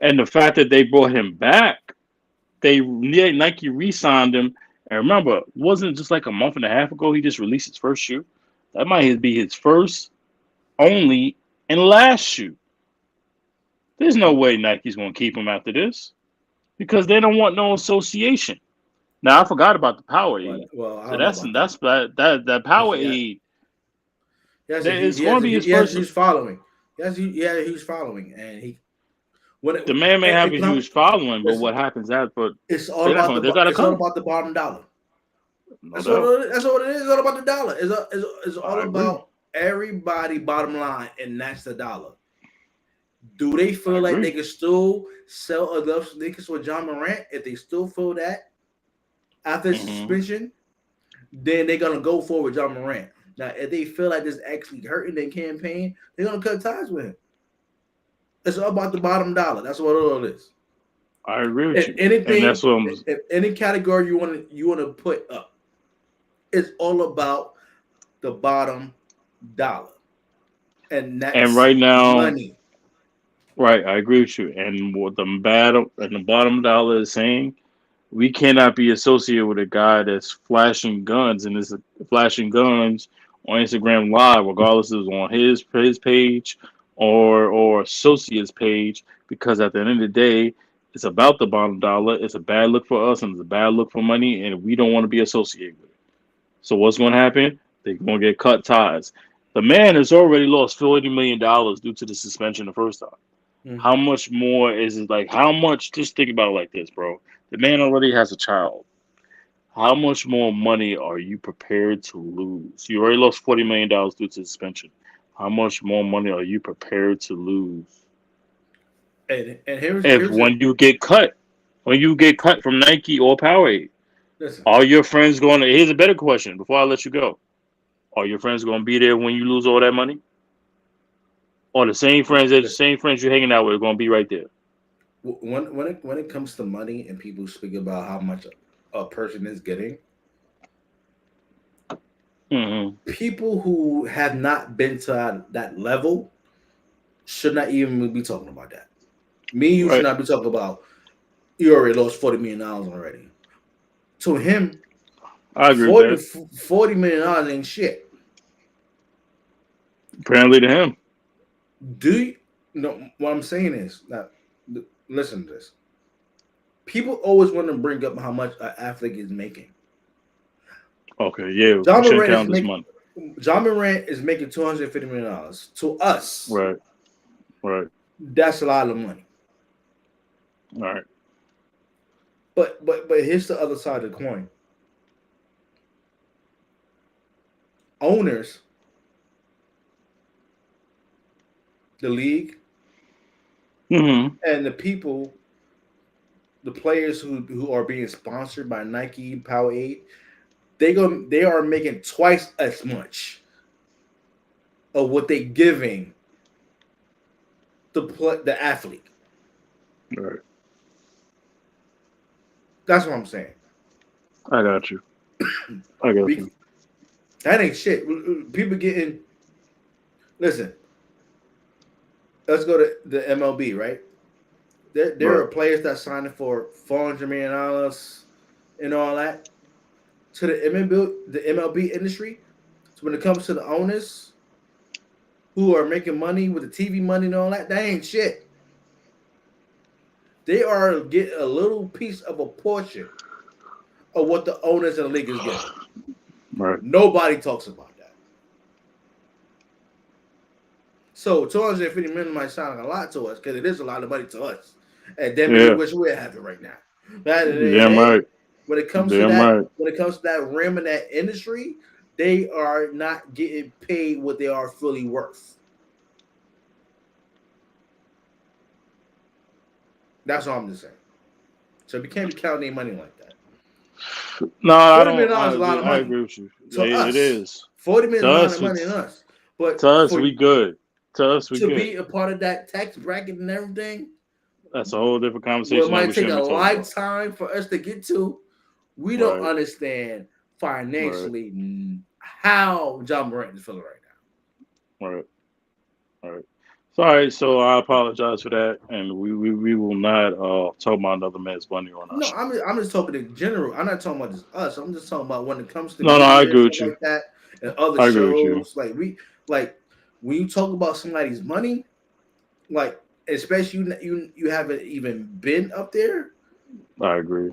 And the fact that they brought him back, Nike re-signed him. And remember, wasn't it just like a month and a half ago he just released his first shoe? That might be his first, only, and last shoe. There's no way Nike's going to keep him after this because they don't want no association. Now I forgot about the Power But Aid. well, I So don't know about that. that If Power he had, Aid. he It's has going to be his he has a first. huge following. He had a huge following, and he when The man may have it a comes. huge following, but Listen, what happens after? it's all They're not about going. They got to it's all cut him. about the bottom dollar. No doubt. That's all it is. It's all about the dollar. It's all I agree. about everybody bottom line, and that's the dollar. Do they I feel like they agree. can still sell enough sneakers with John Morant? If they still feel that after Hmm. suspension, then they're gonna go forward with John Morant. Now, if they feel like this actually hurting their campaign, they're gonna cut ties with him. It's all about the bottom dollar. That's what it all is. I agree with If you, and anything, that's what I'm. if any category you want to put up, it's all about the bottom dollar, and And that's right now, money. Right, I agree with you. And what the bottom dollar is saying, we cannot be associated with a guy that's flashing guns and is flashing guns on Instagram Live, regardless if it's on his page or associate's page, because at the end of the day, it's about the bottom dollar. It's a bad look for us and it's a bad look for money, and we don't want to be associated with it. So what's going to happen? They're going to get cut ties. The man has already lost $40 million due to the suspension the first time. How Mm-hmm. much more is it like? How much? Just think about it like this, bro. The man already has a child. How much more money are you prepared to lose? You already lost $40 million due to suspension. How much more money are you prepared to lose And here's if here's when you get cut from Nike or Powerade? listen, Are your friends going to? Here's a better question before I let you go. Are your friends going to be there when you lose all that money? Or the listen. same friends you're hanging out with are going to be right there? When it comes to money and people speak about how much a person is getting, Hmm. people who have not been to that level should not even be talking about that. Me, you should Right. not be talking about you already lost $40 million already. To him, I agree with 40, that. $40 million ain't shit. Apparently to him. Do you know what I'm saying is now? Listen to this. People always want to bring up how much an athlete is making. Okay, yeah, we John shouldn't Moran is count this making money. John Moran is making $250 million. To us, Right, right, that's a lot of money. all right. But here's the other side of the coin. Owners, the league, Mm-hmm. and the people, the players who are being sponsored by Nike, Powerade, they are making twice as much of what they giving the athlete. All right, That's what I'm saying. I got you. I got Be- you. that ain't shit. People getting listen. Let's go to the MLB. Right there Right. are players that signing for $400 million and all that to the MLB industry. So when it comes to the owners who are making money with the TV money and all that, that ain't shit. They are getting a little piece of a portion of what the owners in the league is getting. Right. Nobody talks about that. So 250 million might sound like a lot to us because it is a lot of money to us. And damn it, we Yeah. wish we had it right now. But Damn right. when it comes to Damn that, right. when it comes to that rim in that industry, they are not getting paid what they are fully worth. That's all I'm just saying. So we can't be counting any money like that. No, I Forty don't. million dollars is a lot of I money agree with you. to It us. is. 40 million To is a lot us, of money to it's us. But to us. for We good. To us, we to good. be a part of that tax bracket and everything, That's a whole different what it conversation that we might take shouldn't a be talking about. lifetime for us to get to, we don't Right. understand Right. financially how John Morant is feeling right Right. Right. So, all right. So I apologize for that, and we will not talk about another man's money on our now. No, show. I'm just talking in general. I'm not talking about just us. I'm just talking about when it comes to No, no, I media and agree stuff with you. like that and other I agree with you. shows. Like when you talk about somebody's money, like especially you haven't even been up there. I agree.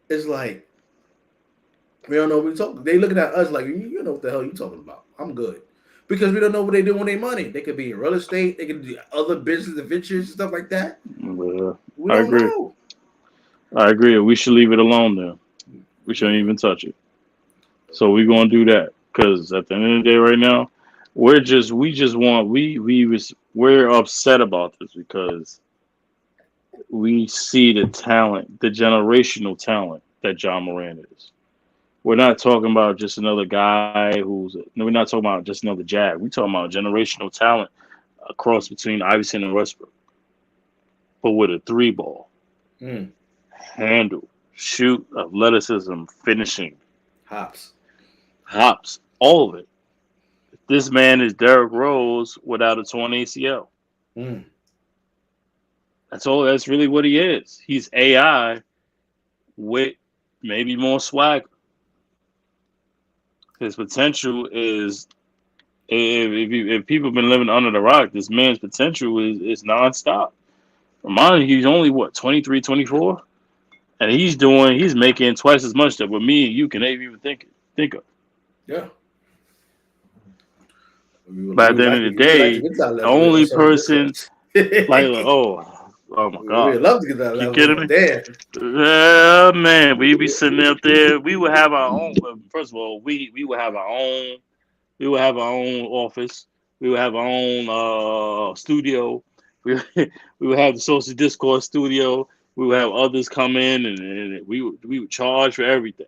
It's like we don't know what we talking. They looking at us like you know what the hell you talking about. I'm good because we don't know what they do with their money. They could be in real estate. They could do other business ventures and stuff like that. Yeah, We I don't agree. know. I agree. We should leave it alone then. We shouldn't Yeah. even touch it. So we're gonna do that because at the end of the day, right now, we just want we're upset about this because we see the talent, the generational talent that John Moran is. We're not talking about just another guy who's. No, we're not talking about just another Jag. We're talking about generational talent, a cross between Iverson and Westbrook, but with a three ball, Mm. handle, shoot, athleticism, finishing, Hops. hops, all of it. This man is Derrick Rose without a torn ACL. Mm. That's all. That's really what he is. He's AI with maybe more swag. His potential is if people have been living under the rock, this man's potential is nonstop. Remind you, he's only what 23, 24, and he's making twice as much that what me and you can even think of. Yeah. But at the end of the We would like to day, get to that the level on only social person discourse. oh my We god, would love to get to that you level, kidding but me? damn. Man, we be sitting out there. We would have our own. First of all, we would have our own. We would have our own office. We would have our own studio. We we would have the Saucy Discourse studio. We would have others come in, and we would charge for everything.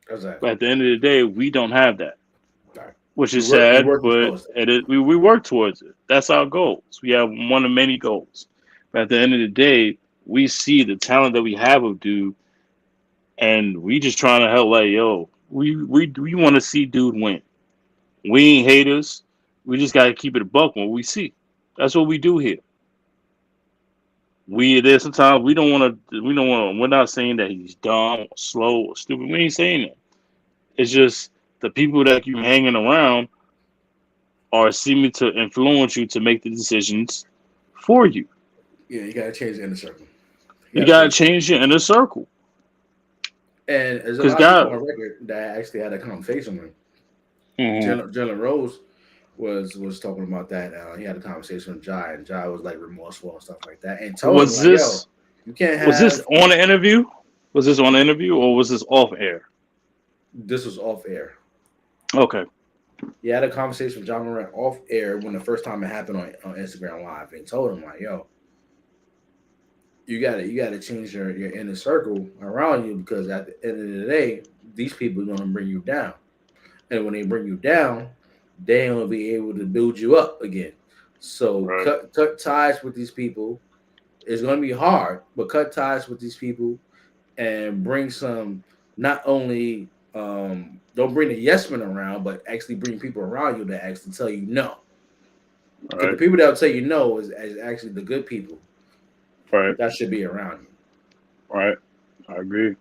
Exactly. But at the end of the day, we don't have that, All right. which We is work. We sad. working But towards it. we work towards it. That's our goals. We have one of many goals. But at the end of the day, we see the talent that we have of dude, and we just trying to help. Like yo, we want to see dude win. We ain't haters. We just gotta keep it a buck when we see. That's what we do here. We there sometimes we don't want to. We don't want to. We're not saying that he's dumb, or slow, or stupid. We ain't saying that. It's just the people that you hanging around are seeming to influence you to make the decisions for you. Yeah, you gotta change the inner circle. You You gotta gotta change. change your inner circle. And there's a Cause lot of people God, on record that actually had a conversation with him. mhm. Jalen Rose was talking about that. He had a conversation with Jai, and Jai was like remorseful and stuff like that, and told him was like, "Yo, this you can't was this have on the interview? Was this on the interview or was this off air? this was off air." Okay. He had a conversation with John Morant off air when the first time it happened on Instagram Live, and told him like, "Yo, you gotta change your inner circle around you because at the end of the day, these people are gonna bring you down, and when they bring you down, they ain't gonna be able to build you up again. So Right. cut ties with these people. It's gonna be hard, but cut ties with these people and bring some not only don't bring the yes men around, but actually bring people around you that actually tell you no. Because the Right. people that will tell you no is actually the good people Right. that should be around you. Right. I agree.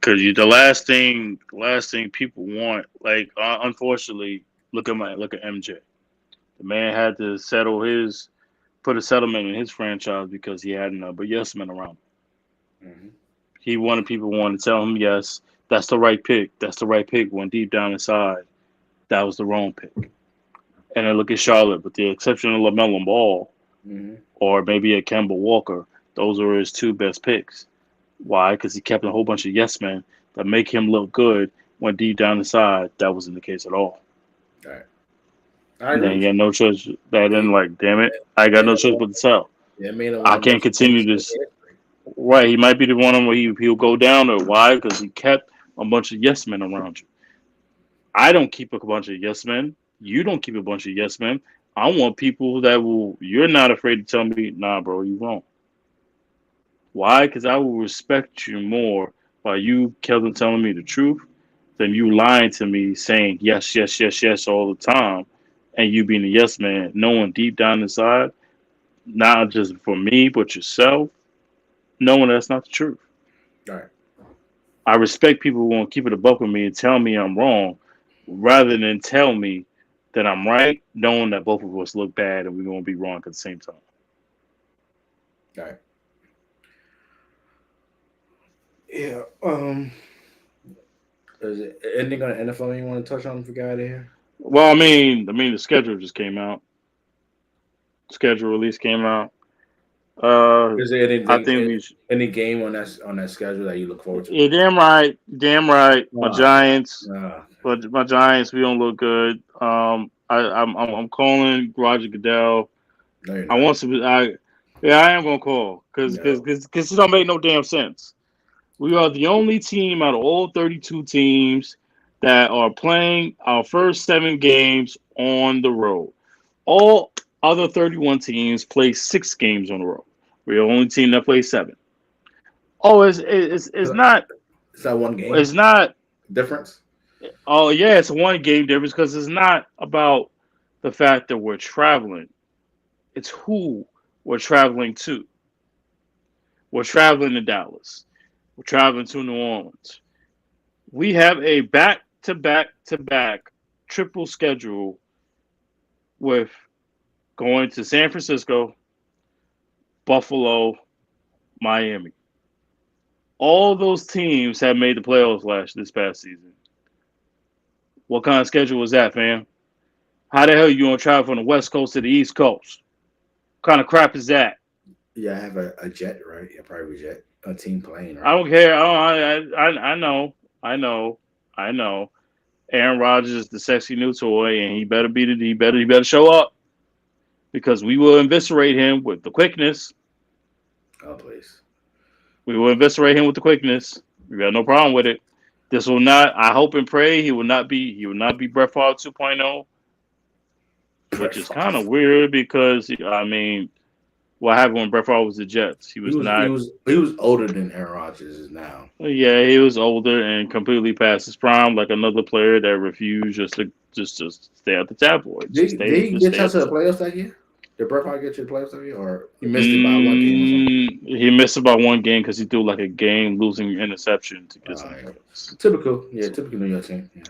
Cause the last thing people want, like unfortunately, look at MJ. The man had to put a settlement in his franchise because he had no but yes men around. Mm-hmm. He wanted people wanted to tell him yes, that's the right pick. That's the right pick. When deep down inside, that was the wrong pick. And then look at Charlotte, with the exception of LaMelo Ball Mm-hmm. or maybe a Kemba Walker, those were his two best picks. Why? Because he kept a whole bunch of yes men that make him look good when deep down inside that wasn't the case at all. All right, I And agree then he with you. had no choice. That then He like, damn it, I got made no a choice one. but to sell. Yeah, made a one I of the can't most famous continue picks this. in history. Right, he might be the one where he'll go down or why? Because he kept a bunch of yes men around you. I don't keep a bunch of yes men. You don't keep a bunch of yes men. I want people that will. You're not afraid to tell me, nah, bro, you wrong. Why? Because I will respect you more by you, Kelvin, telling me the truth than you lying to me, saying yes, yes, yes, yes all the time, and you being a yes man, knowing deep down inside, not just for me but yourself, knowing that's not the truth. All right, I respect people who want to keep it above with me and tell me I'm wrong, rather than tell me that I'm right, knowing that both of us look bad and we're gonna be wrong at the same time. all right. Yeah. Is it anything on the NFL you want to touch on if we got out of here? Well, the schedule just came out. Schedule release came out. Uh, Is there I anything, think we. Should, any game on that schedule that you look forward to? yeah, damn right, damn right. My Nah, Giants, nah. but my Giants, we don't look good. I'm calling Roger Goodell. No, you're I not. want some. Yeah, I am gonna call No. because it don't make no damn sense. We are the only team out of all 32 teams that are playing our first 7 games on the road. All other 31 teams play 6 games on the road. We're the only team that plays 7. Oh, it's not Is that one game it's not. difference? Oh yeah, it's one game difference because it's not about the fact that we're traveling. It's who we're traveling to. We're traveling to Dallas. We're traveling to New Orleans. We have a back to back to back triple schedule with going to San Francisco, Buffalo, Miami. All those teams have made the playoffs this past season. What kind of schedule was that, fam? How the hell you gonna travel from the West Coast to the East Coast? What kind of crap is that? Yeah, I have a jet, right? A private jet, a team plane, I right? don't care. I know. I know. I know. Aaron Rodgers is the sexy new toy, and he better show up because we will eviscerate him with the quickness. Oh, please. We will eviscerate him with the quickness. We got no problem with it. This will not. I hope and pray he will not be. He will not be Brett Favre 2.0, which is kind of weird because I mean, what happened when Brett Favre was the Jets? He He was was he not. was he was older than Aaron Rodgers is now. Yeah, he was older and completely past his prime, like another player that refused just stay at the tabloids. Did he Just get stay y'all at to the the tabloids. playoffs that year? Did Brett Favre get you to the playoffs that year, or he missed it by 1 game or something? He missed about one game because he threw like a game losing interception to get us in the Yeah. playoffs. Typical New York team. Yeah.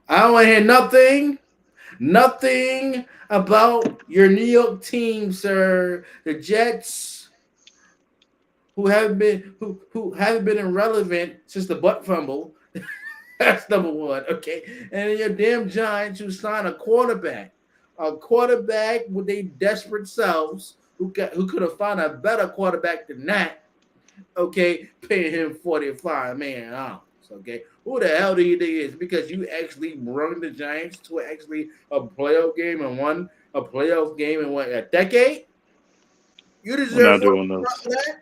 I don't want to hear nothing about your New York team, sir. The Jets, who haven't been irrelevant since the butt fumble. That's number one, okay. And then your damn Giants who signed a quarterback with their desperate selves who could have found a better quarterback than that. Okay, paying him $45 million. Okay, who the hell do you think it is? Because you actually run the Giants to actually a playoff game and won a playoff game in what, a decade? You We're deserve not one doing for this. that.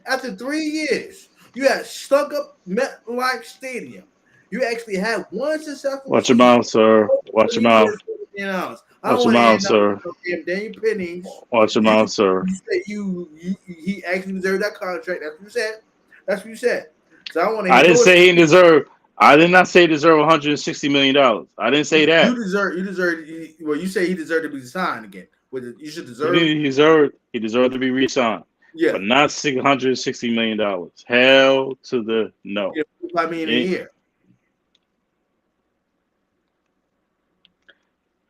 After 3 years, you had stuck up MetLife Stadium. You actually had one successful Watch your season. mouth, sir. Watch your You mouth. worth $40 million. I don't Watch your want to hear mouth, nothing sir. from him. Danny Pennies. Watch your You, mouth, sir. you said he actually deserved that contract. That's what you said. That's what you said. So I don't want to I hear didn't no say he excuses. deserved. I did not say he deserved $160 million. I didn't say You that. deserve. Well, you say he deserved to be signed again. You should He deserve. didn't. He deserved to be re-signed, Yeah. but not $660 million. Hell to the no. Yeah, $5 million a It- year.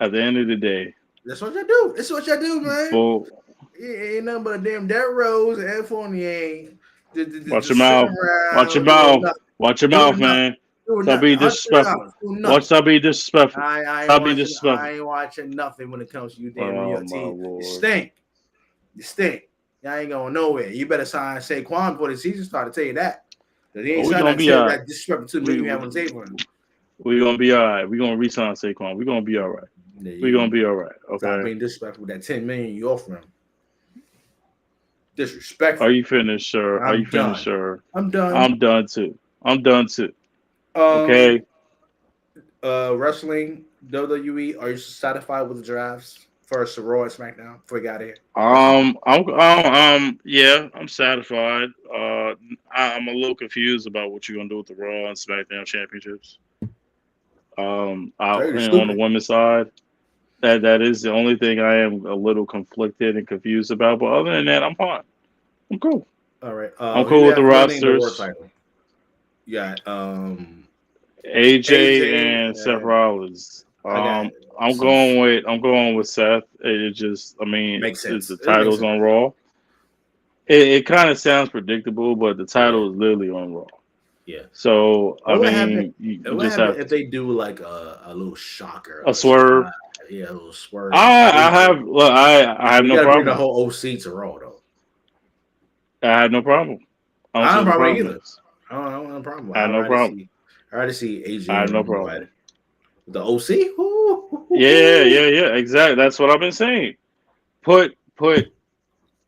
At the end of the day, That's what y'all do. That's what y'all do, man. bull. It ain't nothing but a damn Derrick Rose and Fournier. Watch your Just sitting mouth. Watch your around mouth. Watch your mouth, doing nothing. man. Doing Stop nothing. being $100 disrespectful. doing nothing. Watch stop being disrespectful. I ain't Stop being watching. disrespectful. I ain't watching nothing when it comes to you, damn New Oh York my team. lord. You stink. You stink. Y'all ain't going nowhere. You better sign Saquon before the season started. Tell you that. Because he ain't We signed gonna that be all right. that disrespectful $2 million you have on the table. We gonna be all right. We gonna re-sign Saquon. We gonna be all right. We gonna be all right. Stop Okay. being disrespectful with that $10 million you offer him. Disrespectful. Are you finished, sir? Are I'm you finished, done. sir? I'm done. I'm done too. I'm done too. Okay. Wrestling, WWE, are you satisfied with the drafts for Raw and SmackDown before we got here? Yeah, I'm satisfied. I'm a little confused about what you're gonna do with the Raw and SmackDown championships. On the women's side, that is the only thing I am a little conflicted and confused about. But other than that, I'm fine. I'm cool. All right. I'm cool with the rosters. You got AJ AJ. and Seth Rollins. I I'm going with Seth. It just, I mean, makes sense. the It makes title's sense. on Raw. It kind of sounds predictable, but the title is literally on Raw. Yeah. So I What mean, happened? you What just happened have if they do like a little shocker, a swerve. Yeah, a little swerve. I have You no gotta bring the problem. whole OC to Raw though. I have no problem. I don't see I don't what the have a problem problem either. is. I don't have a problem. I have no problem. I'd rather see AJ I have no and problem. the OC. Yeah. Exactly. That's what I've been saying. Put.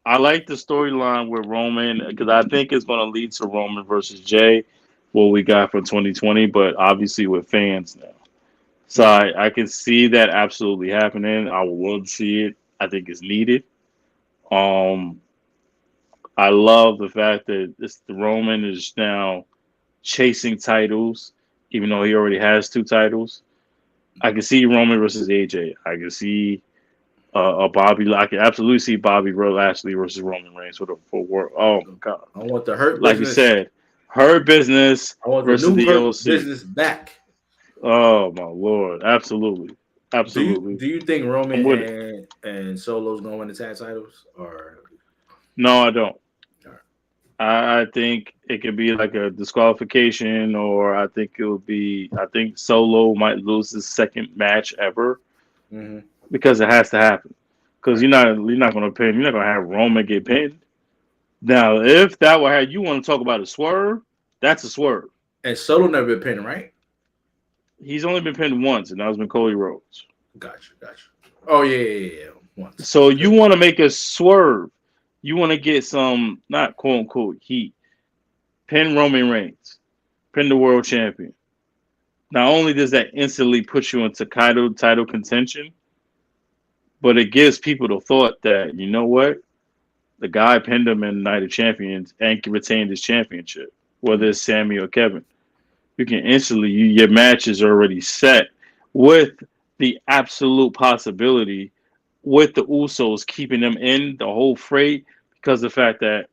I like the storyline with Roman because I think it's going to lead to Roman versus Jay, what we got from 2020, but obviously with fans now. So I can see that absolutely happening. I would love to see it. I think it's needed. Um, I love the fact that the Roman is now chasing titles, even though he already has two titles. I can see Roman versus AJ. I can see a Bobby. I can absolutely see Bobby Lashley versus Roman Reigns for work. Oh my god! I want the Hurt Like you Business. said, her business I want the versus new the Hurt OC. Business back. Oh my lord! Absolutely, Do you absolutely. do you think I'm Roman with it. and Solo's gonna win the tag titles or? No, I don't. Or I think it could be like a disqualification, or I think it would be. I think Solo might lose his second match ever mm-hmm. because it has to happen. Because Right. you're not gonna pin. You're not gonna have Roman get pinned. Now, if that were how you want to talk about a swerve, that's a swerve. And Solo never been pinned, right? He's only been pinned once, and that was been Cody Rhodes. Gotcha. Oh yeah. Once. So Okay. you want to make a swerve. You want to get some, not quote unquote heat. Pin Roman Reigns. Pin the world champion. Not only does that instantly put you into title contention, but it gives people the thought that, you know what? The guy pinned him in Night of Champions and retained his championship, whether Mm-hmm. it's Sammy or Kevin. You can instantly, your match is already set with the absolute possibility with the Usos keeping them in the whole freight because of the fact that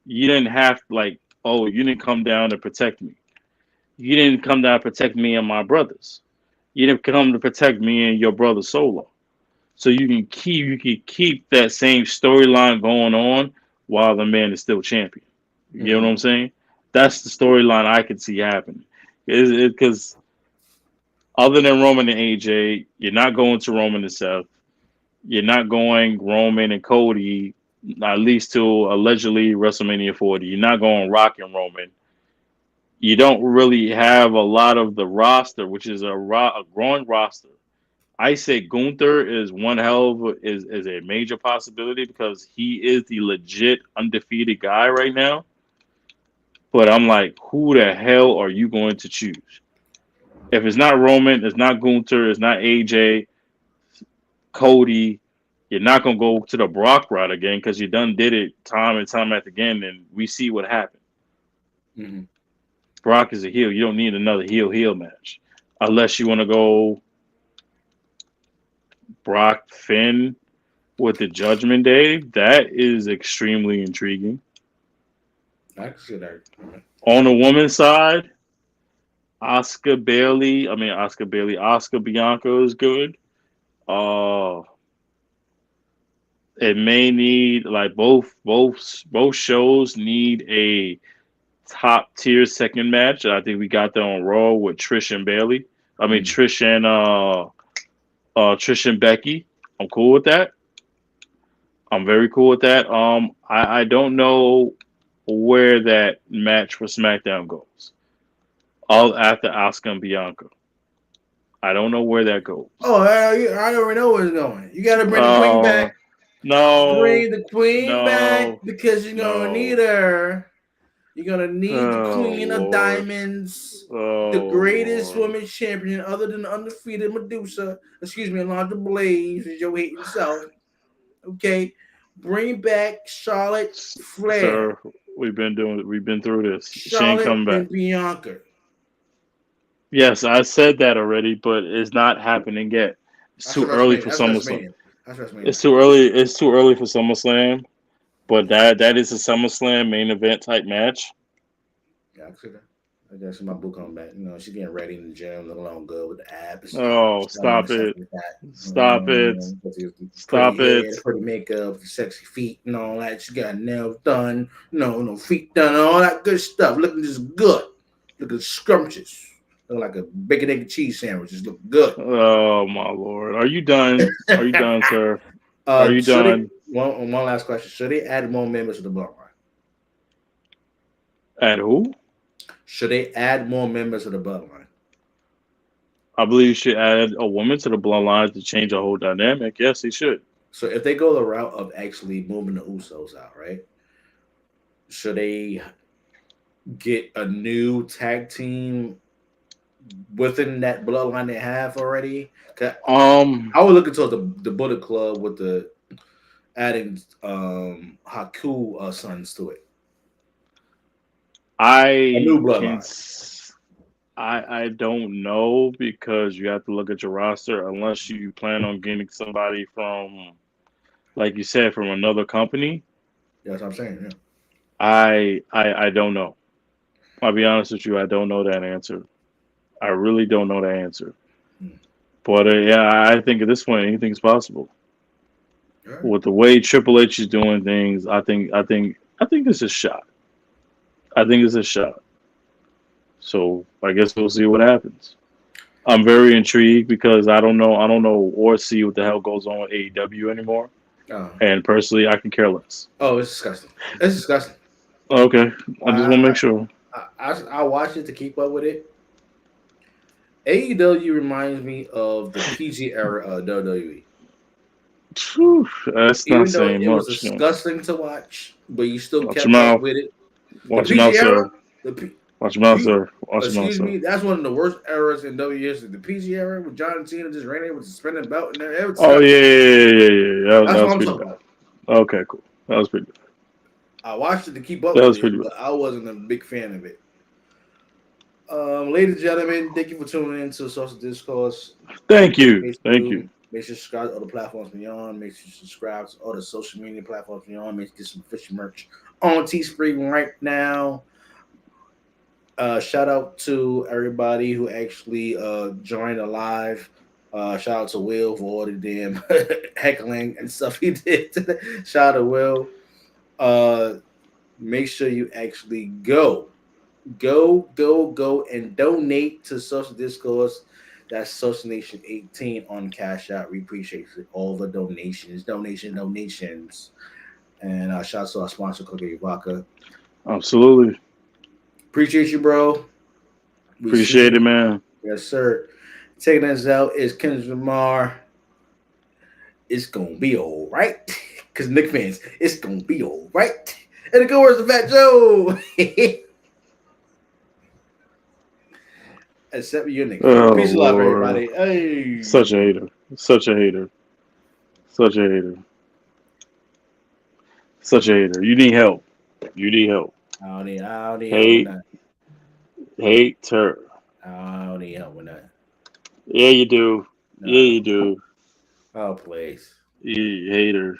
you didn't have, like, oh, you didn't come down to protect me. You didn't come down to protect me and my brothers. You didn't come to protect me and your brother Solo. So you can keep that same storyline going on while the man is still champion. You get what Mm-hmm. I'm saying? That's the storyline I could see happening. Because other than Roman and AJ, you're not going to Roman and Seth. You're not going Roman and Cody, at least to allegedly WrestleMania 40. You're not going Rock and Roman. You don't really have a lot of the roster, which is a growing roster. I say Gunther is one hell of is a major possibility because he is the legit undefeated guy right now. But I'm like, who the hell are you going to choose? If it's not Roman, it's not Gunther, it's not AJ, Cody, you're not gonna go to the Brock route again because you done did it time and time after again, and we see what happened. Mm-hmm. Brock is a heel. You don't need another heel match unless you want to go Brock Finn with the Judgment Day. That is extremely intriguing. I can see that. On the woman's side, Oscar Bianca is good. Uh, it may need like both shows need a top tier second match. I think we got that on Raw with Trish and Bailey. I mean Mm-hmm. Trish and Becky. I'm cool with that. I'm very cool with that. I don't know where that match for SmackDown goes. All after Asuka and Bianca. I don't know where that goes. Oh, I already know where it's going. You got to bring the queen Uh, back. no, Bring the queen back no, because you're gonna need no. her. You're gonna need the Oh Queen of Lord. Diamonds, the Oh greatest Lord. women's champion other than the undefeated Medusa. Excuse me, Alondra Blaze, is your hating self. Okay, bring back Charlotte Flair, Sir, we've been through this. She ain't Charlotte coming back. and Bianca. Yes, I said that already, but it's not happening yet. It's That's too early WrestleMania. for That's SummerSlam. WrestMania. That's WrestMania. It's too early. It's too early for SummerSlam. But that is a SummerSlam main event type match. Yeah, I could. I guess my book coming back. You know, she's getting ready in the gym, looking all good with the abs, Oh, and stop stuff it! like that. Stop it! Pretty Stop it! hair, pretty makeup, sexy feet, and all that. She got nails done, no feet done, and all that good stuff. Looking just good, looking scrumptious, looking like a bacon egg and cheese sandwich. Just look good. Oh my lord! Are you done? Are you done, sir? Are you Should it? done? One last question. Should they add more members to the bloodline? At who? Should they add more members to the bloodline? I believe you should add a woman to the bloodline to change the whole dynamic. Yes, he should. So if they go the route of actually moving the Usos out, right? Should they get a new tag team within that bloodline they have already? 'Cause Um, I was looking towards the Bullet Club with the adding Haku sons to it. A I new can. bloodline. I don't know because you have to look at your roster unless you plan on getting somebody from, like you said, from another company. That's what I'm saying. Yeah. I don't know. I'll be honest with you, I don't know that answer. I really don't know that answer. Hmm. But yeah, I think at this point anything's possible. All right. With the way Triple H is doing things, I think it's a shot. I think it's a shot. So I guess we'll see what happens. I'm very intrigued because I don't know or see what the hell goes on with AEW anymore. Uh, And personally, I can care less. oh, it's disgusting. It's disgusting. Okay, I just want to I make sure. I watch it to keep up with it. AEW reminds me of the PG era of WWE. Phew, that's not Even though saying it was much. You know. disgusting to watch, but you still Watch your kept up mouth. with it. The Watch your mouth, PG era, sir. the P, Watch your mouth, P sir. Watch your mouth, excuse sir. me, that's one of the worst eras in WWE history. The PG era with John Cena just ran in with the spinning belt and everything. It was Oh disgusting. yeah. That That's what was I'm pretty talking bad. about. Okay, cool. That was pretty bad. I watched it to keep up That with was it, pretty bad. but I wasn't a big fan of it. Ladies and gentlemen, thank you for tuning in to Saucy Discourse. Thank you. Make Thank sure, you. make sure you subscribe to all the platforms beyond. Make sure you subscribe to all the social media platforms beyond. Make sure you get some official merch on Teespring right now. Shout out to everybody who actually joined the live. Shout out to Will for all the damn heckling and stuff he did. Shout out to Will. Uh, Make sure you actually go and donate to Social Discourse. That's Social Nation 18 on Cash Out. We appreciate all the donations. And shout out to our sponsor, Cookie Vodka. Absolutely. Appreciate you, bro. We see Appreciate it, you. man. Yes, sir. Taking us out is Kendrick Lamar. It's gonna be all right. Cause Nick fans, it's gonna be all right. And the good words of Fat Joe. Except your Nick fan. Oh Peace and love, Lord. everybody. Hey. Such a hater. Such a hater. Such a hater. Such a hater. You need help. You need help. I don't need help with Hate. that. Hater. I don't need help with that. Yeah, you do. No, Yeah, I you don't. do. Oh, please. You hater.